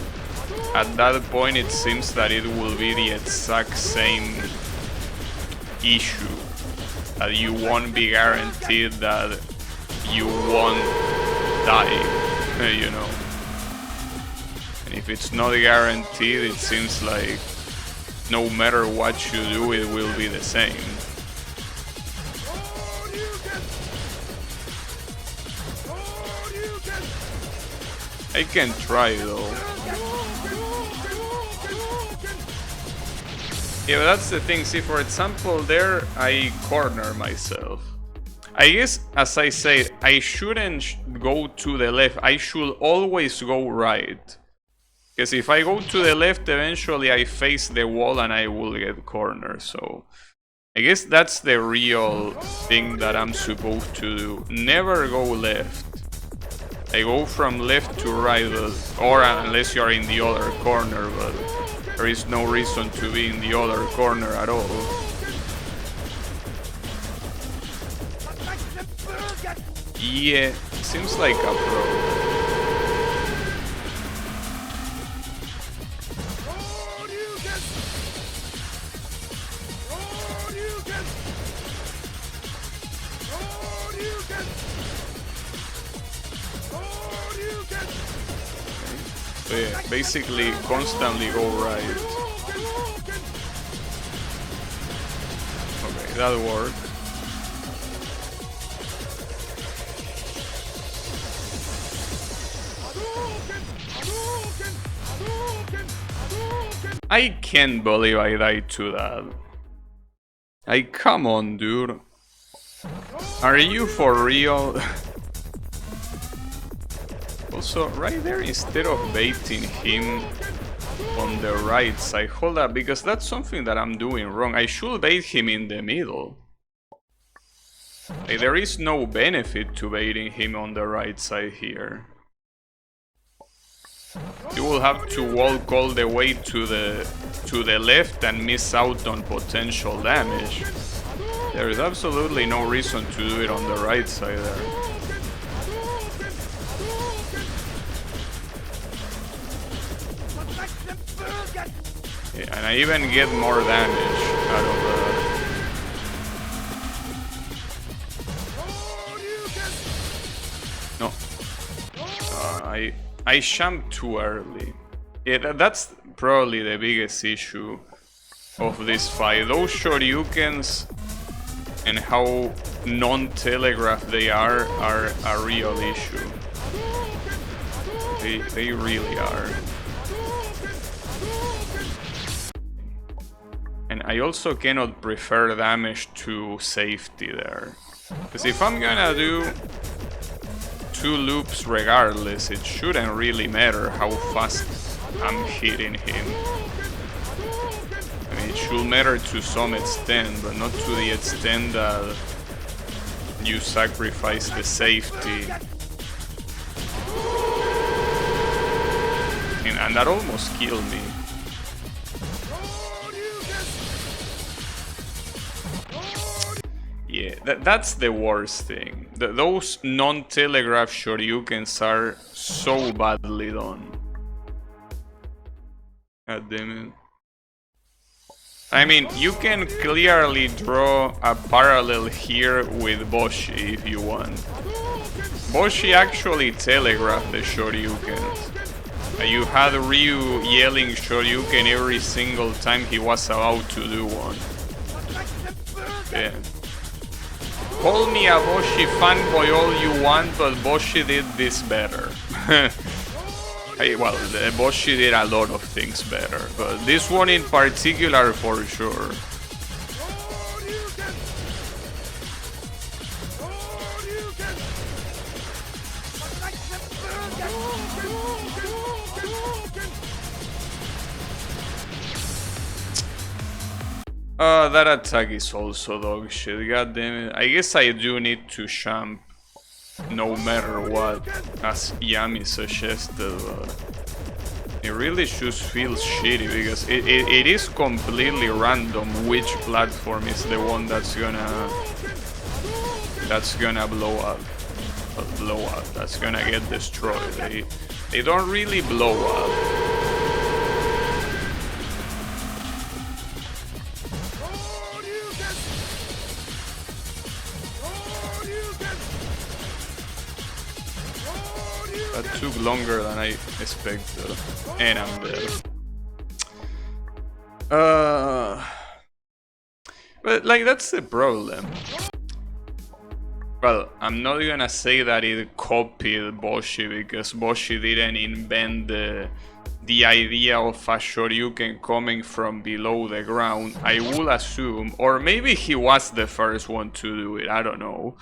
at that point it seems that it will be the exact same issue. That you won't be guaranteed that you won't die, you know. And if it's not guaranteed, it seems like no matter what you do, it will be the same. I can try though. Yeah, but that's the thing. See, for example, there I corner myself. I guess, as I said, I shouldn't go to the left. I should always go right. Because if I go to the left, eventually I face the wall and I will get cornered. So I guess that's the real thing that I'm supposed to do. Never go left. I go from left to right, or unless you're in the other corner, but there is no reason to be in the other corner at all. Yeah, seems like a pro. So yeah, basically constantly go right. Okay, that worked. I can't believe I died to that. Like, come on, dude. Are you for real? Also, right there, instead of baiting him on the right side, hold up, because that's something that I'm doing wrong. I should bait him in the middle. Like, there is no benefit to baiting him on the right side here. You will have to walk all the way to the left and miss out on potential damage. There is absolutely no reason to do it on the right side there. Yeah, and I even get more damage out of No. I jumped too early. Yeah, that's probably the biggest issue of this fight. Those shoryukens and how non-telegraphed they are a real issue. They really are. And I also cannot prefer damage to safety there. Because if I'm gonna do 2 loops regardless, it shouldn't really matter how fast I'm hitting him. I mean, it should matter to some extent, but not to the extent that you sacrifice the safety. And that almost killed me. Yeah, that's the worst thing. Those non-telegraph shoryukens are so badly done. God damn it. I mean, you can clearly draw a parallel here with Boshi if you want. Boshi actually telegraphed the shoryukens. You had Ryu yelling shoryuken every single time he was about to do one. Yeah. Call me a Boshi fanboy all you want, but Boshi did this better. Well, Boshi did a lot of things better, but this one in particular for sure. That attack is also dog shit, god damn it. I guess I do need to champ no matter what, as Yami suggested, but it really just feels shitty because it is completely random which platform is the one that's gonna blow up. That's gonna get destroyed. They don't really blow up. That took longer than I expected, and I'm dead. But like that's the problem. Well, I'm not gonna say that it copied Boshi because Boshi didn't invent the idea of a Shoryuken coming from below the ground. I would assume, or maybe he was the first one to do it. I don't know.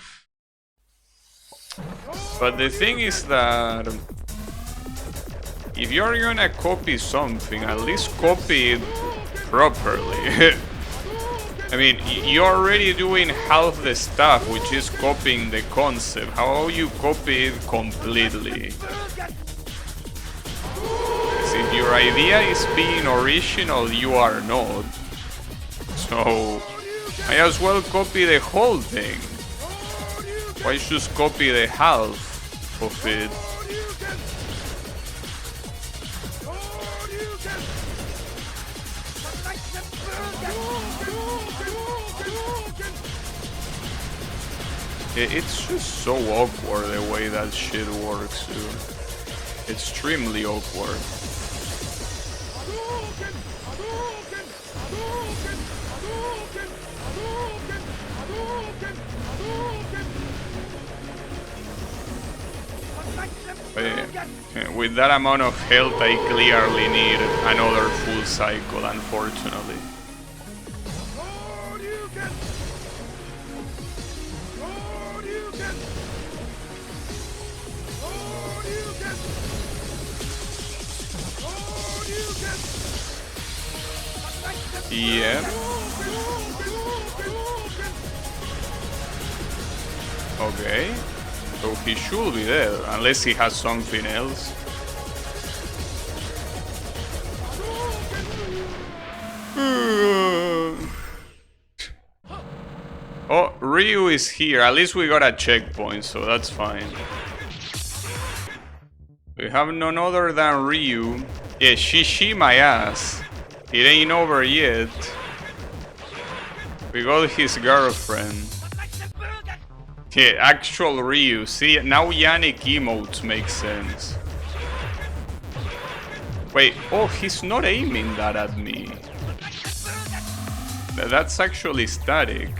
But the thing is that if you're gonna copy something, at least copy it properly. I mean, you're already doing half the stuff, which is copying the concept. How you copy it completely? Because if your idea is being original, you are not. So, I as well copy the whole thing. Why just copy the half of it? It's just so awkward the way that shit works, dude. Extremely awkward. With that amount of health, I clearly need another full cycle, unfortunately. Yeah. Okay. So he should be dead, unless he has something else. Oh, Ryu is here. At least we got a checkpoint, so that's fine. We have none other than Ryu. Yeah, she my ass. It ain't over yet. We got his girlfriend. Yeah, actual Ryu. See, now Yannick emotes make sense. Wait, oh, he's not aiming that at me. That's actually static.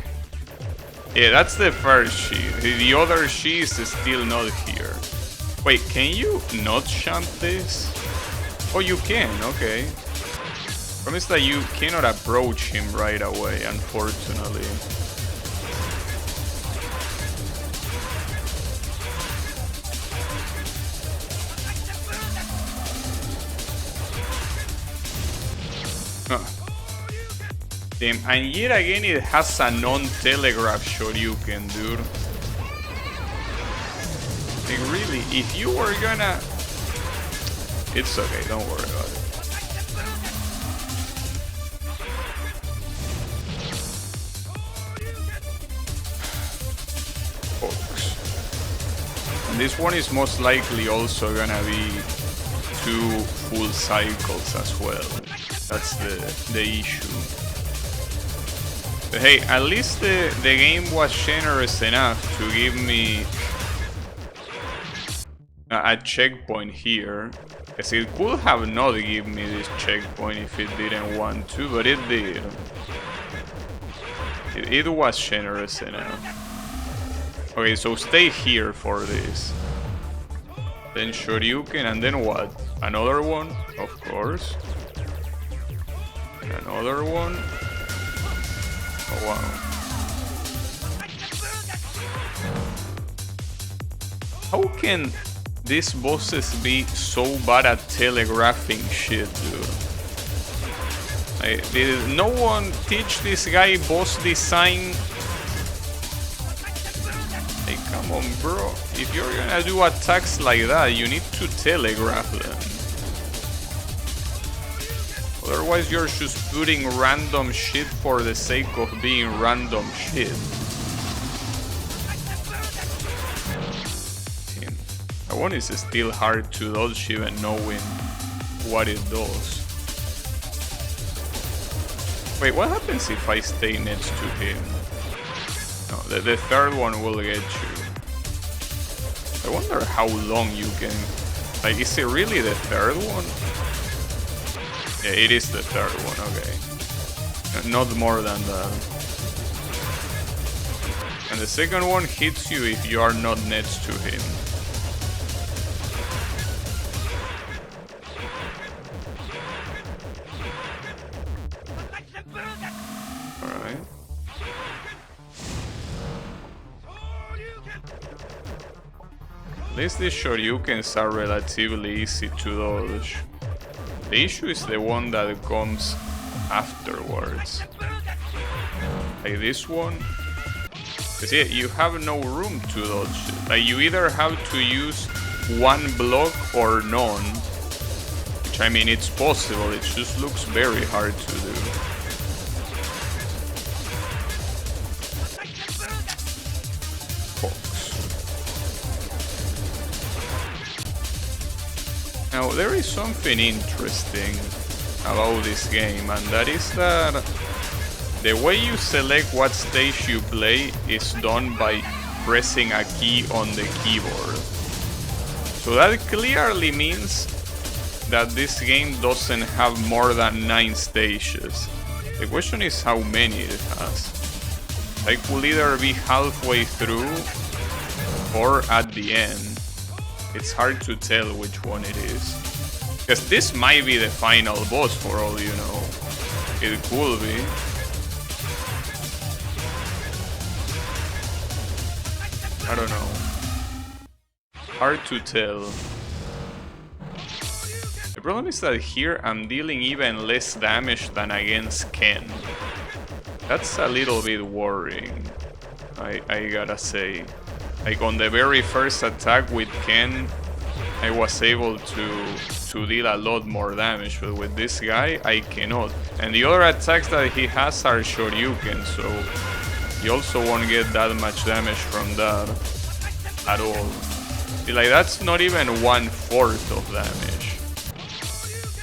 Yeah, that's the first she. The other she is still not here. Wait, can you not champ this? Oh, you can, okay. Promise that you cannot approach him right away, unfortunately. Damn, and yet again it has a non-telegraph Shoryuken, dude. Like really, if you were gonna... It's okay, don't worry about it. Folks. And this one is most likely also gonna be 2 full cycles as well. That's the issue. But hey, at least the game was generous enough to give me a checkpoint here. Because it could have not given me this checkpoint if it didn't want to, but it did. It was generous enough. Okay, so stay here for this. Then Shoryuken, and then what? Another one? Of course. And another one. Oh wow. How can these bosses be so bad at telegraphing shit, dude? Did no one teach this guy boss design? Hey, come on, bro. If you're gonna do attacks like that, you need to telegraph them. Otherwise, you're just putting random shit for the sake of being random shit. That one is still hard to dodge even knowing what it does. Wait, what happens if I stay next to him? No, the third one will get you. I wonder how long you can... Like, is it really the third one? Yeah, it is the third one, okay. Not more than that. And the second one hits you if you are not next to him. Alright. At least the shoryukens are relatively easy to dodge. The issue is the one that comes afterwards. Like this one. Because yeah, you have no room to dodge it. Like you either have to use one block or none. Which I mean, it's possible, it just looks very hard to do. Now, there is something interesting about this game, and that is that the way you select what stage you play is done by pressing a key on the keyboard. So that clearly means that this game doesn't have more than 9 stages. The question is how many it has. It could either be halfway through or at the end. It's hard to tell which one it is. Because this might be the final boss for all you know. It could be. I don't know. Hard to tell. The problem is that here I'm dealing even less damage than against Ken. That's a little bit worrying, I gotta say. Like on the very first attack with Ken, I was able to deal a lot more damage, but with this guy, I cannot. And the other attacks that he has are Shoryuken, so you also won't get that much damage from that at all. Like, that's not even 1/4 of damage.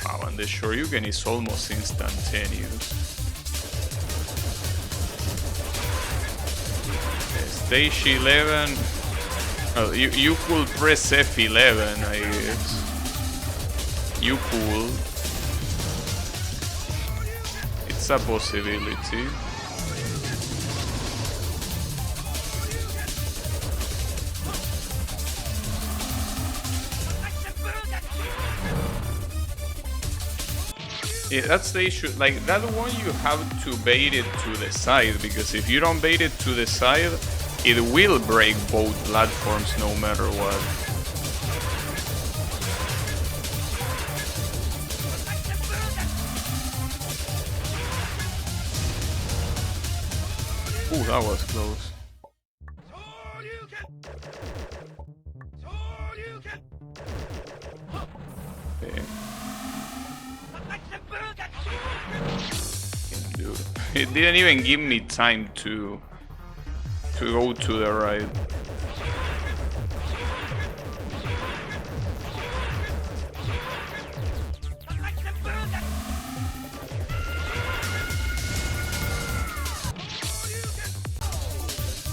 Wow, and the Shoryuken is almost instantaneous. Stage 11. Well, you could press F11, I guess. You could. It's a possibility. Yeah, that's the issue. Like, that one you have to bait it to the side, because if you don't bait it to the side, it will break both platforms no matter what. Ooh, that was close. Okay. Dude, it didn't even give me time to go to the right.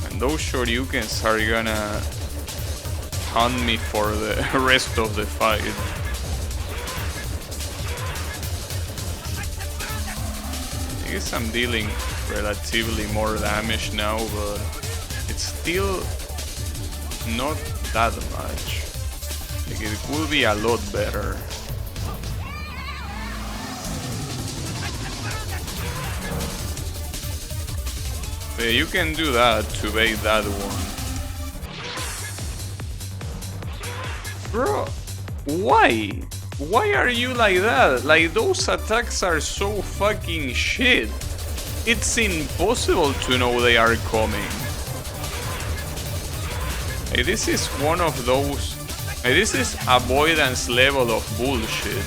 And those Shoryukens are gonna hunt me for the rest of the fight. I guess I'm dealing relatively more damage now, but it's still not that much. Like, it could be a lot better. But you can do that to bait that one. Bro, why? Why are you like that? Like, those attacks are so fucking shit. It's impossible to know they are coming. Like, this is one of those... Like, this is avoidance level of bullshit.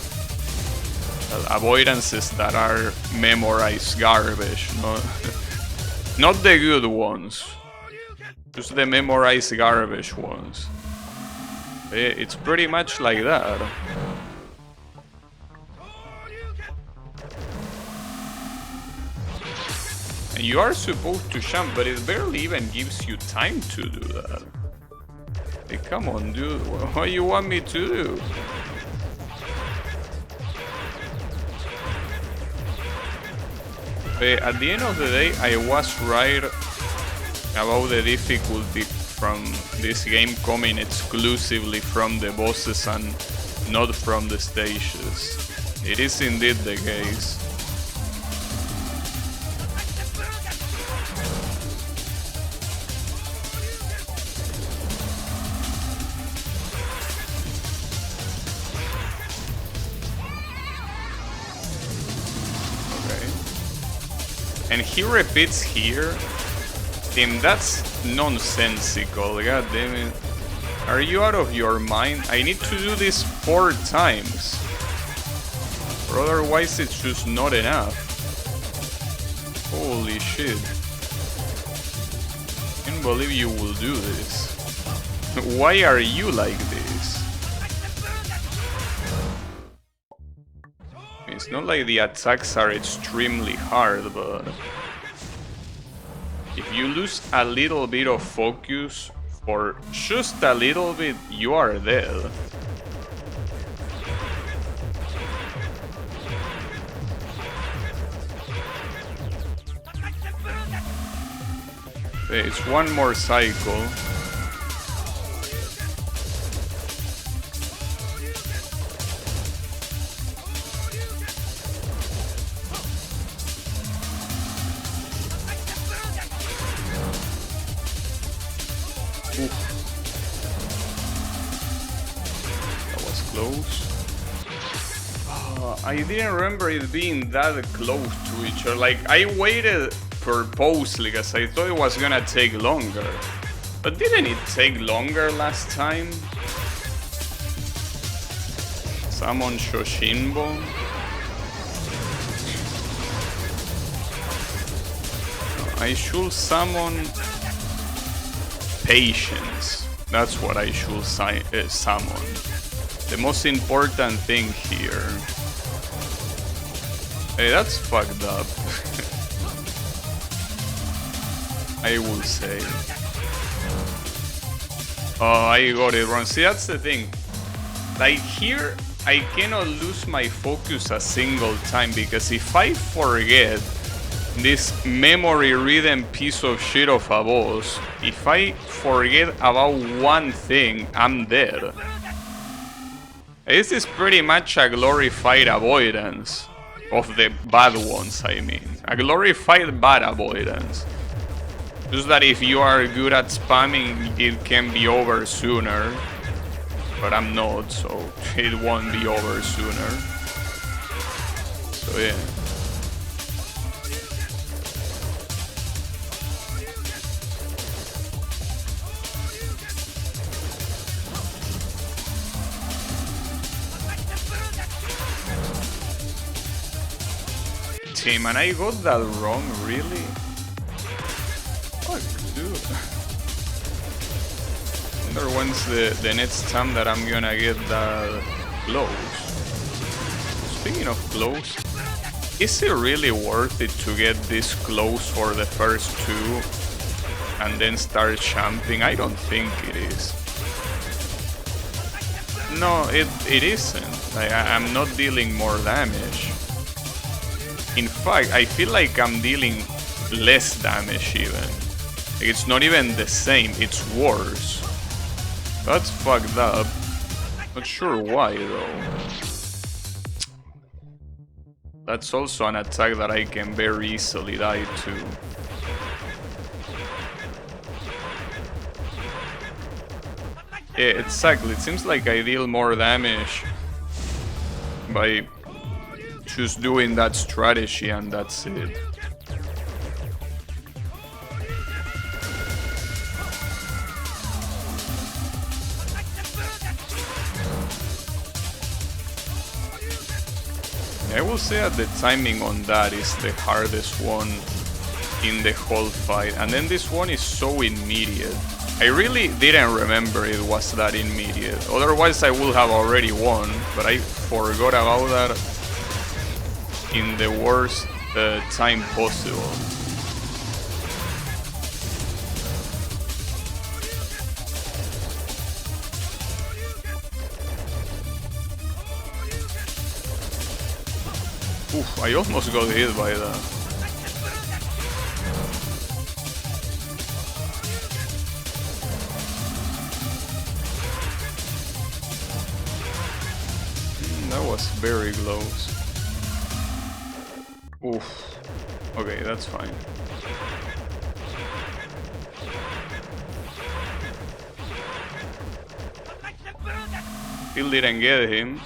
Avoidances that are memorized garbage, no? Not the good ones. Just the memorized garbage ones. It's pretty much like that. And you are supposed to jump, but it barely even gives you time to do that. Hey, come on, dude. What do you want me to do? At the end of the day, I was right about the difficulty from this game coming exclusively from the bosses and not from the stages. It is indeed the case. And he repeats here. Damn, that's nonsensical, god damn it. Are you out of your mind? I need to do this 4 times. Or otherwise it's just not enough. Holy shit. Can't believe you will do this. Why are you like this? It's not like the attacks are extremely hard, but if you lose a little bit of focus for just a little bit, you are dead. It's one more cycle. I didn't remember it being that close to each other. Like, I waited purposely because I thought it was gonna take longer. But didn't it take longer last time? Summon Shoshinbo? I should summon Patience. That's what I should summon. The most important thing here. Hey, that's fucked up. I will say. Oh, I got it wrong. See, that's the thing. Like here, I cannot lose my focus a single time because if I forget this memory-ridden piece of shit of a boss, if I forget about one thing, I'm dead. This is pretty much a glorified avoidance. Of the bad ones, I mean. A glorified bad avoidance. Just that if you are good at spamming, it can be over sooner. But I'm not, so it won't be over sooner. So yeah. Damn, and I got that wrong, really? Fuck, dude. Wonder when's the next time that I'm gonna get that close. Speaking of close, is it really worth it to get this close for the first 2 and then start champing? I don't think it is. No, it isn't. I'm not dealing more damage. In fact, I feel like I'm dealing less damage even. Like, it's not even the same, it's worse. That's fucked up. Not sure why though. That's also an attack that I can very easily die to. Yeah, exactly. It seems like I deal more damage by just doing that strategy, and that's it. I will say that the timing on that is the hardest one in the whole fight, and then this one is so immediate. I really didn't remember it was that immediate, otherwise I would have already won, but I forgot about that in the worst time possible. Oof, I almost got hit by that. That was very close. Oof. Okay, that's fine. Still didn't get him.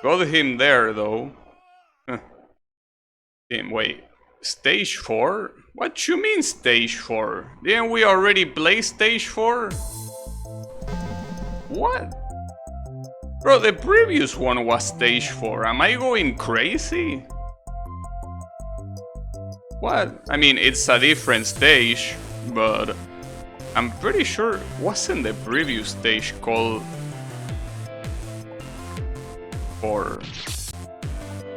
Got him there though. Wait, stage 4? What you mean stage 4? Didn't we already play stage 4? What? Bro, the previous one was stage 4. Am I going crazy? What? I mean, it's a different stage, but I'm pretty sure wasn't the previous stage called 4?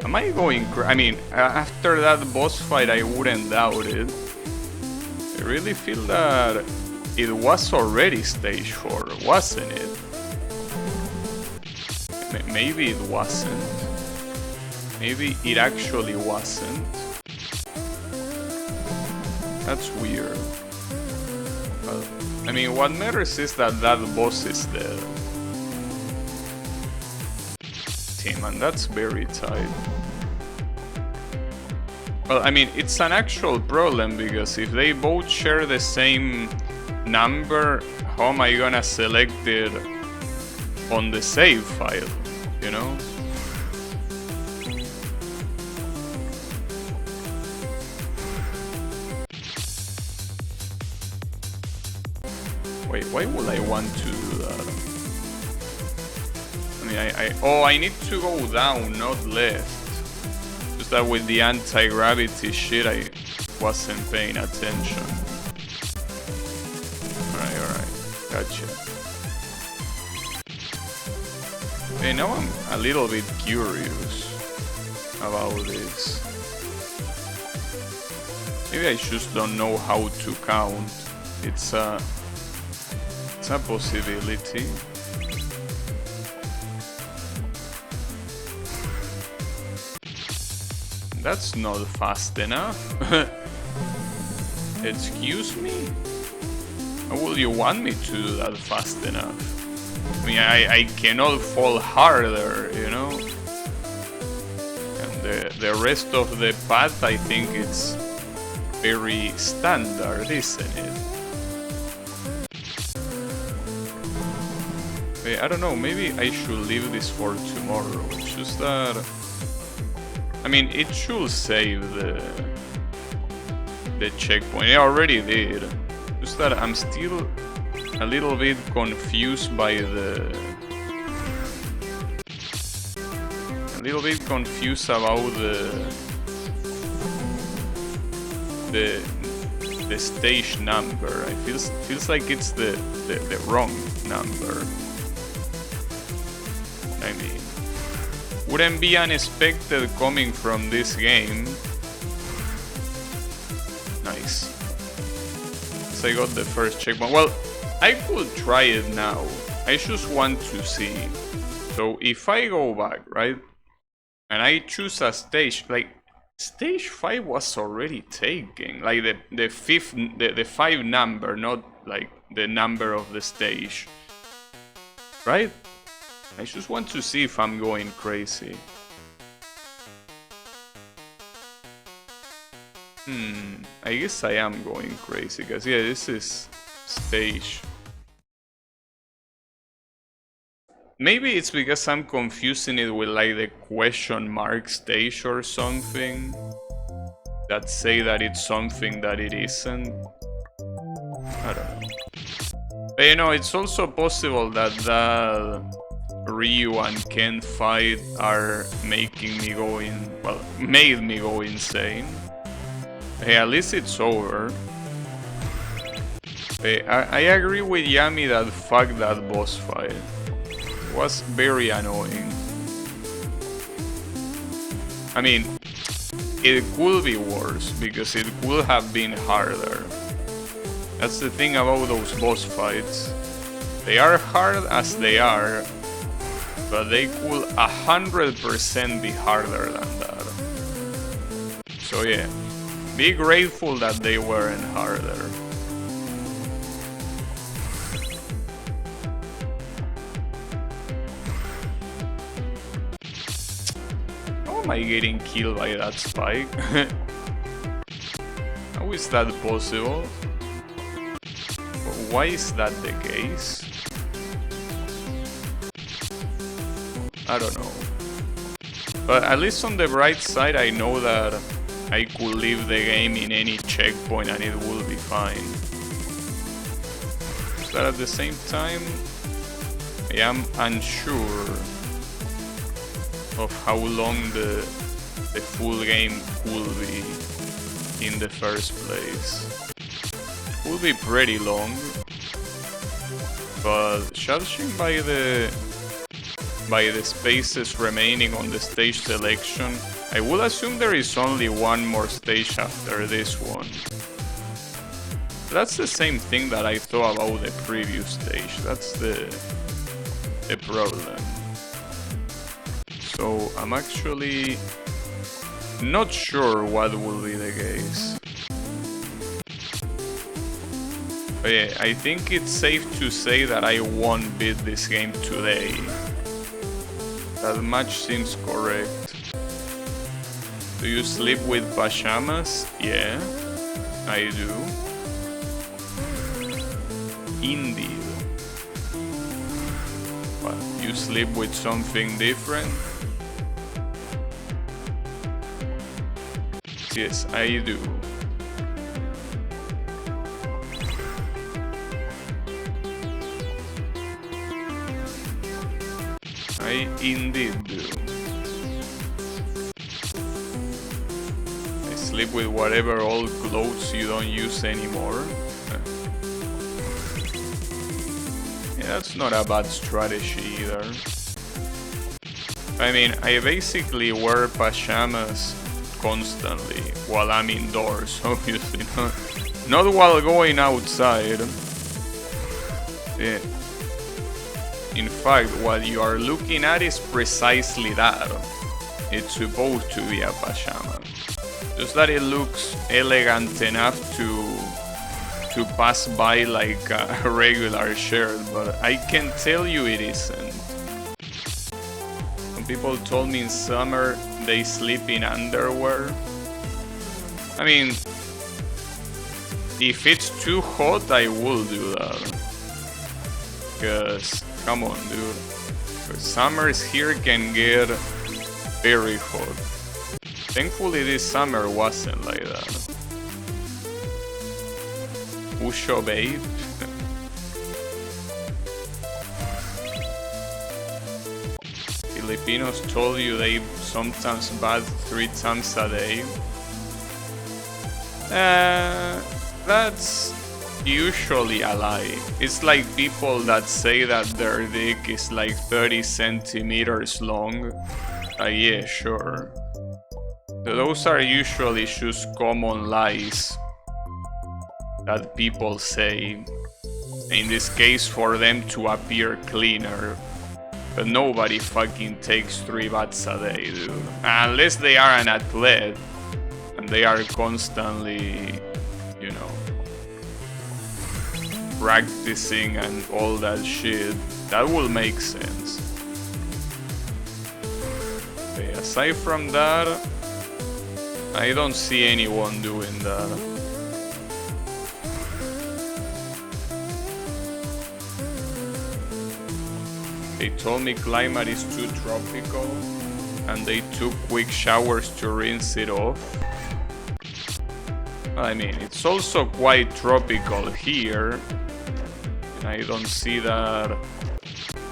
Am I going I mean, after that boss fight I wouldn't doubt it. I really feel that it was already stage 4, wasn't it? Maybe it wasn't. Maybe it actually wasn't. That's weird. I mean, what matters is that that boss is dead. Damn, and that's very tight. Well, I mean, it's an actual problem, because if they both share the same number, how am I gonna select it on the save file, you know? Wait, why would I want to do that? I mean, I need to go down, not left. Just that with the anti-gravity shit, I wasn't paying attention. Alright, gotcha. Okay, now I'm a little bit curious about this. Maybe I just don't know how to count. It's a possibility. That's not fast enough. Excuse me? How will you want me to do that fast enough? I mean, I cannot fall harder, you know? And the rest of the path, I think it's very standard, isn't it? I don't know, maybe I should leave this for tomorrow. It's just that... I mean, it should save the checkpoint. It already did. Just that I'm still a little bit confused by the... A little bit confused about the stage number. It feels like it's the wrong number. I mean, wouldn't be unexpected coming from this game. Nice. So I got the first checkpoint. Well, I could try it now. I just want to see. So if I go back, right? And I choose a stage, like stage 5 was already taken. Like the 5 number, not like the number of the stage. Right? I just want to see if I'm going crazy. I guess I am going crazy, because yeah, this is stage. Maybe it's because I'm confusing it with like the question mark stage or something, that say that it's something that it isn't. I don't know. But you know, it's also possible that Ryu and Ken fight are making me go made me go insane. Hey, at least it's over. Hey, I agree with Yami that fuck that boss fight. It was very annoying. I mean, it could be worse, because it could have been harder. That's the thing about those boss fights. They are hard as they are, but they could 100% be harder than that. So yeah, be grateful that they weren't harder. How am I getting killed by that spike? How is that possible? Why is that the case? I don't know. But at least on the bright side, I know that I could leave the game in any checkpoint and it will be fine. But at the same time, I am unsure of how long the full game could be in the first place. It will be pretty long, but judging by the spaces remaining on the stage selection, I would assume there is only one more stage after this one. That's the same thing that I thought about the previous stage. That's the problem. So I'm actually not sure what will be the case. But yeah, I think it's safe to say that I won't beat this game today. That much seems correct. Do you sleep with pajamas? Yeah, I do. Indeed. What, you sleep with something different? Yes, I do. I indeed do. I sleep with whatever old clothes you don't use anymore. Yeah, that's not a bad strategy either. I mean, I basically wear pajamas constantly while I'm indoors, obviously. Not while going outside. Yeah. In fact, what you are looking at is precisely that. It's supposed to be a pajama. Just that it looks elegant enough to pass by like a regular shirt, but I can tell you it isn't. Some people told me in summer they sleep in underwear. I mean, if it's too hot, I will do that. Because, come on, dude. Summers here can get very hot. Thankfully, this summer wasn't like that. Usho babe. Filipinos told you they sometimes bath 3 times a day. That's usually a lie. It's like people that say that their dick is like 30 centimeters long. Yeah, sure. Those are usually just common lies that people say, in this case for them to appear cleaner. But nobody fucking takes 3 baths a day, dude. Unless they are an athlete and they are constantly, you know, practicing and all that shit. That will make sense. Okay, aside from that, I don't see anyone doing that. They told me climate is too tropical, and they took quick showers to rinse it off. I mean, it's also quite tropical here, and I don't see that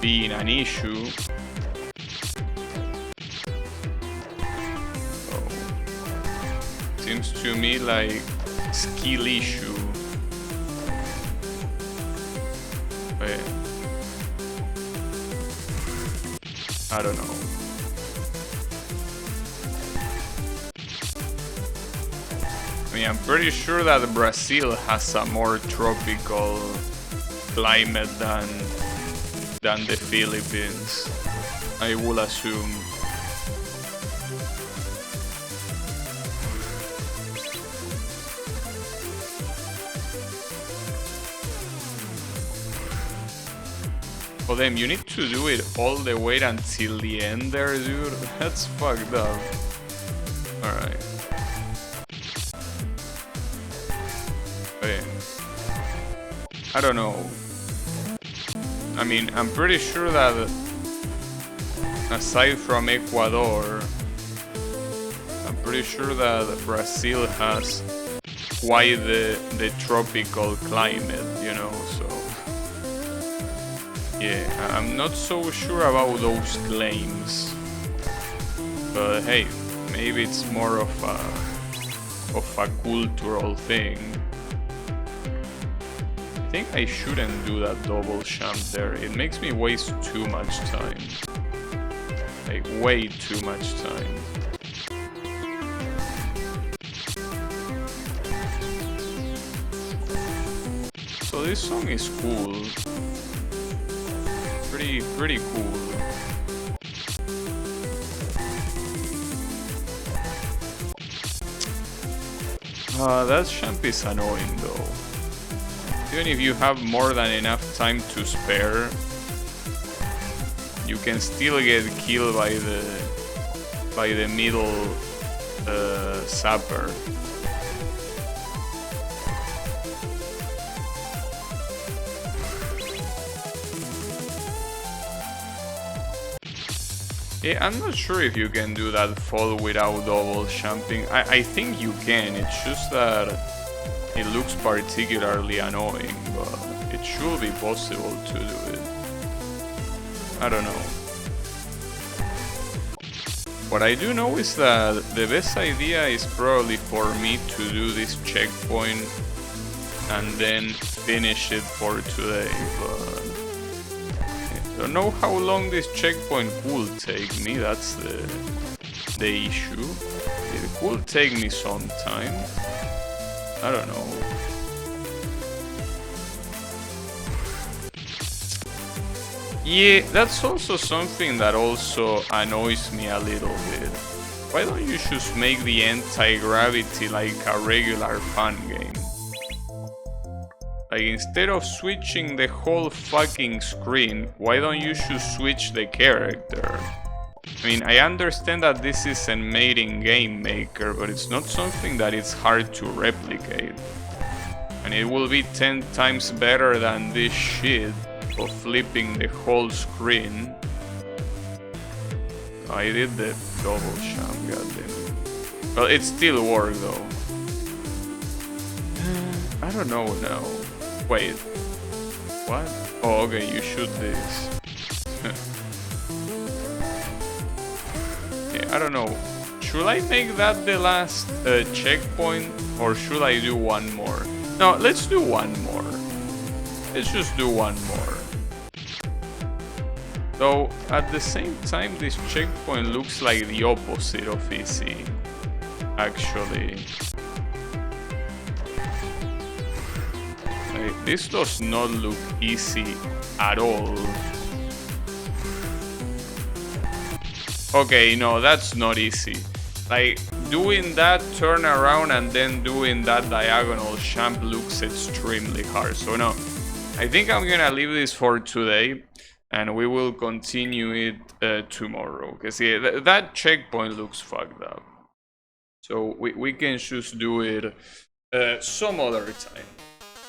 being an issue. So, seems to me like skill issue. But I don't know. I mean, I'm pretty sure that Brazil has a more tropical climate than the Philippines, I will assume. Oh damn, you need to do it all the way until the end there, dude? That's fucked up. Alright. Okay. I don't know. I mean, I'm pretty sure that aside from Ecuador, I'm pretty sure that Brazil has quite the tropical climate, you know, so yeah, I'm not so sure about those claims, but hey, maybe it's more of a cultural thing. I think I shouldn't do that double jump there. It makes me waste too much time. Like, way too much time. So this song is cool. Pretty cool. That jump is annoying though. Even if you have more than enough time to spare, you can still get killed by the middle sapper. Yeah, I'm not sure if you can do that fall without double jumping. I think you can, it's just that it looks particularly annoying, but it should be possible to do it. I don't know. What I do know is that the best idea is probably for me to do this checkpoint and then finish it for today, but I don't know how long this checkpoint will take me, that's the issue. It could take me some time. I don't know. Yeah, that's also something that also annoys me a little bit. Why don't you just make the anti-gravity like a regular fun game? Like, instead of switching the whole fucking screen, why don't you just switch the character? I mean, I understand that this isn't made in Game Maker, but it's not something that it's hard to replicate. And it will be 10 times better than this shit of flipping the whole screen. I did the double jump, goddammit. Well, it still worked though. I don't know now. Wait. What? Oh, okay, you shoot this. Yeah, I don't know. Should I make that the last checkpoint, or should I do one more? No, let's do one more. Let's just do one more. Though, at the same time, this checkpoint looks like the opposite of easy, actually. Like, this does not look easy at all. Okay, no, that's not easy. Like, doing that turn around and then doing that diagonal jump looks extremely hard. So no, I think I'm gonna leave this for today, and we will continue it tomorrow. Because yeah, that checkpoint looks fucked up. So we can just do it some other time.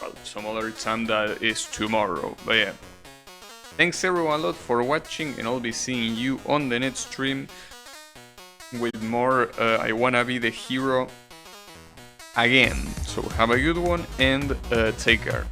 Well, some other time that is tomorrow. But yeah. Thanks everyone a lot for watching, and I'll be seeing you on the next stream with more I Wanna Be the Hero again. So have a good one and take care.